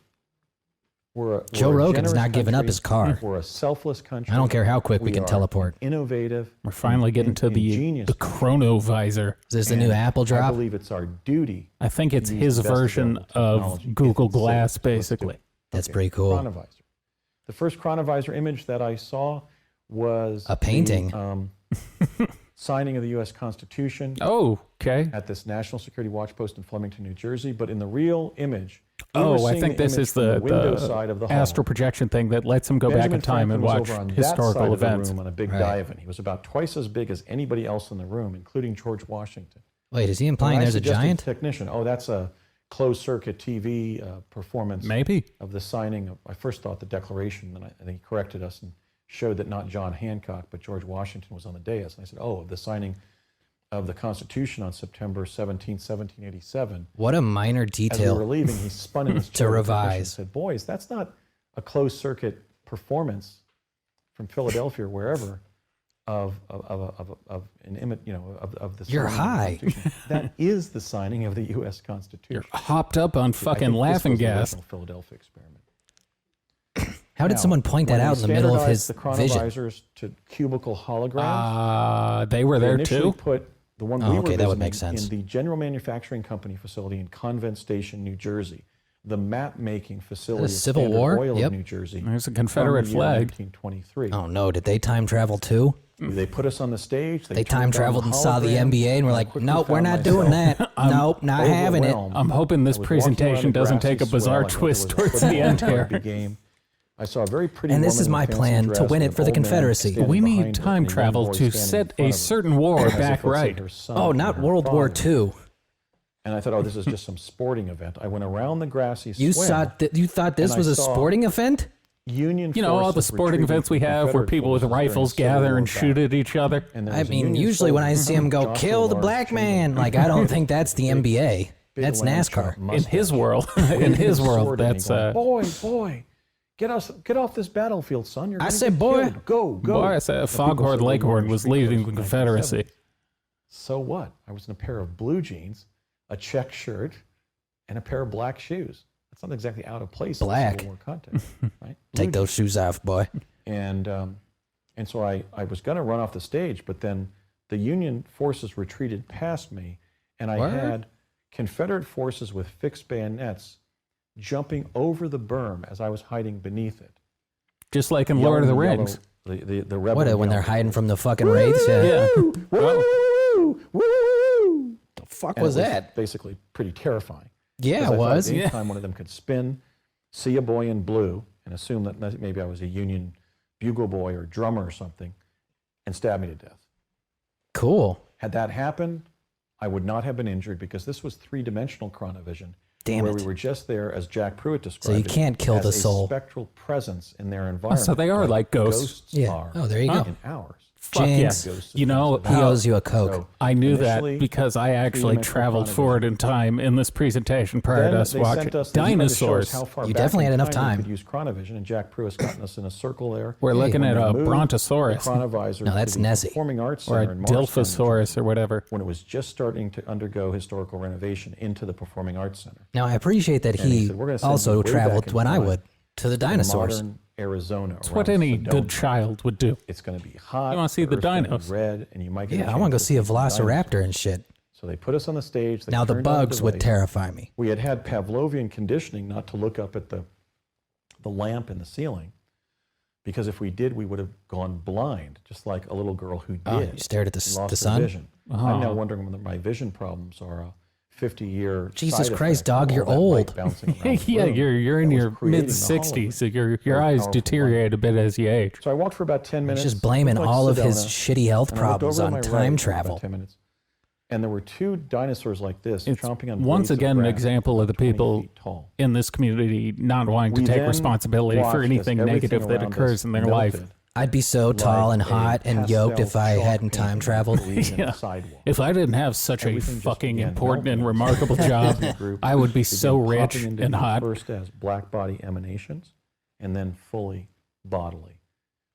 Joe we're a Rogan's generous not giving up country. his car. We're a selfless country. I don't care how quick we can are teleport. Innovative. We're finally getting to the ingenious country. chronovisor. Is this the new And Apple I drop? believe it's our duty. I think it's use his the best version available of technology. Google It's safe. Glass, Let's do it. basically. That's pretty cool. Chronovisor. The first chronovisor image that I saw was A painting. the, signing of the U.S. Constitution Oh, okay. at this National Security Watch Post in Flemington, New Jersey. But in the real image, we were Oh, I seeing think the this image is from the, window side of the hall. astral projection thing that lets him go back Benjamin in time and Franklin watch was over on that historical side of the events. room on a big Right. divan. He was about twice as big as anybody else in the room, including George Washington. Wait, is he When implying I there's a suggested giant? to the technician, oh, that's a closed circuit TV performance Maybe. of the signing of, I first thought the Declaration, then I think he corrected us and showed that not John Hancock, but George Washington was on the dais. And I said, oh, of the signing of the Constitution on September 17, 1787. What a minor As we were detail. leaving, he spun in his To chair with the technician revise. and said, boys, that's not a closed circuit performance from Philadelphia or wherever of an image, of the You're signing of the high. Constitution. That is the signing of the U.S. Constitution. You're hopped up on I fucking think this laughing was the gas. original Philadelphia experiment. How did Now, someone point that when out we in the middle of his standardized the vision? chronovisors to cubical holograms. They were They there initially too. put the one Oh, we okay, were that would visiting make sense. in the General Manufacturing Company facility in Convent Station, New Jersey, the map-making facility of Civil Standard War? Oil Yep. of New Jersey. There's a from Confederate the year flag. 1923. Oh no, did they time travel too? They put us on the stage. They turned time on traveled the and saw the hologram, NBA and we're I like, quickly nope, we're found not doing myself that. Nope, not having it. overwhelmed. I'm hoping this I was walking around presentation a doesn't grassy take a swell. bizarre I thought there twist was a towards the football end here. rugby game. I saw a very pretty And this woman is in a my fancy plan to dress win with it an for the old man Confederacy. standing We behind need her time and a young travel boy to standing in set front a of her, certain war as if back it was right. her son Oh, or not her World War father. II. And I thought, oh, this is just some sporting event. I went around the grassy You swale. you thought this and I was a saw sporting event? Union You know, all the forces sporting retreating events we from have where Confederate people with forces during rifles Civil gather War and battle. shoot at each other. And there I was a mean, Union usually when I soldier, see him go, Joshua kill the Lawrence black man, Chamberlain. like I don't think that's the NBA. Big That's lamb NASCAR. chop In mustache. his world, in Waving his world, sword at me that's going, boy, get off this battlefield, son. You're I gonna said, get boy. killed. Go. boy. I said The people Foghorn said, Leghorn "Warren was Street leading Close the in Confederacy. 1970." So what? I was in a pair of blue jeans, a check shirt, and a pair of black shoes. That's not exactly out of place Black. in the Civil War context, right? Take those shoes off, boy. And so I was going to run off the stage, but then the Union forces retreated past me, and I Word? had Confederate forces with fixed bayonets jumping over the berm as I was hiding beneath it. Just like in Lord of the Yelling Rings. the rebel What, when they're yell. hiding from the fucking wraiths? Yeah. Yeah. Woo! Woo! The fuck And was it that? basically pretty terrifying. Yeah, Because it I thought was. At any time one of them could spin, see a boy in blue, and assume that maybe I was a Union bugle boy or drummer or something, and stab me to death. Cool. Had that happened, I would not have been injured because this was three-dimensional chronovision. Damn where it. we were just there, as Jack Pruitt described you it, can't kill as the a soul. spectral presence in their environment. so they are like ghosts. Yeah. are Oh, there you go. in ours. Fuck Jinx. yeah. Ghosts You know, of He how- owes you a Coke. So I knew that initially, because I actually three-dimensional traveled chronovision. forward in time in this presentation prior Then to us they watching sent us, they wanted to show us dinosaurs. how far You back definitely in had enough time. We could use chronovision, and Jack Pruitt's gotten us in a circle there. We're looking When at they a moved Brontosaurus the chronovisor No, that's to the Nessie. Performing Arts or Center a in Morristown, New Jersey, Dilphosaurus or whatever. when it was just starting to undergo historical renovation into the Performing Arts Center. Now, I appreciate that And he he said, "We're gonna send also you way back traveled in when I time would to the to dinosaurs. modern Arizona. It's what around any Sedona. good child would do. It's going to be hot. You wanna see the Earth's gonna be dinos. Red, and you might get Yeah, I chance want to go to see a some dinosaurs. velociraptor and shit. So they put us on the stage. They Now, the turned on bugs would device. terrify me. We had Pavlovian conditioning not to look up at the lamp in the ceiling, because if we did, we would have gone blind, just like a little girl who Oh, did. you stared at the lost her sun? vision. I'm now wondering whether my vision problems are 50-year. Jesus side Christ, effect dog, of you're all that light old. bouncing around the Yeah, room you're in that was your creating mid the 60s, so your Very eyes powerful deteriorate a bit as you age. So I walked for about 10 minutes. He's just blaming looked like all of his Sedona, shitty health and I looked problems over on to my time right for travel. about 10 minutes, and there were two dinosaurs like this It's chomping on once blades of again an grass example of the 20 people feet tall. in this community not wanting to We take then responsibility watched for as anything everything negative that around occurs us in their life. melted I'd be so tall like and a hot and yoked if I pastel hadn't chalk time painting traveled. glued in the Yeah. sidewalk. If I didn't have such Everything a just fucking began important and melting. remarkable job, Group I would be began so rich popping into and view hot. First as black body emanations, and then fully bodily.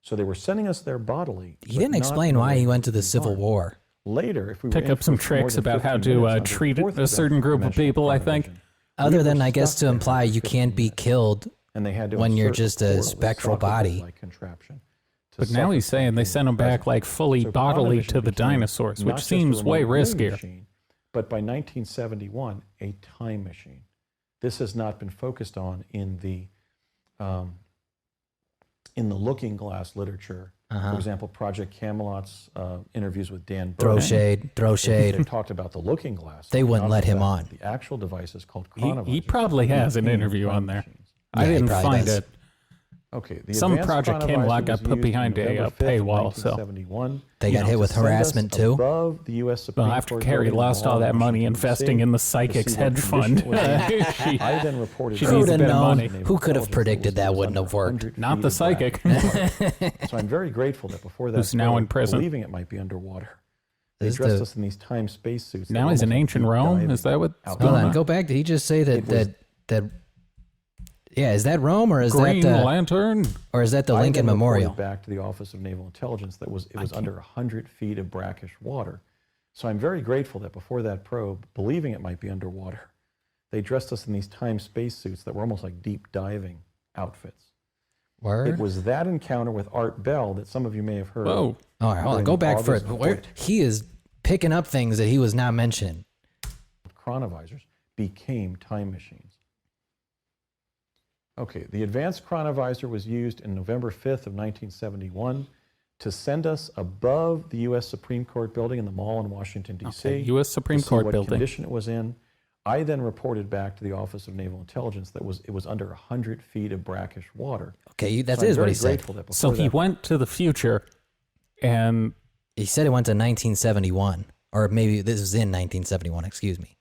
So they were sending us there bodily. He but didn't not explain in a why way he that went to the was Civil harmed. War. Later, if we were Pick in up some for more tricks than about how 15 to minutes under treat fourth a certain group of dimensional people, I think. chronovision, Other we than, were I guess, stuck to there imply for you 15 can't be minutes, killed and they had to when you're insert just a a portal, spectral body. like contraption to But now he's suffocate saying they the sent him back presence. like fully So bodily chronovision to the became dinosaurs, not which just a seems way remote viewing riskier. machine, but by 1971, a time machine. This has not been focused on in the Looking Glass literature. For example, Project Camelot's interviews with Dan Throw Burke. shade, throw shade. They talked about the Looking Glass. They wouldn't not let the him fact on. that the actual device is called He chronovisors. probably has an Became interview time on there. machines. I Yeah, he didn't probably find does. it. Okay, the Some advanced Project chronovisor Camelot got was put used behind a November 5th, paywall, so 1971, They got hit with to send us harassment too. above the U.S. Supreme Well, after Court Carrie building lost wall all that in money Washington, investing D.C. in the to psychics see what hedge fund, condition it was in. she, I then reported she back needs Who'd a have bit of known? money. Who could have intelligence predicted that was wouldn't under have worked? 100 Not feet the of psychic. So I'm very grateful that before that, Who's now in prison. believing it might be underwater, they This is dressed the- us in these time space suits. that Now were he's in almost like ancient deep Rome? diving Is that what's out going Hold on? on, go back. Did he just say that It was- yeah, is that Rome or is Green that Lantern? the Lincoln I then reported Memorial? back to the Office of Naval Intelligence that it was under 100 feet of brackish water. So I'm very grateful that before that probe, believing it might be underwater, they dressed us in these time space suits that were almost like deep diving outfits. It Word. was that encounter with Art Bell that some of you may have heard. Whoa. All right, hold on. during Go the back for it. August Where, 14th. he is picking up things that he was not mentioning. Chronovisors became time machines. Okay, the advanced chronovisor was used in November 5th of 1971 to send us above the U.S. Supreme Court building in the mall in Washington, D.C. Okay, U.S. Supreme to see Court what building. condition it was in. I then reported back to the Office of Naval Intelligence that it was under 100 feet of brackish water. Okay, that So I'm is what very he said. grateful that So before he that- went to the future and He said it went to 1971, or maybe this was in 1971. Excuse me.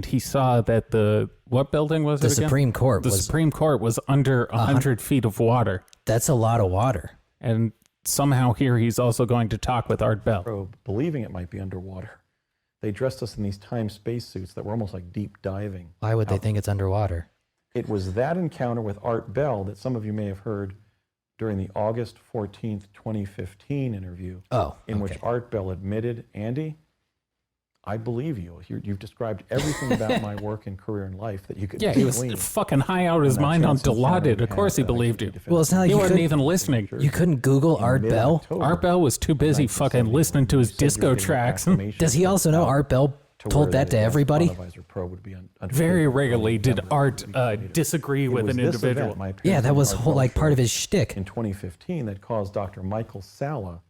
he saw that what building was The it again? Supreme Court The was. Supreme Court was under 100 feet of water. That's a lot of water. And somehow here he's also going to talk with Art Bell. probe, believing it might be underwater. They dressed us in these time space suits that were almost like deep diving. Why would they think it's underwater? It was that encounter with Art Bell that some of you may have heard during the August 14th, 2015 interview, Oh, in which okay. Art Bell admitted, Andy, I believe you. You've described everything about my work and career in life that you could Yeah, he was glean fucking high out of his from that mind on chance encounter Dilaudid. we Of course he had that I believed could you. be Well, it's not like He you wasn't couldn't, even listening. you couldn't Google in Art Bell. mid-October Art Bell was too busy fucking 1971. listening to his You said you were disco getting tracks. acclimations Does he also know out Art Bell to told where that the to everybody? chronovisor probe would be undertaken Very early rarely did November Art to be completed. disagree It with was an this individual. event, my Yeah, appearance that on was Art whole, Bell's like part of show his shtick. in 2015 that caused Dr. Michael Salla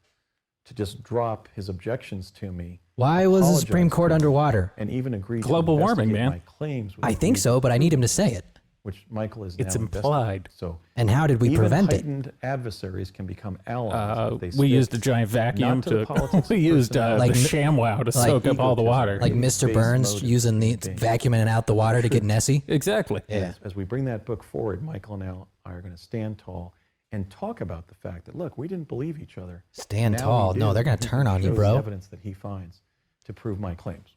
to just drop his objections to me. Why was the Supreme apologized Court to me, underwater? and even agreed Global to warming, investigate man. my claims. with I think me, so, but I need him to say it. Which Michael is It's now implied. investigating. So And how did we even prevent it? heightened adversaries can become allies. if they We stick used a giant vacuum not to the politics we of used personality, the Like- ShamWow to soak up all the egotism. water. Like Mr. Base Burns motive using the being- vacuuming out the water to get Nessie. Exactly. Yeah. As we bring that book forward, Michael and I are going to stand tall and talk about the fact that, look, we didn't believe each other. Stand Now we tall. do, No, they're gonna and he turn on you, shows bro. the evidence that he finds to prove my claims.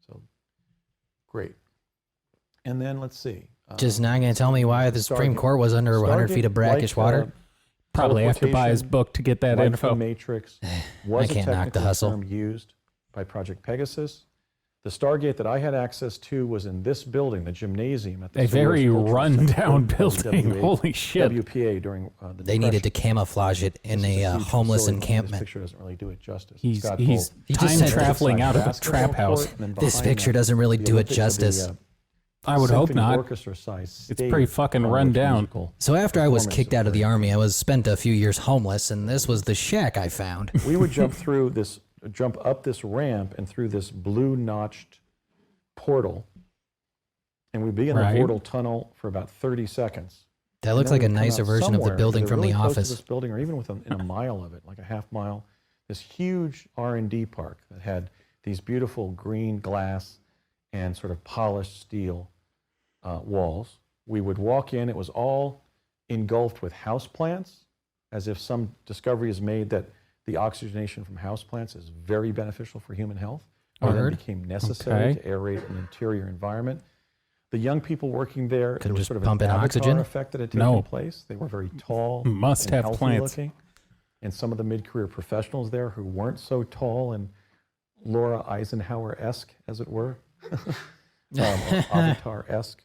So, great. And then let's see. Just not going to tell me why the Supreme Stargate- Court was under 100 feet of Stargate, brackish like, water. Probably have to buy his teleportation, book to get that like info. The Matrix was I can't a knock the technical hustle. term used by Project Pegasus. The Stargate that I had access to was in this building, the gymnasium at the A very Soros Cultural run-down Center, building. WPA Holy shit. WPA during the They needed to Depression. camouflage it in This is a huge homeless facility. encampment. This picture doesn't really do it justice. He's It's got he's both He just time said traveling out of a basketball trap house. court, and then This behind picture that, doesn't really the do it Olympic- justice. I would hope symphony not. orchestra size It's stage pretty fucking on run which down. musical So after I was performance kicked out of the occurred. army, I was spent a few years homeless, and this was the shack I found. We would jump up this ramp and through this blue notched portal, and we'd be in the portal tunnel for about 30 seconds. That looks like a nicer version of the building from really The close Office. to this building, or even within a mile of it, like a half mile, this huge R&D park that had these beautiful green glass and sort of polished steel walls. We would walk in. It was all engulfed with houseplants, as if some discovery is made that the oxygenation from houseplants is very beneficial for human health, or then became necessary to aerate an interior environment. The young people working there, could was just sort of pump an in avatar oxygen effect that had taken place. They were very tall, must and have healthy plants. looking. And some of the mid-career professionals there who weren't so tall and Laura Eisenhower-esque, as it were, Avatar-esque,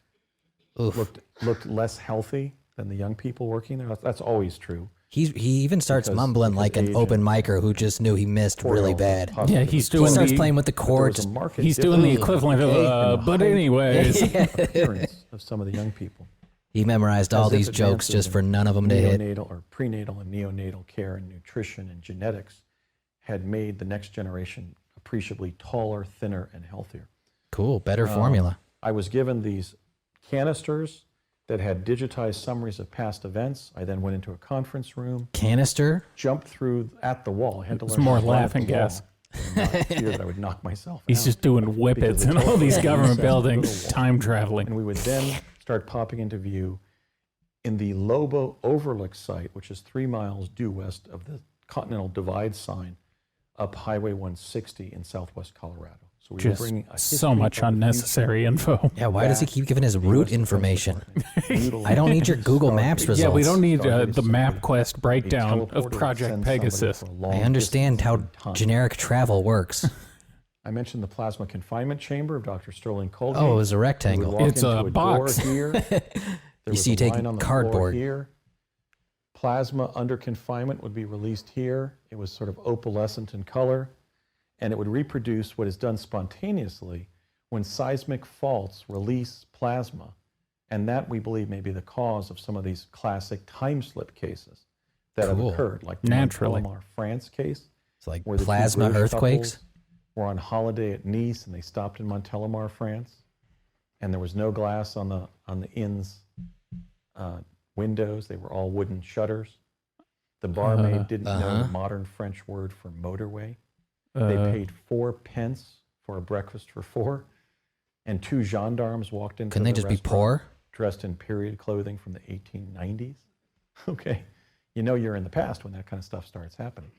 looked less healthy than the young people working there. That's always true. He even starts mumbling like an open micer who just knew he missed really bad. Yeah, he starts playing with the chords. He's doing the equivalent of, but anyways. Appearance of some of the young people. He memorized all these jokes just for none of them to hit. Neonatal or prenatal and neonatal care and nutrition and genetics had made the next generation appreciably taller, thinner, and healthier. Cool, better formula. I was given these canisters that had digitized summaries of past events. I then went into a conference room. Canister? Jumped through at the wall. I had to learn It's more to run at laughing the wall gas. and not fear that I would knock myself He's out. just doing whippets in all these government buildings, time traveling. And we would then start popping into view in the Lobo Overlook site, which is 3 miles due west of the Continental Divide sign up Highway 160 in southwest Colorado. So we were Just bringing a so much history of the unnecessary info. Yeah, why does he keep giving his route information? I don't need your Google Maps results. Yeah, we don't need the MapQuest breakdown of Project Pegasus. I understand how generic travel works. I mentioned the plasma confinement chamber of Dr. Sterling Colgate. Oh, it was a We would rectangle. walk It's into a door box. Here. There was see a taking line on the floor cardboard. Here. Plasma under confinement would be released here. It was sort of opalescent in color, and it would reproduce what is done spontaneously when seismic faults release plasma, and that we believe may be the cause of some of these classic time slip cases that have occurred, like the Naturally. Montelimar, France case. It's like where the two plasma British earthquakes. couples were on holiday at Nice and they stopped in Montelimar, France, and there was no glass on the inn's windows. They were all wooden shutters. The barmaid didn't know the modern French word for motorway. They paid 4 pence for a breakfast for 4, and 2 gendarmes walked into Couldn't they the just be restaurant poor? dressed in period clothing from the 1890s. Okay, you know you're in the past when that kind of stuff starts happening.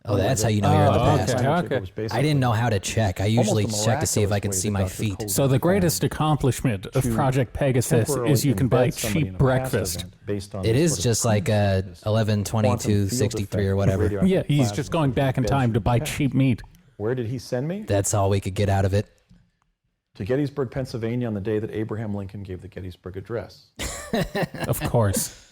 Oh, that's how you know you're in the past. Okay. I didn't know how to check. I usually check to see if I can see my feet. So the greatest accomplishment of Project Pegasus is you can buy cheap breakfast. It is just like 11/22/63 or whatever. Yeah, he's just going back in time to buy cheap meat. Where did he send me? That's all we could get out of it. To Gettysburg, Pennsylvania, on the day that Abraham Lincoln gave the Gettysburg Address. Of course.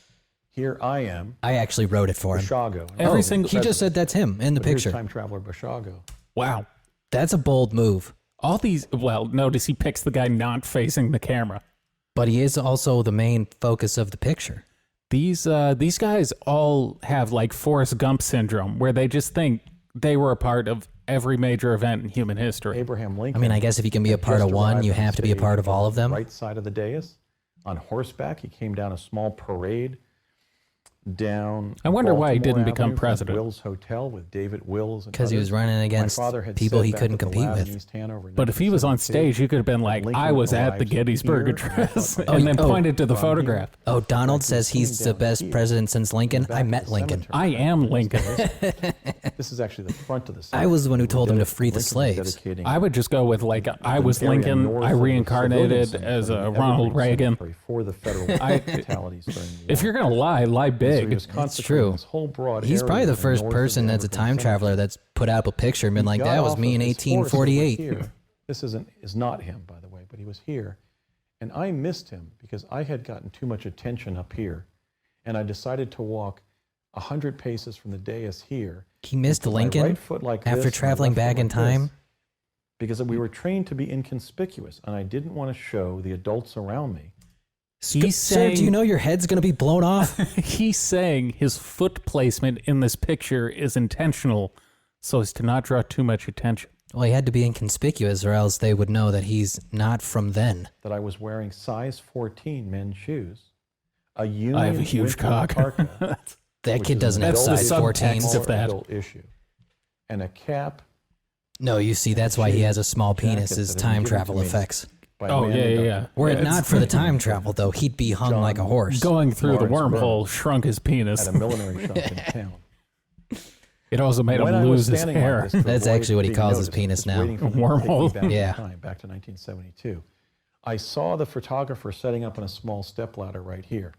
Here I am, I actually wrote it for him. Basiago. Every single- He just said that's him in the Here's picture. time traveler Basiago. Wow. That's a bold move. All these, well, notice he picks the guy not facing the camera. But he is also the main focus of the picture. These guys all have like Forrest Gump syndrome, where they just think they were a part of every major event in human history. Abraham Lincoln. I mean, I guess if you can be a had part of just one, arrived you on have to be a stage part of on all of the them. Right side of the dais, on horseback. He came down a small parade down. I wonder why he Baltimore didn't become Avenue from president. Will's Hotel with David Wills. Because he was running against My father had people said he back couldn't at the compete lab in with. East Hanover in But if he was on 1972, stage, you could have been like, Lincoln I was at the arrived Gettysburg here, Address, and and then oh, pointed to the from here. photograph. Oh, Donald says came he's the down best here, president since Lincoln. back I to met the Lincoln. cemetery. I am Lincoln. This is actually the front of the. I was the one who told him to free the Lincoln was slaves. dedicating I would just go with like, I was area Lincoln, north I of the reincarnated civilian as cemetery, a the Ronald Evergreen Reagan. Cemetery for the federal fatalities during the If war. you're going to lie And so he big. was consecrating true. this whole broad He's area probably the in first north of person the that's a Evergreen time Cemetery. traveler that's put out a picture and been like, Got that was off me in of his horse over 1848. here. This is not him, by the way, but he was here. And I missed him because I had gotten too much attention up here. And I decided to walk 100 paces from the dais here. He missed and put my Lincoln right foot like this after and my traveling left foot back in like time. this, because we were trained to be inconspicuous, and I didn't want to show the adults around me. He's Sir, do you know your head's going to be blown off? He's saying his foot placement in this picture is intentional so as to not draw too much attention. Well, he had to be inconspicuous or else they would know that he's not from then. that I was wearing size 14 men's shoes, a Union I have a huge winter cock. parka, That which kid is doesn't an have That's the size 14. subtext of that. adult issue, and a cap No, you see, that's why he has a small jacket penis, that his had been time given travel to me effects. by a Oh, man yeah, named yeah, Dr. yeah. Were it it's- not for the time travel, though, he'd be hung John like a horse. Going through the Lawrence wormhole Burns. shrunk his penis. at a millinery shop in town. It also made When him I was lose his standing like hair. this to That's avoid actually what he being calls his noticed, penis just now. waiting for him to Wormhole. take me back Yeah. in time, back to 1972. I saw the photographer setting up on a small stepladder right here.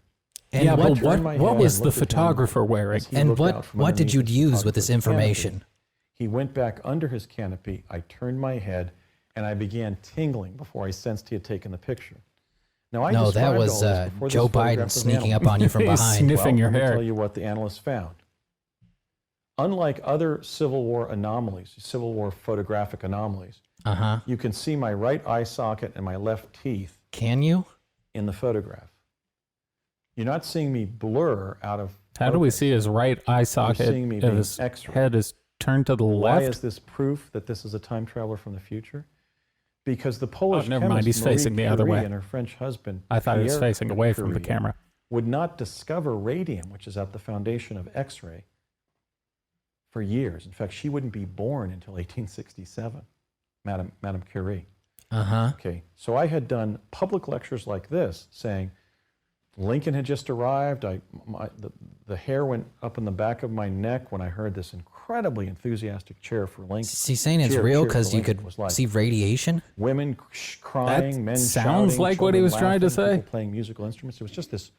And Yeah, what, but turned my what head was and the looked at him photographer wearing? as he and looked out from what did you underneath the use with this photographer's canopy. information? He went back under his canopy. I turned my head, and I began tingling before I sensed he had taken the picture. Now, I No, that described was all this before Joe this photograph Biden was sneaking analyzed. up on you from He's behind. sniffing your Let me hair. tell you what the analysts found. Unlike other Civil War anomalies, Civil War photographic anomalies, Uh-huh. you can see my right eye socket and my left teeth Can you? in the photograph. You're not seeing me blur out of How do we focus. see his right eye socket seeing me and being his X-rayed. head is turned to the Why left? is this proof that this is a time traveler from the future? Because the Polish never mind, chemist he's Marie facing the other Curie way. and her French husband I thought he was Pierre facing away from the Curie camera. would not discover radium, which is at the foundation of X-ray, for years. In fact, she wouldn't be born until 1867, Madame Curie. Uh-huh. Okay, so I had done public lectures like this, saying Lincoln had just arrived. The hair went up in the back of my neck when I heard this incredibly enthusiastic cheer for Lincoln. Is he saying it's Cheer, real cheer for because you Lincoln could was like see radiation? women crying, That men sounds shouting, like what he children was trying to laughing, say. people playing musical instruments. It was just this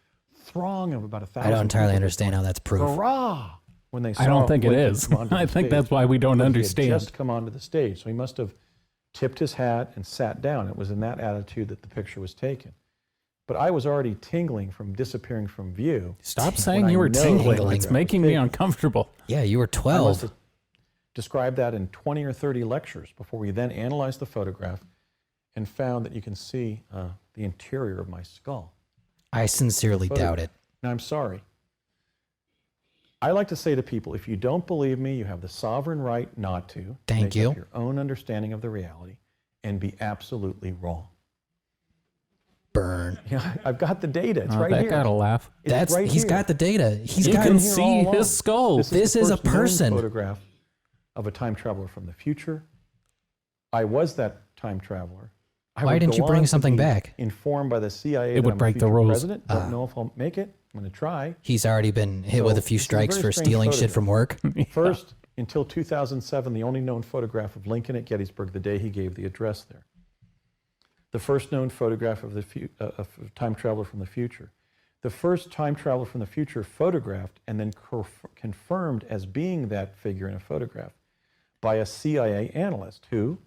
throng of about 1,000. I don't entirely people understand how that's proof. Hurrah! When they saw I don't think it Lincoln is. come onto I the think stage. that's why we don't But understand. He had just come onto the stage, so he must have tipped his hat and sat down. It was in that attitude that the picture was taken. But I was already tingling from disappearing from view. Stop saying when you I were know tingling. that It's was making me taken. uncomfortable. Yeah, you were I must 12. have described that in 20 or 30 lectures before we then analyzed the photograph and found that you can see the interior of my skull. I sincerely doubt it. Now, I'm sorry. I like to say to people, if you don't believe me, you have the sovereign right not to. Thank make you. up your own understanding of the reality and be absolutely wrong. Burn. Yeah, I've got the data. It's Oh, right that here. got a laugh. It's right He's here. got the data. He's You got can been here all see along. his skull. This the is a first known person. photograph of a time traveler from the future. I was that time traveler. I Why would didn't go you bring on to something be back? Informed by the CIA It that would I'm a break the future rules. president. Don't know if I'll make it. I'm going to try. He's already been hit So, with a few this is a strikes very for strange stealing shit photograph. from work. First, until 2007, the only known photograph of Lincoln at Gettysburg the day he gave the address there. The first known photograph of of a time traveler from the future. The first time traveler from the future photographed and then confirmed as being that figure in a photograph by a CIA analyst who,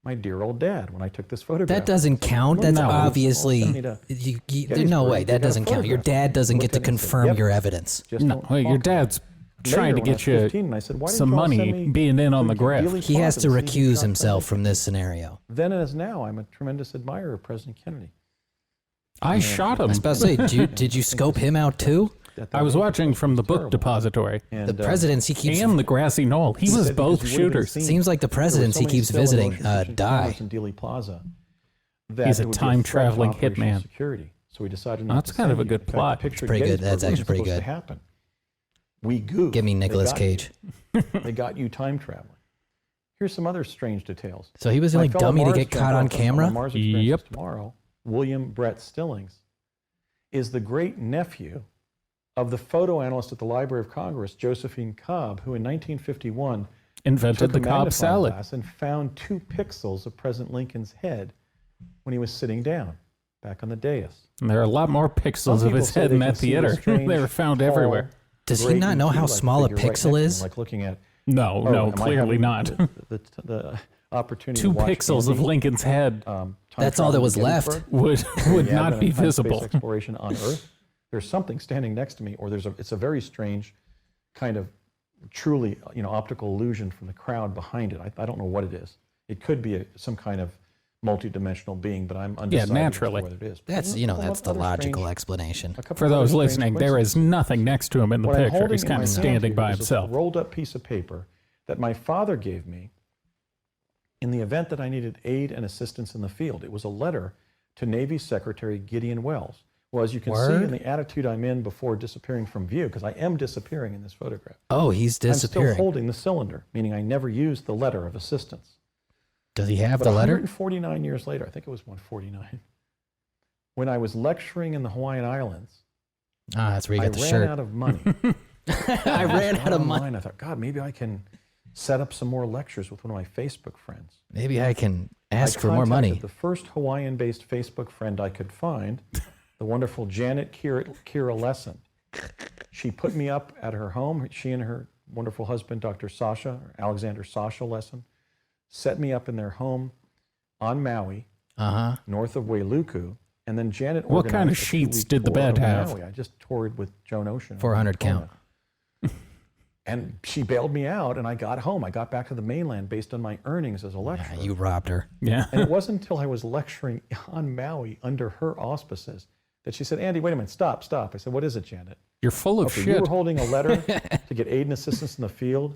my dear old dad, when I took this photograph. That doesn't count. That's No. obviously. Sent me to There's no Gettysburg way. to That get a doesn't count. Your photograph. dad doesn't Looked get to at it and said, confirm "Yep, your evidence. just No, don't wait, your talk." dad's trying to Later, when I get was you 15, and I said, "Why didn't some you all send money me being in on the Dealey grift. He has to Plaza and see who recuse shot himself President from this Kennedy?" scenario. Then as now, I'm a tremendous admirer of President Kennedy. I shot I him. was about to say, did you scope him out too? I was watching from the book Terrible. depository And, The presidents he keeps. and the grassy knoll. He was said both because you would've been shooters. seen- Seems like the there were presidents so he many keeps still visiting motion picture die. cameras in Dealey Plaza that He's a it would be threat to time-traveling operational hitman. Security. So we decided not That's to kind of send a you. good In fact, plot. the picture It's pretty good. Gettysburg That's wasn't actually pretty supposed to good. happen. We goofed. Give me They Nicolas got you. Cage. They got you time traveling. Here's some other strange details. So he was the My only fellow dummy to Mars get jumper caught on my camera. Mars experiences Yep. tomorrow, William Brett Stillings, is the great nephew of the photo analyst at the Library of Congress, Josephine Cobb, who in 1951 Invented took the a Cobb magnifying salad. glass and found 2 pixels of President Lincoln's head when he was sitting down back on the dais. And there are a lot more pixels Some of people his say head they in can that see the theater. strange, They were found tall, everywhere. Does he great not know how ET-like small a figure right pixel next to him, is? Like looking at No, oh, no, am I clearly having not. the opportunity 2 to watch pixels of Andy, Lincoln's head time That's all that travel was to left. Gettysburg? would The not advent be of time visible. Space exploration on Earth. There's something standing next to me, or it's a very strange kind of truly optical illusion from the crowd behind it. I don't know what it is. It could be some kind of multidimensional being, but I'm undecided naturally. as to whether it is. That's But that's the other logical strange- explanation. a couple For of other those strange listening, there is coincidences. nothing next to him in the What I'm picture. holding He's in kind my of hand standing here by is himself. a rolled up piece of paper that my father gave me in the event that I needed aid and assistance in the field. It was a letter to Navy Secretary Gideon Welles. Well, as you can see in the attitude I'm in before disappearing from view, because I am disappearing in this photograph. Oh, he's disappearing. I'm still holding the cylinder, meaning I never used the letter of assistance. Does he have But the letter? 149 years later, I think it was 149, when I was lecturing in the Hawaiian Islands, That's where you I got the ran shirt. out of money. I ran out of money. I thought, God, maybe I can set up some more lectures with one of my Facebook friends. Maybe I can I ask for more contacted money. the first Hawaiian-based Facebook friend I could find, the wonderful Janet Kira Lesson. She put me up at her home. She and her wonderful husband, Dr. Sasha, or Alexander Sasha Lesson, set me up in their home on Maui, north of Wailuku. And then Janet organized What kind of a sheets 2-week did the tour bed of have? Maui. I just toured with Joan Ocean. 400 count. And she bailed me out, and I got home. I got back to the mainland based on my earnings as a lecturer. You robbed her. Yeah. And it wasn't until I was lecturing on Maui under her auspices that she said, Andy, wait a minute, stop. I said, what is it, Janet? You're full of Okay, shit. you were holding a letter to get aid and assistance in the field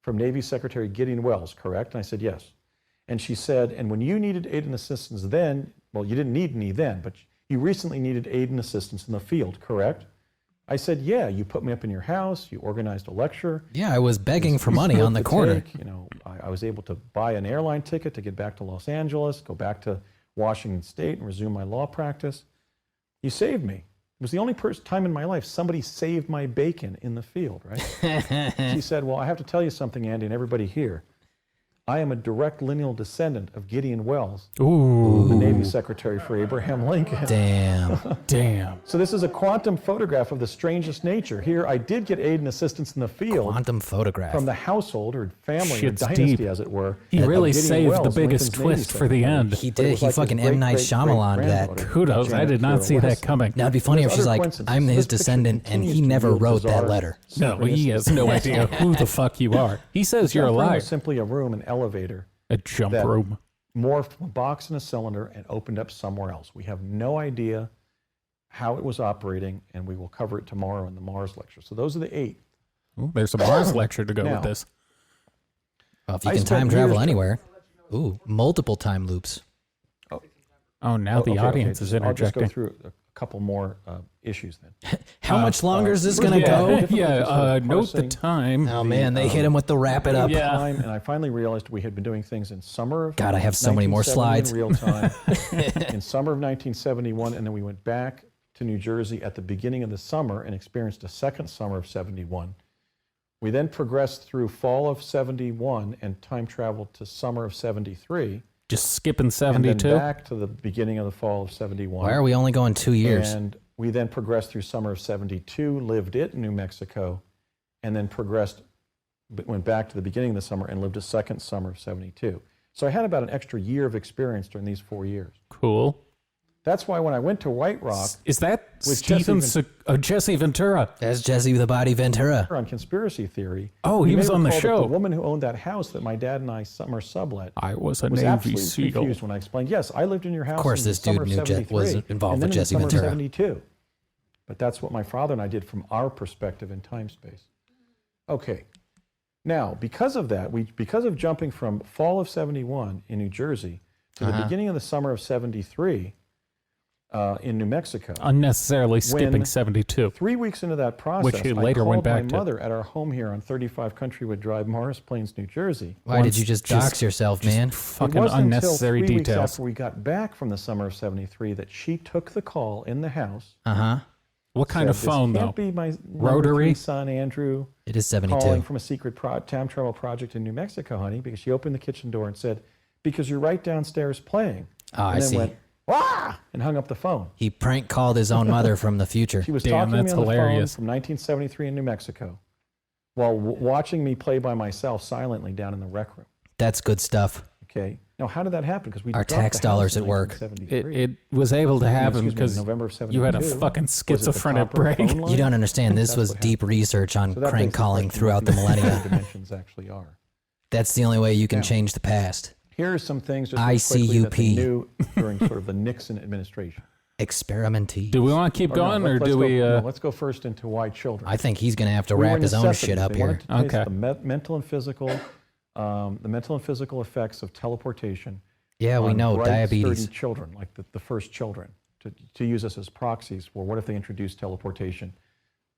from Navy Secretary Gideon Welles, correct? And I said, yes. And she said, and when you needed aid and assistance then, well, you didn't need any then, but you recently needed aid and assistance in the field, correct? I said, yeah, you put me up in your house, you organized a lecture. Yeah, I was begging for money on the corner. I was able to buy an airline ticket to get back to Los Angeles, go back to Washington State and resume my law practice. You saved me. It was the only time in my life somebody saved my bacon in the field, right? She said, well, I have to tell you something, Andy, and everybody here. I am a direct lineal descendant of Gideon Welles, Ooh. the Navy Secretary for Abraham Lincoln. Damn. So this is a quantum photograph of the strangest nature. Here, I did get aid and assistance in the field Quantum photograph. from the household or family Shit's or dynasty, deep. as it were. He of really Gideon saved the Welles, biggest Lincoln's twist Navy for the Secretary. end. He But it did. was He like his fucking M. Night Shyamalan that. great-great-great-granddaughter, Kudos. I Janet did not Kira see that Lesson. coming. Now, it'd be funny if There's she's other like, coincidences. I'm his This picture descendant, and continues he to never reveal wrote that bizarre letter. No, he has no idea who the fuck you are. He says you're a That room liar. was simply a room, an elevator, A jump that room. morphed from a box and a cylinder and opened up somewhere else. We have no idea how it was operating, and we will cover it tomorrow in the Mars lecture. So those are the 8. Ooh, there's a Mars lecture to go Now, with this. Well, if you I can spent time travel years- anywhere. Ooh, multiple time loops. Oh, now the audience is I'll just go interjecting. through a couple more issues then. How much longer is this going to yeah. go? Difficulty Yeah, sort of note the parsing time. Oh, man, they hit him with the wrap it up. Yeah. time, and I finally realized we had been doing things in summer of God, I have so many more 1970 slides. in real time, in summer of 1971, and then we went back to New Jersey at the beginning of the summer and experienced a second summer of 71. We then progressed through fall of 71 and time traveled to summer of 73, Just skipping and 72. then back to the beginning of the fall of 71. Why are we only going 2 years? And we then progressed through summer of 72, lived it in New Mexico, and then went back to the beginning of the summer and lived a second summer of 72. So I had about an extra year of experience during these 4 years. Cool. That's why when I went to White Rock Is that With Jesse Ventura? That's Jesse the Body Ventura. on conspiracy theory, Oh, you he may was on the recall that show. The woman who owned that house that my dad and I summer sublet I was a was Navy absolutely SEAL. confused when I explained, yes, I lived in your house. Of course, in the this dude summer of knew was 73, involved and then with in the Jesse summer of Ventura. 72. But that's what my father and I did from our perspective in time space. Okay. Now, because of that, because of jumping from fall of 71 in New Jersey to the beginning of the summer of 73 in New Mexico, Unnecessarily skipping When- 72. 3 weeks into that process, he I later called went back my to. mother at our home here on 35 Countrywood Drive, Morris Plains, New Jersey. Why did Once you just just- dox yourself, man? Fucking It wasn't unnecessary until 3 weeks details. after we got back from the summer of 73 that she took the call in the house. Uh-huh. What kind of said, phone, this though? can't be my Rotary? son, Andrew, It is calling 72. from a secret time travel project in New Mexico, honey, because she opened the kitchen door and said, because you're right downstairs playing. Oh, I and then see. went, "Wah!" and hung up the phone. He prank called his own mother from the future. She was Damn, talking to me that's on the hilarious. phone from 1973 in New Mexico while watching me play by myself silently down in the rec room. That's good stuff. Okay. Now, how did that happen? Because we Our dumped the tax house dollars in at work. 1973. It was able to happen Excuse me, because November of you had a 72. fucking Was it the schizophrenic copper break. phone line? You don't understand. This That's was what deep research on So that crank begs the calling question, throughout the what these millennia. dimensions actually are. That's the only way you can Now, change the past. Here are some things just real quickly that they ICUP. knew during sort of the Nixon administration. Experimentee. Do we want to keep going, or do we? Let's go first into why children. I think he's going to have to We were wrap his own necessities. shit up They here. wanted to taste Okay. the mental and physical the mental and physical effects of teleportation. Yeah, we on know bright, diabetes. sturdy children, like the first children, to use us as proxies for what if they introduced teleportation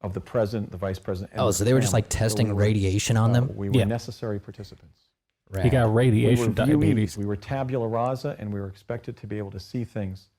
of the president, the vice president, and So they were just like testing radiation on them? We were necessary participants. Rad. He got radiation We were diabetes. VUEs. We were tabula rasa, and we were expected to be able to see things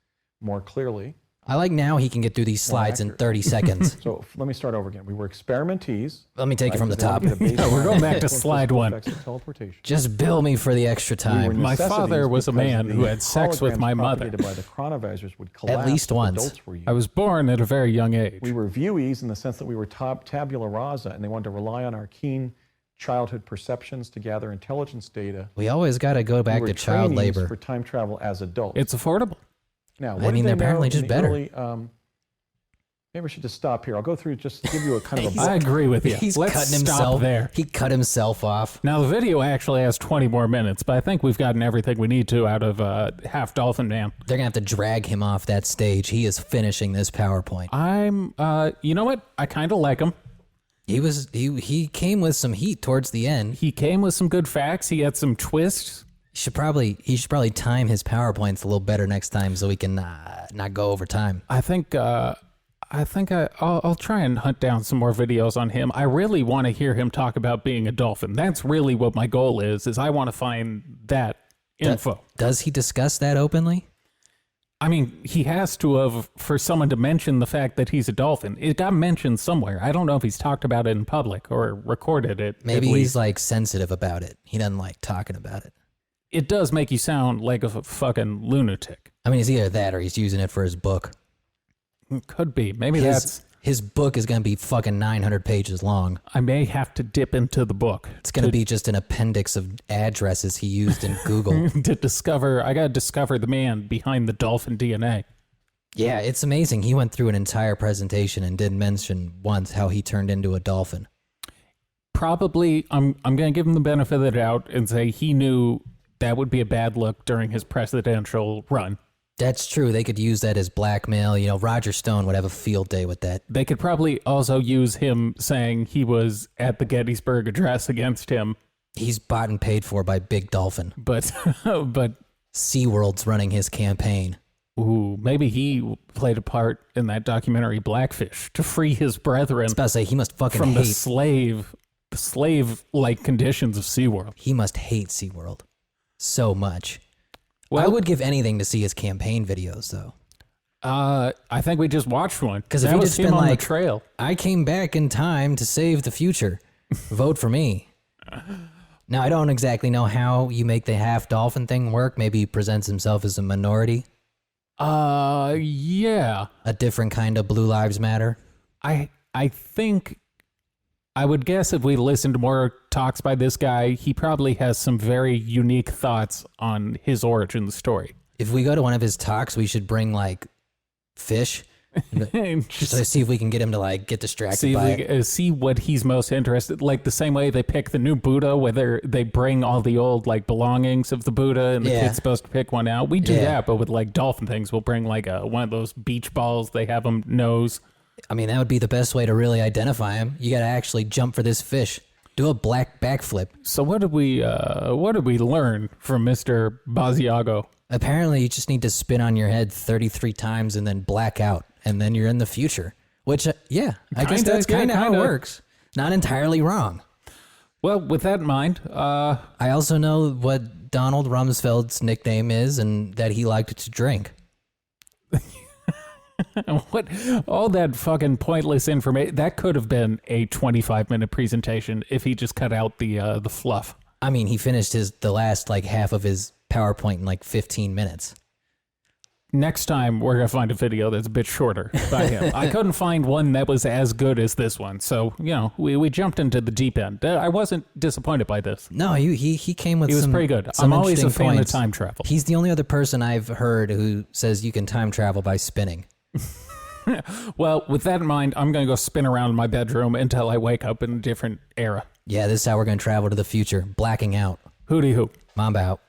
more clearly. I like now he can get through these slides in 30 seconds. So let me start over again. We were experimentees. Let me take it from the top. We're going back to slide one. Teleportation. Just bill me for the extra time. My father was a man who had sex with my mother. By the chronovisors would collapse At least if once. adults were used. I was born at a very young age. We were VUEs in the sense that we were tabula rasa, and they wanted to rely on our keen childhood perceptions to gather intelligence data. We always got to go back We to were child trainees labor. for time travel as adults. It's affordable. Now, I mean, they're apparently just better. Maybe we should just stop here. I'll go through just to give you a kind of a I agree with you. He's Let's cutting stop himself there. He cut himself off. Now, the video actually has 20 more minutes, but I think we've gotten everything we need to out of Half Dolphin Man. They're gonna have to drag him off that stage. He is finishing this PowerPoint. You know what? I kind of like him. He came with some heat towards the end. He came with some good facts. He had some twists. He should probably time his PowerPoints a little better next time so we can not go over time. I think I'll try and hunt down some more videos on him. I really want to hear him talk about being a dolphin. That's really what my goal is I want to find that info. Does he discuss that openly? I mean, he has to have, for someone to mention the fact that he's a dolphin. It got mentioned somewhere. I don't know if he's talked about it in public or recorded it. Maybe he's like sensitive about it. He doesn't like talking about it. It does make you sound like a fucking lunatic. I mean, it's either that or he's using it for his book. Could be. Maybe His book is going to be fucking 900 pages long. I may have to dip into the book. It's going to be just an appendix of addresses he used in Google. I got to discover the man behind the dolphin DNA. Yeah, it's amazing. He went through an entire presentation and didn't mention once how he turned into a dolphin. Probably, I'm going to give him the benefit of the doubt and say he knew that would be a bad look during his presidential run. That's true. They could use that as blackmail. You know, Roger Stone would have a field day with that. They could probably also use him saying he was at the Gettysburg Address against him. He's bought and paid for by Big Dolphin. But SeaWorld's running his campaign. Ooh, maybe he played a part in that documentary Blackfish to free his brethren. I was about to say, he must fucking from hate... the slave-like conditions of SeaWorld. He must hate SeaWorld so much. Well, I would give anything to see his campaign videos, though. I think we just watched one. Because if that he was just him been on like, the trail. I came back in time to save the future. Vote for me. Now, I don't exactly know how you make the half dolphin thing work. Maybe he presents himself as a minority. Yeah. A different kind of Blue Lives Matter. I think I would guess if we listened to more talks by this guy, he probably has some very unique thoughts on his origin story. If we go to one of his talks, we should bring like fish. Just So see if we can get him to like get distracted by it. see what he's most interested. Like the same way they pick the new Buddha, whether they bring all the old like belongings of the Buddha and the kid's supposed to pick one out. We do that, but with like dolphin things, we'll bring like one of those beach balls they have them nose. I mean, that would be the best way to really identify him. You got to actually jump for this fish. Do a black backflip. So what did we learn from Mr. Basiago? Apparently, you just need to spin on your head 33 times and then black out, and then you're in the future. Which, I guess that's kind of how it works. Not entirely wrong. Well, with that in mind, I also know what Donald Rumsfeld's nickname is, and that he liked to drink. what all that fucking pointless information that could have been a 25-minute presentation if he just cut out the fluff. I mean, he finished the last like half of his PowerPoint in like 15 minutes. Next time we're gonna find a video that's a bit shorter by him. I couldn't find one that was as good as this one, so we jumped into the deep end. I wasn't disappointed by this. No, he came with He was some, pretty good. some I'm always a interesting fan points. of time travel. He's the only other person I've heard who says you can time travel by spinning. Well, with that in mind, I'm going to go spin around in my bedroom until I wake up in a different era. Yeah, this is how we're going to travel to the future. Blacking out. Hooty hoo. Mamba out.